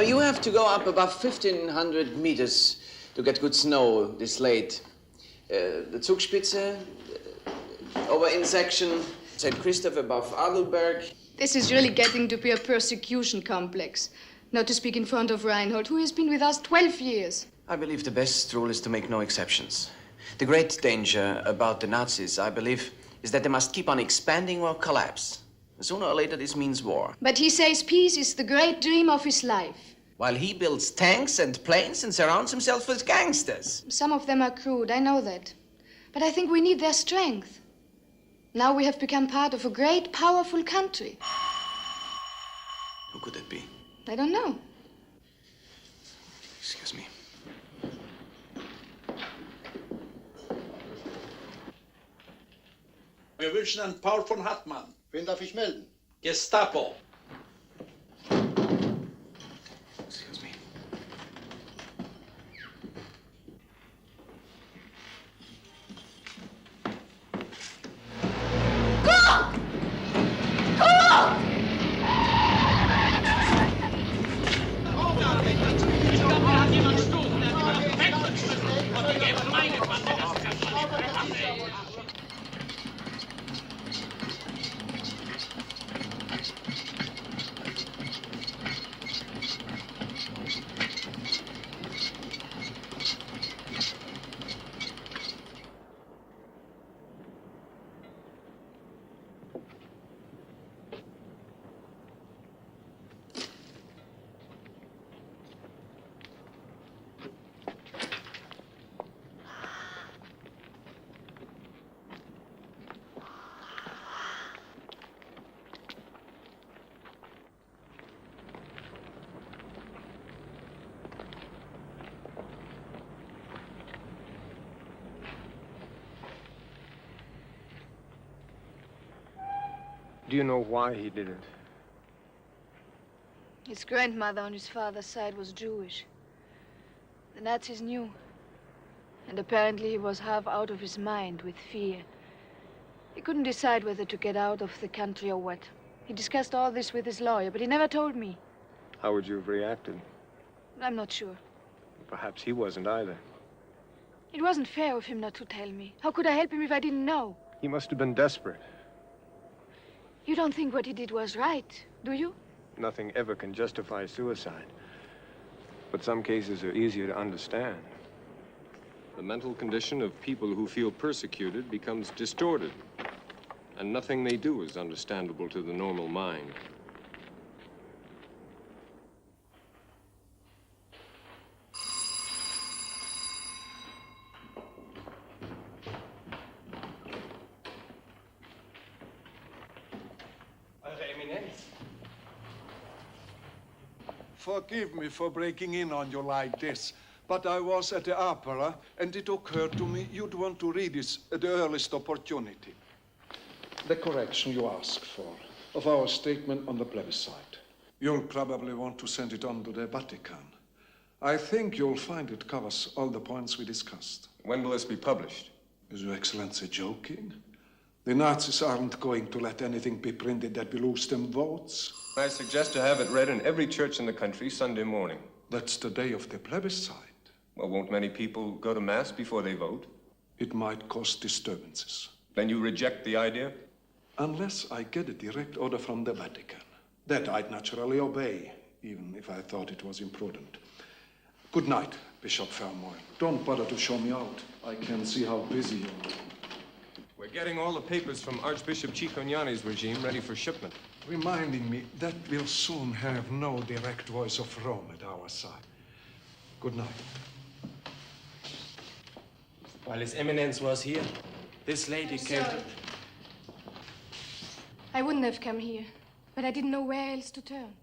you have to go up above 1,500 meters to get good snow this late. The Zugspitze, over in section, St. Christoph above Adelberg. This is really getting to be a persecution complex. Not to speak in front of Reinhold, who has been with us 12 years. I believe the best rule is to make no exceptions. The great danger about the Nazis, I believe, is that they must keep on expanding or collapse. Sooner or later, this means war. But he says peace is the great dream of his life. While he builds tanks and planes and surrounds himself with gangsters. Some of them are crude, I know that. But I think we need their strength. Now we have become part of a great, powerful country. Who could it be? I don't know. Excuse me. Wir wünschen Herrn Paul von Hartmann. Wen darf ich melden? Gestapo. Excuse me. Go! Go! Do you know why he did it? His grandmother on his father's side was Jewish. The Nazis knew. And apparently he was half out of his mind with fear. He couldn't decide whether to get out of the country or what. He discussed all this with his lawyer, but he never told me. How would you have reacted? I'm not sure. Perhaps he wasn't either. It wasn't fair of him not to tell me. How could I help him if I didn't know? He must have been desperate. You don't think what he did was right, do you? Nothing ever can justify suicide. But some cases are easier to understand. The mental condition of people who feel persecuted becomes distorted. And nothing they do is understandable to the normal mind. Forgive me for breaking in on you like this, but I was at the opera, and it occurred to me you'd want to read this at the earliest opportunity. The correction you asked for, of our statement on the plebiscite. You'll probably want to send it on to the Vatican. I think you'll find it covers all the points we discussed. When will this be published? Is Your Excellency joking? The Nazis aren't going to let anything be printed that will lose them votes. I suggest to have it read in every church in the country Sunday morning. That's the day of the plebiscite. Well, won't many people go to Mass before they vote? It might cause disturbances. Then you reject the idea? Unless I get a direct order from the Vatican. That I'd naturally obey, even if I thought it was imprudent. Good night, Bishop Fermoy. Don't bother to show me out. I can see how busy you are. We're getting all the papers from Archbishop Cicognani's regime ready for shipment. Reminding me that we'll soon have no direct voice of Rome at our side. Good night. While His Eminence was here, this lady came. Sorry. I wouldn't have come here, but I didn't know where else to turn.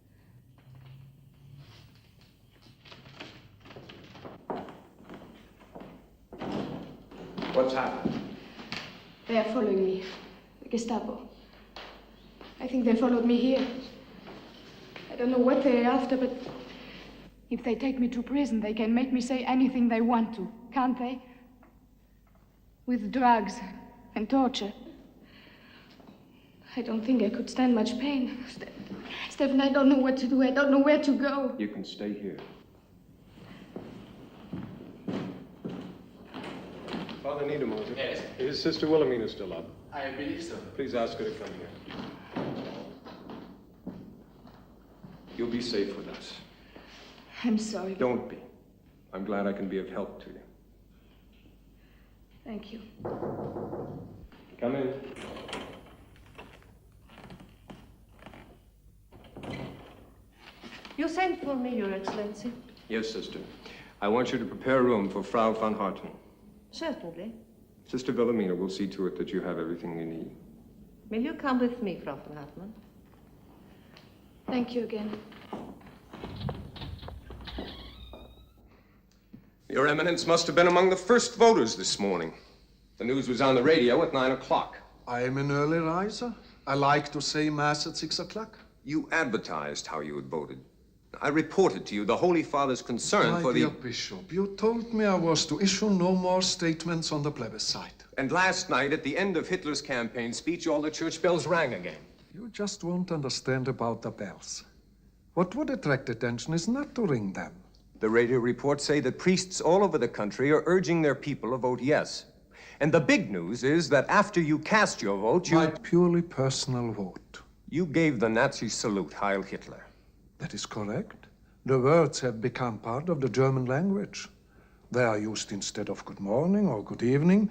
What's happened? They are following me. The Gestapo. I think they followed me here. I don't know what they're after, but if they take me to prison, they can make me say anything they want to, can't they? With drugs and torture. I don't think I could stand much pain. Stephen, I don't know what to do. I don't know where to go. You can stay here. Father Niedermoser. Yes? Is Sister Wilhelmina still up? I believe so. Please ask her to come here. You'll be safe with us. I'm sorry. Don't be. I'm glad I can be of help to you. Thank you. Come in. You sent for me, Your Excellency. Yes, Sister. I want you to prepare a room for Frau von Hartmann. Certainly. Sister Wilhelmina will see to it that you have everything you need. Will you come with me, Frau von Hartmann? Thank you again. Your Eminence must have been among the first voters this morning. The news was on the radio at 9 o'clock. I am an early riser. I like to say Mass at 6 o'clock. You advertised how you had voted. I reported to you the Holy Father's concern for the... My dear Bishop, you told me I was to issue no more statements on the plebiscite. And last night, at the end of Hitler's campaign speech, all the church bells rang again. You just won't understand about the bells. What would attract attention is not to ring them. The radio reports say that priests all over the country are urging their people to vote yes. And the big news is that after you cast your vote, My purely personal vote. You gave the Nazi salute, Heil Hitler. That is correct. The words have become part of the German language. They are used instead of good morning or good evening.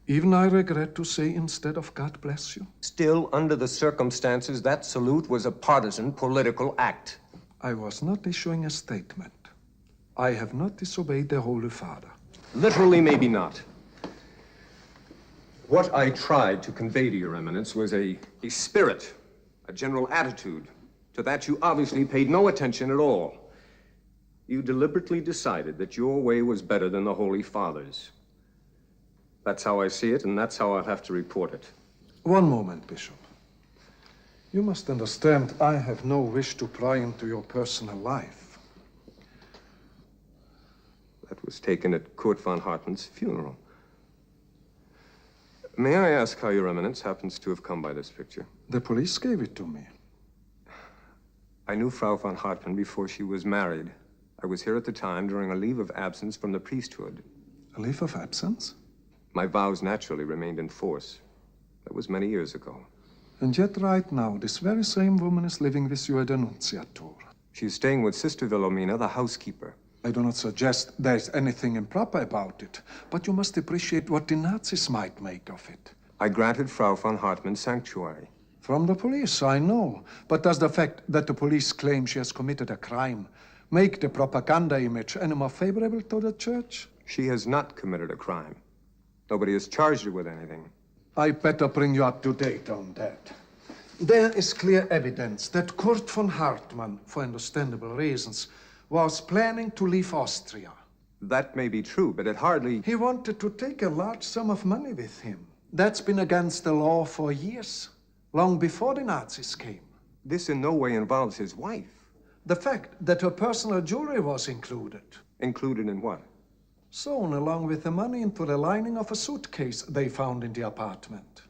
Even I regret to say instead of God bless you. Still, under the circumstances, that salute was a partisan political act. I was not issuing a statement. I have not disobeyed the Holy Father. Literally, maybe not. What I tried to convey to Your Eminence was a spirit, a general attitude. To that you obviously paid no attention at all. You deliberately decided that your way was better than the Holy Father's. That's how I see it, and that's how I'll have to report it. One moment, Bishop. You must understand, I have no wish to pry into your personal life. That was taken at Kurt von Hartmann's funeral. May I ask how Your Eminence happens to have come by this picture? The police gave it to me. I knew Frau von Hartmann before she was married. I was here at the time during a leave of absence from the priesthood. A leave of absence? My vows naturally remained in force. That was many years ago. And yet right now, this very same woman is living with you at the Nunziatur. She's staying with Sister Wilhelmina, the housekeeper. I do not suggest there's anything improper about it, but you must appreciate what the Nazis might make of it. I granted Frau von Hartmann sanctuary. From the police, I know. But does the fact that the police claim she has committed a crime make the propaganda image any more favorable to the church? She has not committed a crime. Nobody has charged her with anything. I better bring you up to date on that. There is clear evidence that Kurt von Hartmann, for understandable reasons, was planning to leave Austria. That may be true, but it hardly... He wanted to take a large sum of money with him. That's been against the law for years, long before the Nazis came. This in no way involves his wife. The fact that her personal jewelry was included. Included in what? Sewn along with the money into the lining of a suitcase they found in the apartment.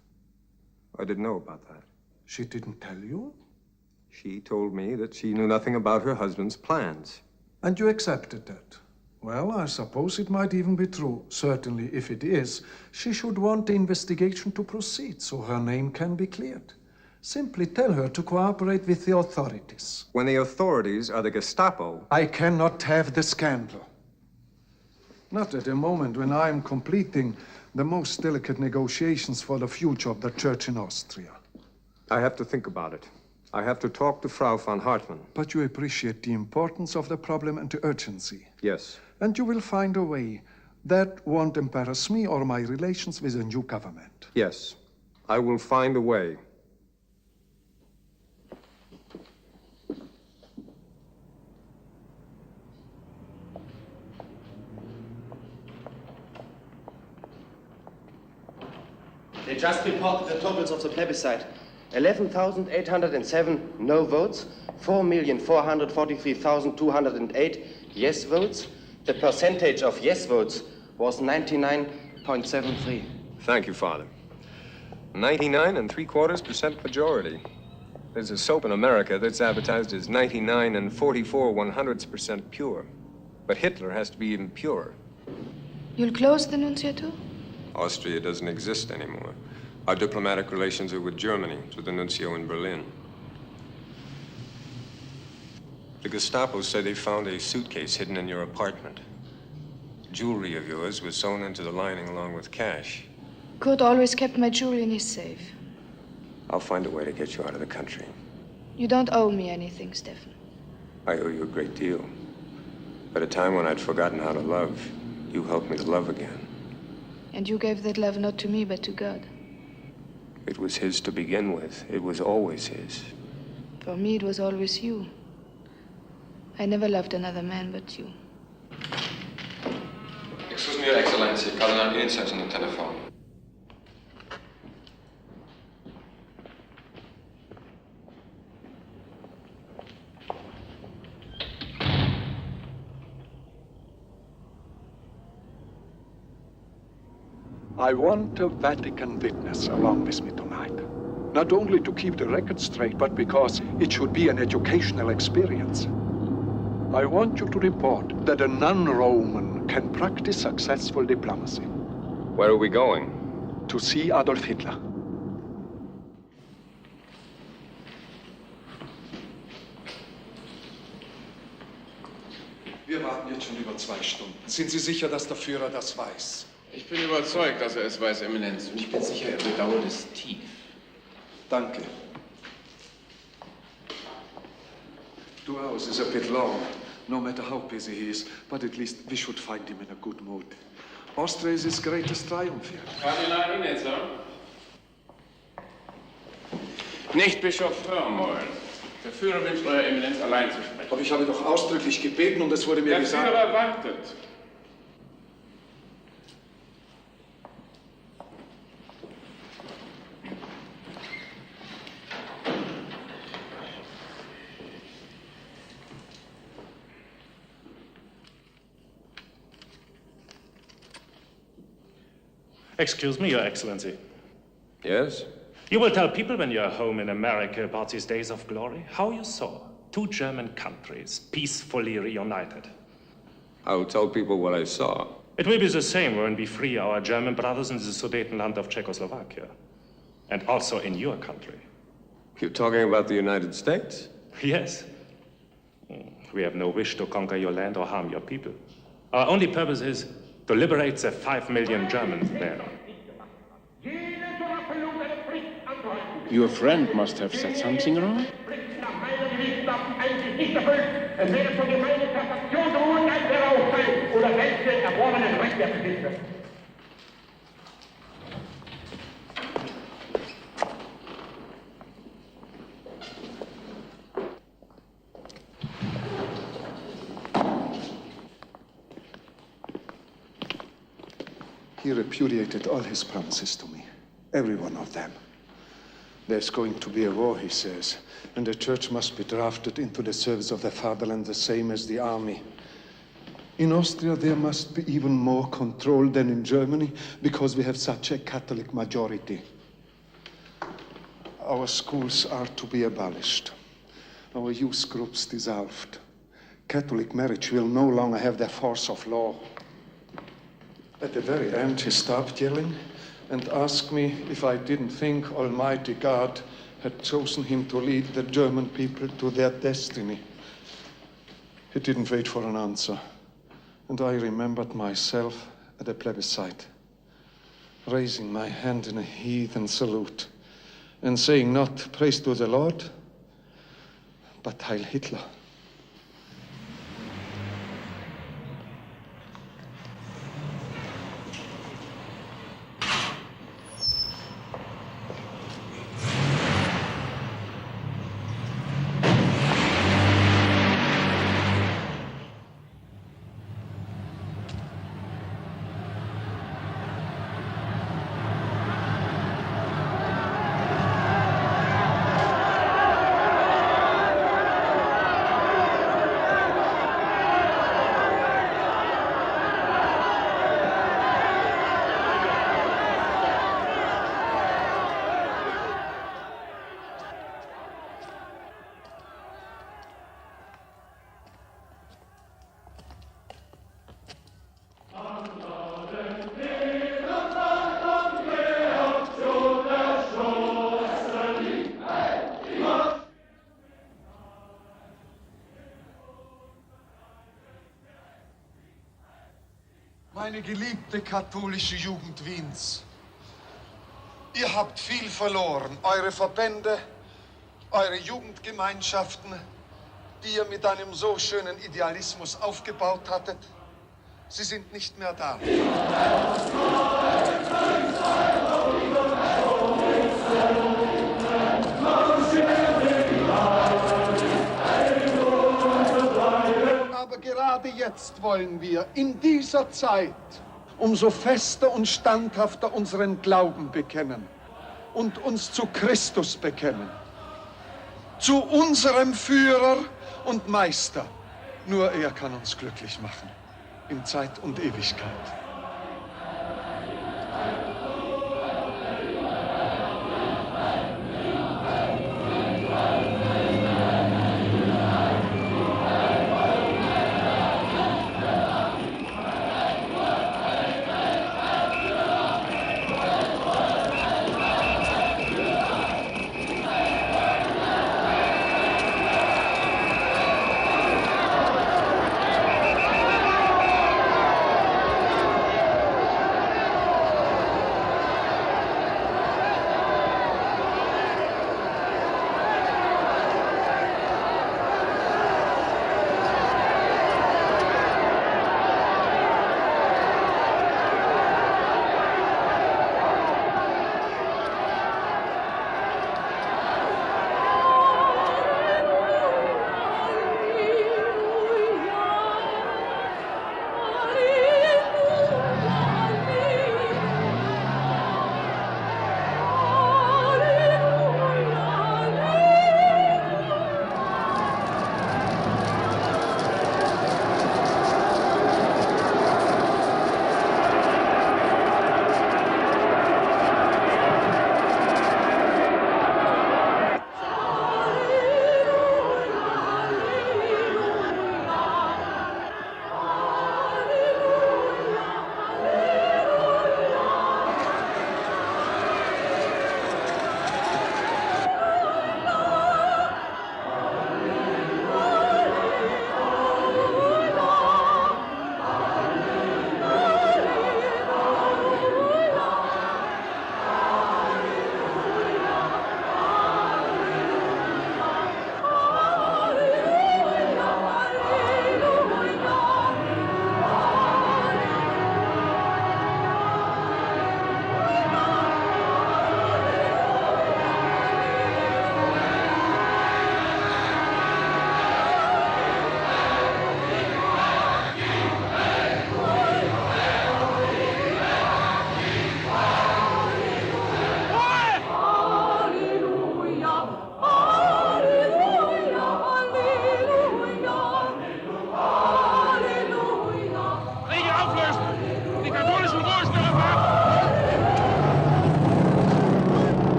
I didn't know about that. She didn't tell you? She told me that she knew nothing about her husband's plans. And you accepted that? Well, I suppose it might even be true. Certainly, if it is, she should want the investigation to proceed so her name can be cleared. Simply tell her to cooperate with the authorities. When the authorities are the Gestapo... I cannot have the scandal. Not at a moment when I am completing the most delicate negotiations for the future of the church in Austria. I have to think about it. I have to talk to Frau von Hartmann. But you appreciate the importance of the problem and the urgency. Yes. And you will find a way. That won't embarrass me or my relations with the new government. Yes. I will find a way. They just reported the totals of the plebiscite. 11,807 no votes, 4,443,208 yes votes. The percentage of yes votes was 99.73. Thank you, Father. 99 3/4% majority. There's a soap in America that's advertised as 99 44/100% pure. But Hitler has to be even purer. You'll close the Nunziatur? Austria doesn't exist anymore. Our diplomatic relations are with Germany, with the nuncio in Berlin. The Gestapo said they found a suitcase hidden in your apartment. Jewelry of yours was sewn into the lining along with cash. Kurt always kept my jewelry in his safe. I'll find a way to get you out of the country. You don't owe me anything, Stefan. I owe you a great deal. At a time when I'd forgotten how to love, you helped me to love again. And you gave that love not to me, but to God. It was his to begin with. It was always his. For me, it was always you. I never loved another man but you. Excuse me, Your Excellency. Cardinal Innocent on the telephone. I want a Vatican witness along with me tonight. Not only to keep the record straight, but because it should be an educational experience. I want you to report that a non-Roman can practice successful diplomacy. Where are we going? To see Adolf Hitler. Wir warten jetzt schon über 2 Stunden. Sind Sie sicher, dass der Führer das weiß? Ich bin überzeugt, dass er es weiß, Eminenz. Und ich bin sicher, er bedauert es tief. Danke. 2 hours is a bit long, no matter how busy he is, but at least we should find him in a good mood. Austria is his greatest triumph here. Kardinal Inetzer. Nicht Bischof Firmoil. Der Führer wünscht Euer Eminenz allein zu sprechen. Aber ich habe doch ausdrücklich gebeten und es wurde mir gesagt... Der Führer wartet. Excuse me, Your Excellency. Yes? You will tell people when you are home in America about these days of glory how you saw two German countries peacefully reunited. I will tell people what I saw. It will be the same when we free our German brothers in the Sudetenland of Czechoslovakia. And also in your country. You're talking about the United States? Yes. We have no wish to conquer your land or harm your people. Our only purpose is to liberate the 5 million Germans there. Your friend must have said something wrong. He repudiated all his promises to me, every one of them. There's going to be a war, he says, and the church must be drafted into the service of the fatherland the same as the army. In Austria, there must be even more control than in Germany because we have such a Catholic majority. Our schools are to be abolished. Our youth groups dissolved. Catholic marriage will no longer have the force of law. At the very end, he stopped yelling and asked me if I didn't think Almighty God had chosen him to lead the German people to their destiny. He didn't wait for an answer. And I remembered myself at a plebiscite, raising my hand in a heathen salute and saying not praise to the Lord, but Heil Hitler. Meine geliebte katholische Jugend Wiens, ihr habt viel verloren. Eure Verbände, eure Jugendgemeinschaften, die ihr mit einem so schönen Idealismus aufgebaut hattet, sie sind nicht mehr da. Aber gerade jetzt wollen wir in dieser Zeit umso fester und standhafter unseren Glauben bekennen und uns zu Christus bekennen, zu unserem Führer und Meister. Nur er kann uns glücklich machen, in Zeit und Ewigkeit.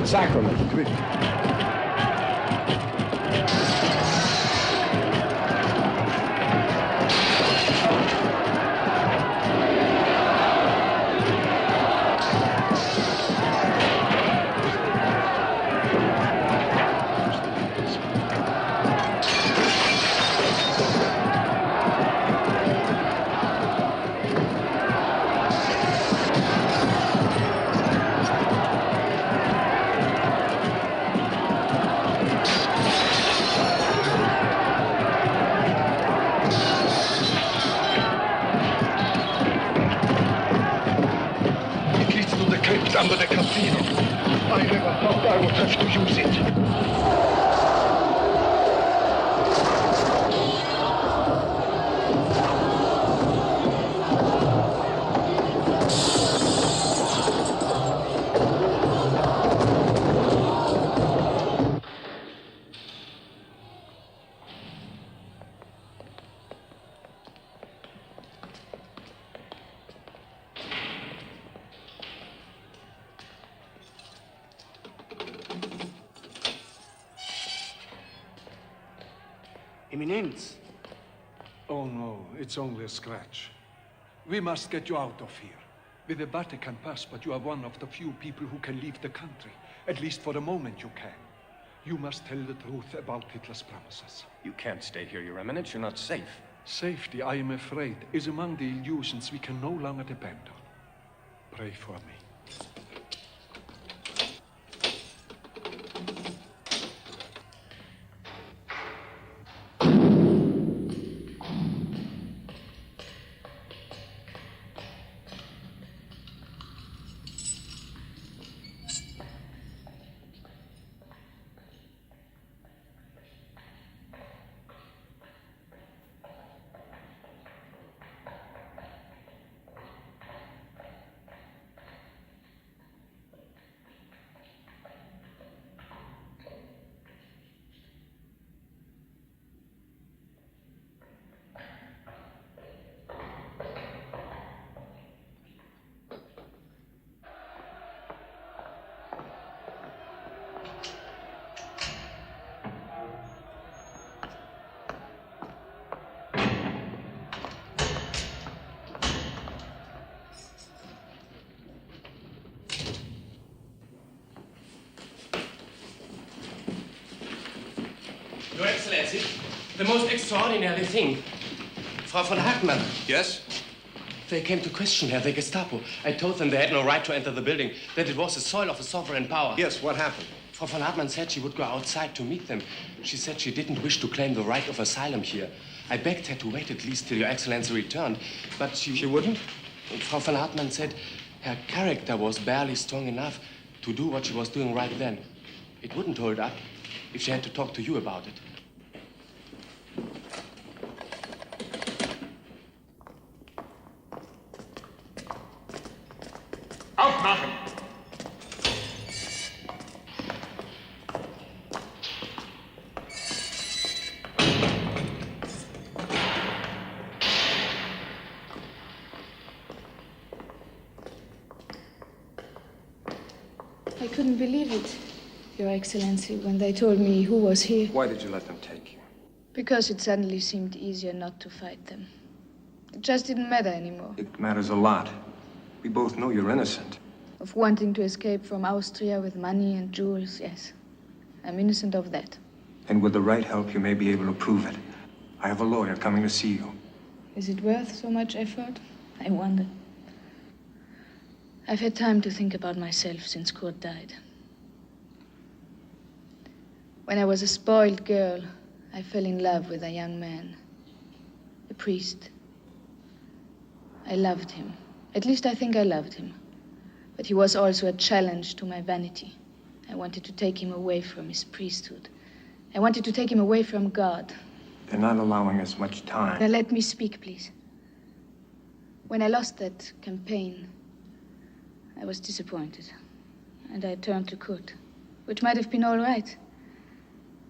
sacrament. Quick. Under the casino. I never thought I would have to use it. Eminence. Oh, no, it's only a scratch. We must get you out of here. With the Vatican passport, you are one of the few people who can leave the country. At least for the moment you can. You must tell the truth about Hitler's promises. You can't stay here, Your Eminence. You're not safe. Safety, I am afraid, is among the illusions we can no longer depend on. Pray for me. Your Excellency, the most extraordinary thing. Frau von Hartmann. Yes? They came to question her, the Gestapo. I told them they had no right to enter the building, that it was the soil of a sovereign power. Yes, what happened? Frau von Hartmann said she would go outside to meet them. She said she didn't wish to claim the right of asylum here. I begged her to wait at least till Your Excellency returned, but she wouldn't? Frau von Hartmann said her character was barely strong enough to do what she was doing right then. It wouldn't hold up if she had to talk to you about it. Aufmachen! I couldn't believe it, Your Excellency, when they told me who was here. Why did you let them take you? Because it suddenly seemed easier not to fight them. It just didn't matter anymore. It matters a lot. We both know you're innocent. Of wanting to escape from Austria with money and jewels, yes. I'm innocent of that. And with the right help, you may be able to prove it. I have a lawyer coming to see you. Is it worth so much effort? I wonder. I've had time to think about myself since Kurt died. When I was a spoiled girl, I fell in love with a young man, a priest. I loved him. At least I think I loved him. But he was also a challenge to my vanity. I wanted to take him away from his priesthood. I wanted to take him away from God. They're not allowing us much time. Now let me speak, please. When I lost that campaign, I was disappointed. And I turned to Kurt, which might have been all right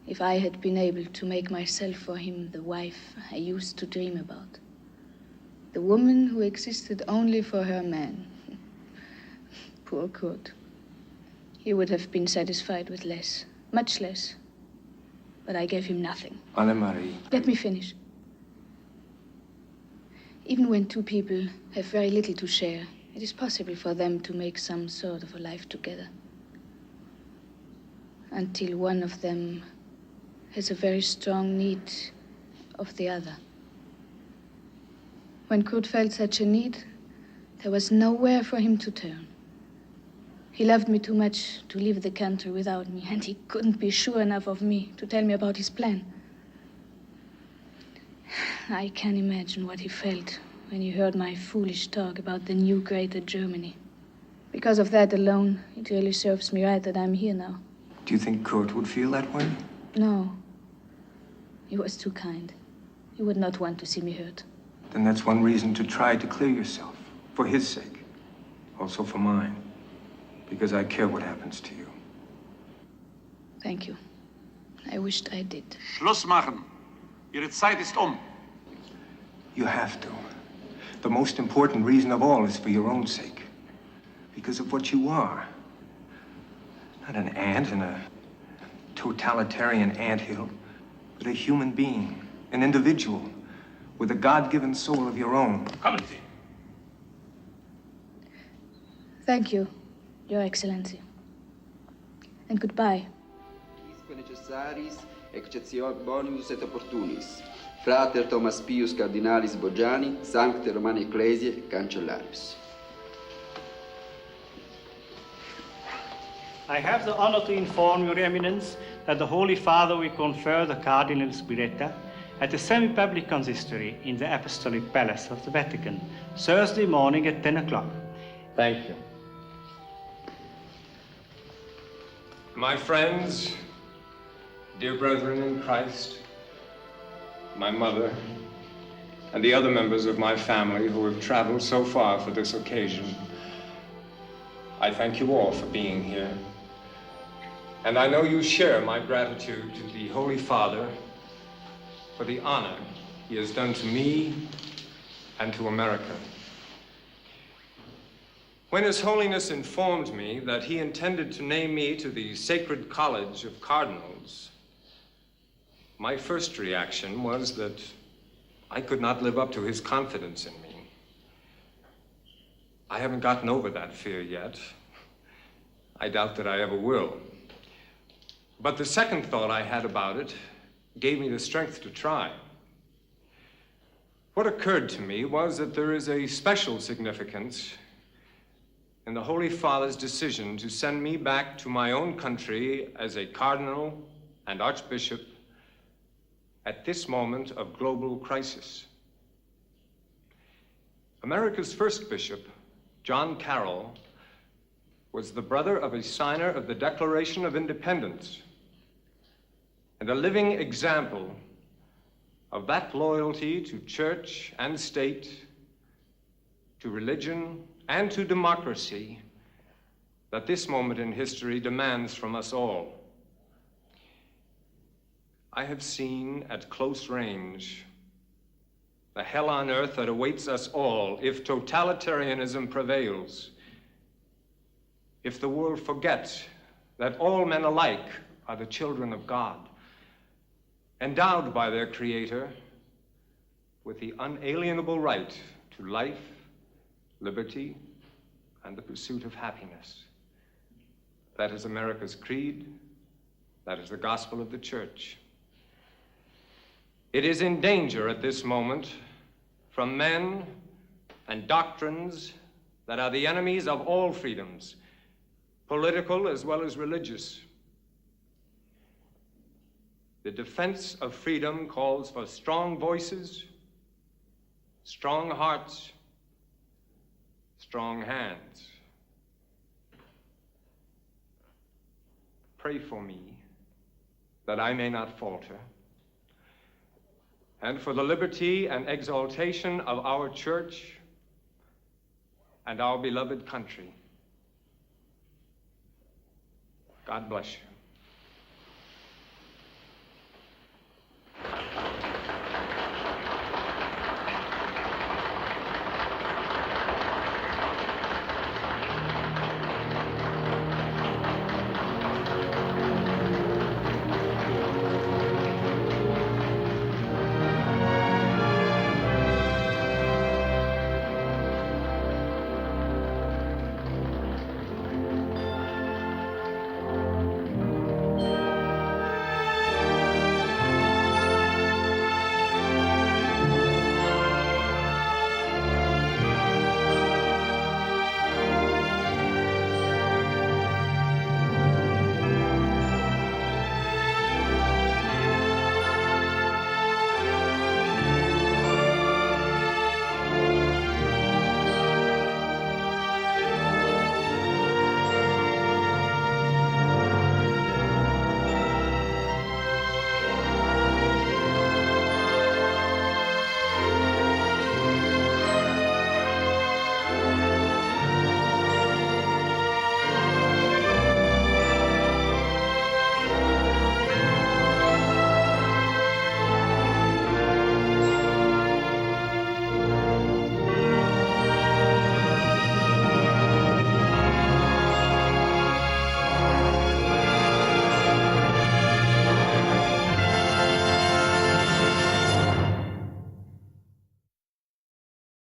if I had been able to make myself for him the wife I used to dream about. The woman who existed only for her man. Poor Kurt. He would have been satisfied with less, much less. But I gave him nothing. Annemarie. Let me finish. Even when two people have very little to share, it is possible for them to make some sort of a life together. Until one of them has a very strong need of the other. When Kurt felt such a need, there was nowhere for him to turn. He loved me too much to leave the country without me, and he couldn't be sure enough of me to tell me about his plan. I can imagine what he felt when he heard my foolish talk about the new greater Germany. Because of that alone, it really serves me right that I'm here now. Do you think Kurt would feel that way? No. He was too kind. He would not want to see me hurt. Then that's one reason to try to clear yourself. For his sake. Also for mine. Because I care what happens to you. Thank you. I wished I did. Schluss machen. Ihre Zeit ist You have to. The most important reason of all is for your own sake. Because of what you are. Not an ant in a totalitarian anthill, but a human being, an individual, with a God-given soul of your own. Kommen Sie. Thank you, Your Excellency. And goodbye. Necessaris, exceptio bonius et opportunis. Frater Thomas Pius Cardinalis Bojani, Sancte Romane Ecclesiae, Cancellarius. I have the honor to inform Your Eminence that the Holy Father will confer the Cardinal's biretta at the semi-public consistory in the Apostolic Palace of the Vatican, Thursday morning at 10 o'clock. Thank you. My friends, dear brethren in Christ, my mother, and the other members of my family who have traveled so far for this occasion, I thank you all for being here. And I know you share my gratitude to the Holy Father for the honor he has done to me and to America. When His Holiness informed me that he intended to name me to the Sacred College of Cardinals, my first reaction was that I could not live up to his confidence in me. I haven't gotten over that fear yet. I doubt that I ever will. But the second thought I had about it gave me the strength to try. What occurred to me was that there is a special significance in the Holy Father's decision to send me back to my own country as a cardinal and archbishop at this moment of global crisis. America's first bishop, John Carroll, was the brother of a signer of the Declaration of Independence and a living example of that loyalty to church and state, to religion and to democracy that this moment in history demands from us all. I have seen at close range the hell on earth that awaits us all if totalitarianism prevails, if the world forgets that all men alike are the children of God, endowed by their Creator with the unalienable right to life, liberty, and the pursuit of happiness. That is America's creed. That is the gospel of the church. It is in danger at this moment from men and doctrines that are the enemies of all freedoms, political as well as religious. The defense of freedom calls for strong voices, strong hearts, strong hands. Pray for me that I may not falter, and for the liberty and exaltation of our church and our beloved country. God bless you.